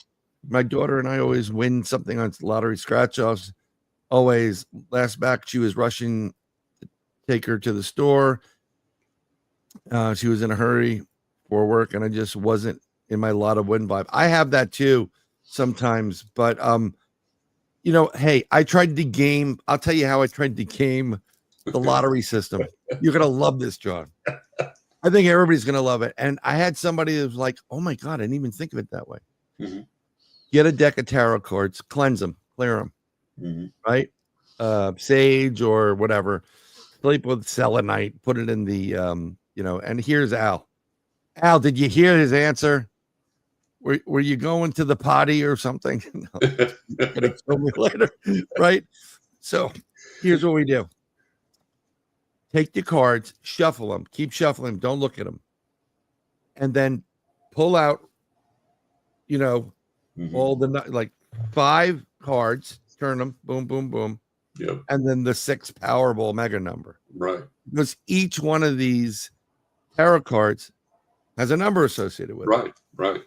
my daughter and I always win something on lottery scratch-offs. Always. Last back, she was rushing to take her to the store. She was in a hurry for work, and I just wasn't in my lot of win vibe. I have that too sometimes, but hey, I tried to game. I'll tell you how I tried to game the lottery system. You're gonna love this, John. I think everybody's gonna love it. And I had somebody that was like, "Oh my God, I didn't even think of it that way." Mm-hmm. Get a deck of tarot cards, cleanse them, clear them, mm-hmm. right? Sage or whatever. Sleep with selenite. Put it in the And here's Al. Al, did you hear his answer? Were you going to the potty or something? No, you're gonna kill me later, right? So here's what we do. Take the cards, shuffle them, keep shuffling them, don't look at them. And then pull out, Mm-hmm. all the, like 5 cards, turn them, boom, boom, boom. Yep. And then the 6 Powerball mega number. Right. Because each one of these tarot cards has a number associated with it. Right.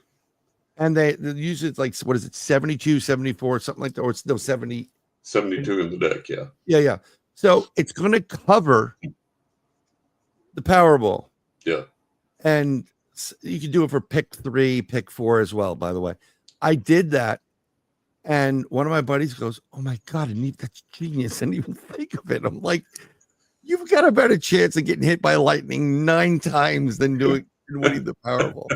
And they usually it's like, what is it, 72, 74, something like that, or it's no 70. 72 in the deck, yeah. Yeah. So it's going to cover the Powerball. Yeah. And you can do it for pick 3, pick 4 as well, by the way. I did that. And one of my buddies goes, "Oh my God, that's genius." I didn't even think of it. I'm like, you've got a better chance of getting hit by lightning 9 times than winning the Powerball.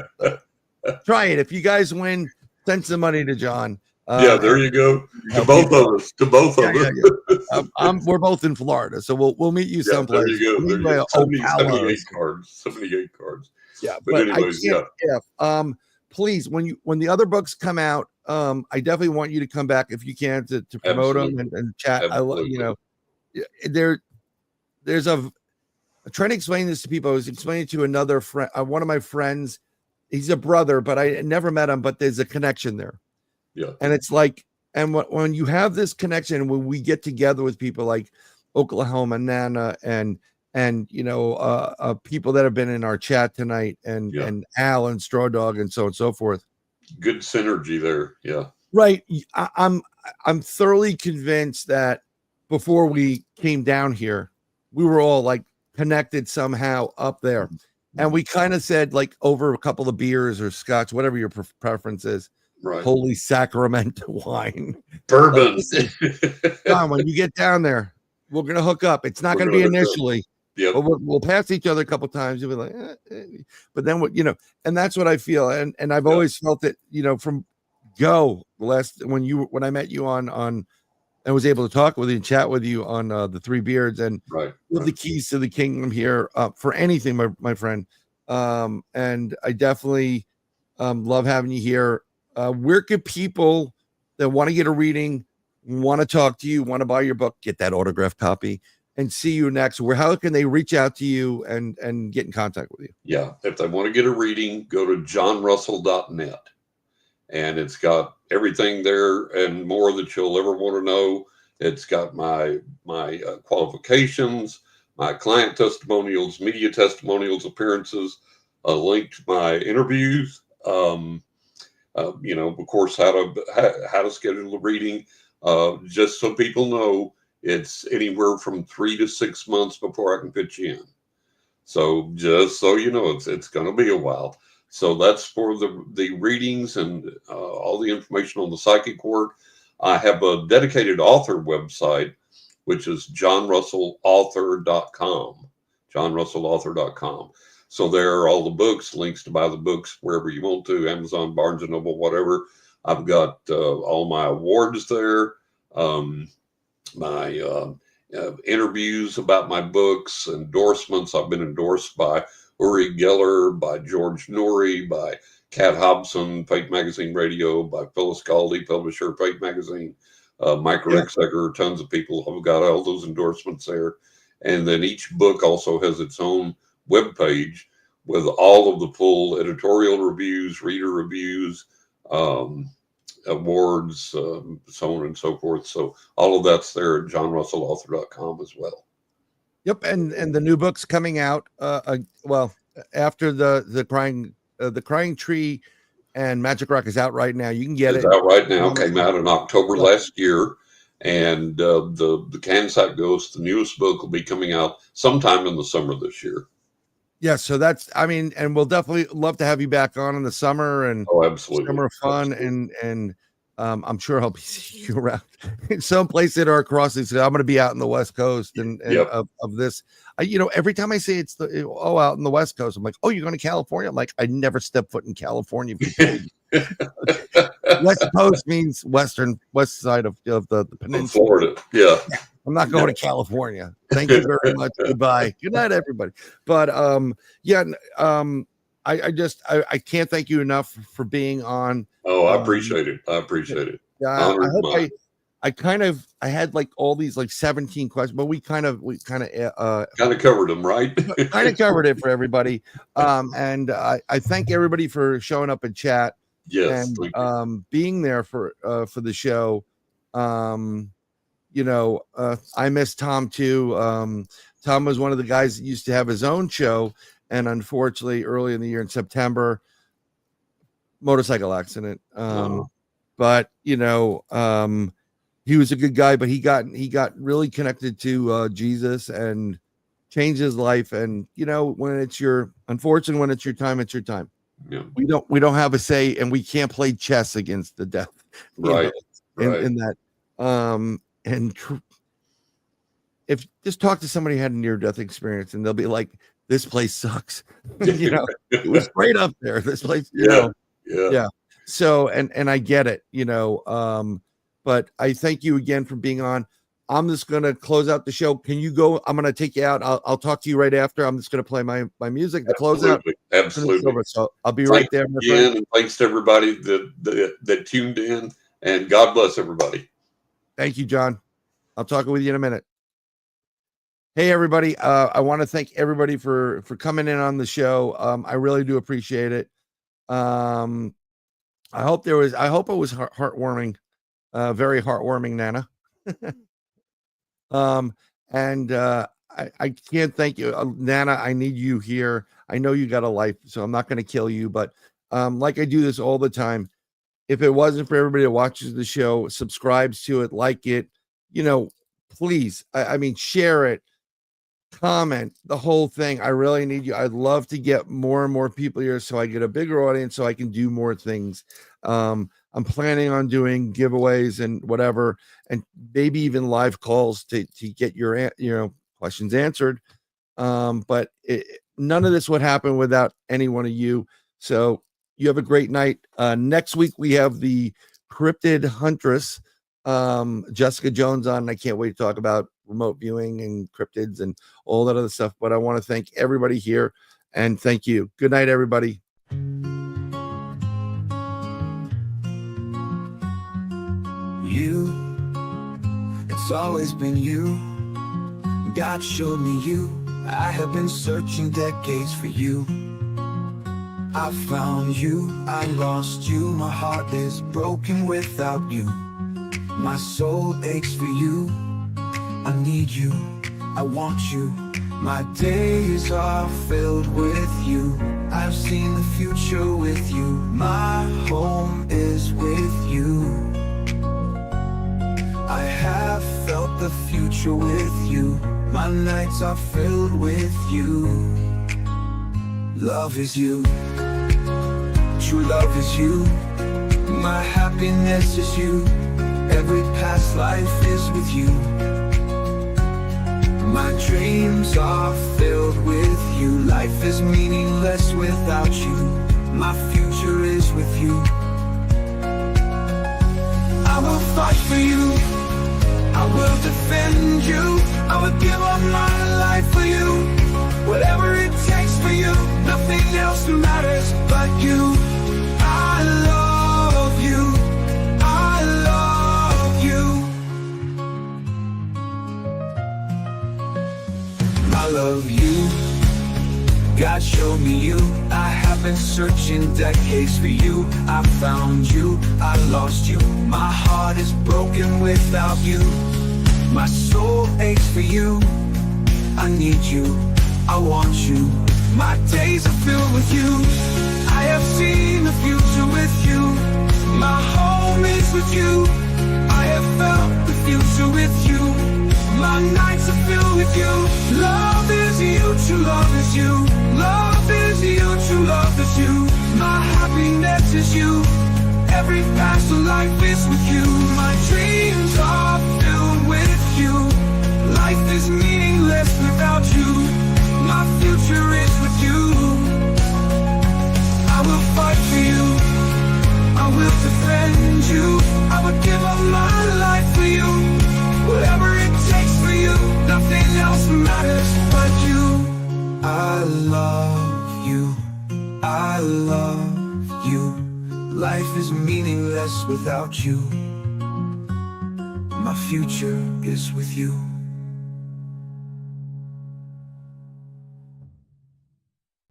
Try it. If you guys win, send some money to John. Yeah, there you go. To both of us. To both of us. We're both in Florida, so we'll meet you someplace. There you go. We'll meet you 78 cards. 78 cards. Yeah, but anyways, please, when the other books come out, I definitely want you to come back if you can to promote them and chat. There's I'm trying to explain this to people. I was explaining to another friend, one of my friends. He's a brother, but I never met him. But there's a connection there. Yeah, and it's like, and when you have this connection, when we get together with people like Oklahoma Nana and people that have been in our chat tonight, and Al and Straw Dog and so on and so forth. Good synergy there. Yeah, right. I'm thoroughly convinced that before we came down here, we were all like connected somehow up there, and we kind of said, like, over a couple of beers or scotch, whatever your preference is. Right. Holy sacrament wine. Bourbon. John, when you get down there, we're going to hook up. It's not going to be initially. Yeah. But we'll pass each other a couple times. You'll be like, but then and that's what I feel. And I've always felt it, from when I met you on and was able to talk with you and chat with you on the Three Beards and the keys to the kingdom here for anything, my friend. And I definitely love having you here. Where could people that want to get a reading, want to talk to you, want to buy your book, get that autographed copy, and see you next? How can they reach out to you and get in contact with you? Yeah, if they want to get a reading, go to johnrussell.net, and it's got everything there and more that you'll ever want to know. It's got my qualifications, my client testimonials, media testimonials, appearances, a link to my interviews. Of course, how to schedule a reading. Just so people know, it's anywhere from 3 to 6 months before I can fit you in. So just so you know, it's going to be a while. So that's for the readings and all the information on the psychic work. I have a dedicated author website, which is johnrussellauthor.com. johnrussellauthor.com. So there are all the books, links to buy the books wherever you want to, Amazon, Barnes & Noble, whatever. I've got all my awards there, my interviews about my books, endorsements. I've been endorsed by Uri Geller, by George Noory, by Kat Hobson, Fate Magazine Radio, by Phyllis Galdi, publisher of Fate Magazine, Mike Rexegger. Tons of people have got all those endorsements there. And then each book also has its own webpage with all of the full editorial reviews, reader reviews, awards, so on and so forth. So all of that's there at johnrussellauthor.com as well. Yep, and the new book's coming out. After the Crying Tree and Magic Rock is out right now. You can get it. It's out right now. Came out in October last year. And the Kansas Ghost, the newest book, will be coming out sometime in the summer this year. Yeah, so and we'll definitely love to have you back on in the summer and absolutely, summer fun, absolutely. and I'm sure I'll be seeing you around in some place at our crossings. I'm going to be out in the West Coast and of this. Every time I say it's out in the West Coast, I'm like, oh, you're going to California? I'm like, I never stepped foot in California before. West Coast means west side of the peninsula. Florida, yeah. I'm not going to California. Thank you very much. Goodbye. Good night, everybody. But I can't thank you enough for being on. Oh, I appreciate it. Yeah, I had like all these like 17 questions, but we kind of covered them, right? Kind of covered it for everybody. And I thank everybody for showing up in chat. Yes, and being there for the show. I miss Tom too. Tom was one of the guys that used to have his own show, and unfortunately, early in the year in September, motorcycle accident. But he was a good guy. But he got really connected to Jesus and changed his life. And when it's your time, it's your time. Yeah. We don't have a say, and we can't play chess against the death. Right. In that. And if just talk to somebody who had a near-death experience, and they'll be like, "This place sucks." You know, it was great up there. This place, you know, yeah. So, and I get it, you know. But I thank you again for being on. I'm just gonna close out the show. Can you go? I'm gonna take you out. I'll talk to you right after. I'm just gonna play my music to close out. Absolutely. So I'll be right there. My friend. And thanks to everybody that tuned in, and God bless everybody. Thank you, John. I'll talk with you in a minute. Hey, everybody. I want to thank everybody for coming in on the show. I really do appreciate it. I hope it was heartwarming, very heartwarming, Nana. And I can't thank you, Nana. I need you here. I know you got a life, so I'm not going to kill you, but like I do this all the time. If it wasn't for everybody that watches the show, subscribes to it, like it, you know, please, I mean, share it, comment, the whole thing. I really need you. I'd love to get more and more people here so I get a bigger audience so I can do more things. I'm planning on doing giveaways and whatever, and maybe even live calls to get your questions answered. But none of this would happen without any one of you. So you have a great night. Next week we have the cryptid huntress, Jessica Jones on. I can't wait to talk about remote viewing and cryptids and all that other stuff. But I want to thank everybody here, and thank you. Good night, everybody. You, it's always been you. God showed me you. I have been searching decades for you. I found you, I lost you. My heart is broken without you. My soul aches for you. I need you, I want you. My days are filled with you. I've seen the future with you. My home is with you. I have felt the future with you. My nights are filled with you. Love is you. True love is you. My happiness is you. Every past life is with you. My dreams are filled with you. Life is meaningless without you. My future is with you. I will fight for you. I will defend you. I will give up my life for you. Whatever it takes for you. Nothing else matters but you. I love you. I love you. I love you. God showed me you. I have been searching decades for you. I found you, I lost you. My heart is broken without you. My soul aches for you. I need you, I want you. My days are filled with you. I have seen the future with you. My home is with you. I have felt the future with you. My nights are filled with you. Love is you, true love is you. Love is you, true love is you. My happiness is you. Every past life is with you. My dreams are filled with you. Life is meaningless without you. My future is with you. I will fight for you. I will defend you. I will give up my life for you. Whatever it takes for you. Nothing else matters but you. I love you. I love you. Life is meaningless without you. My future is with you.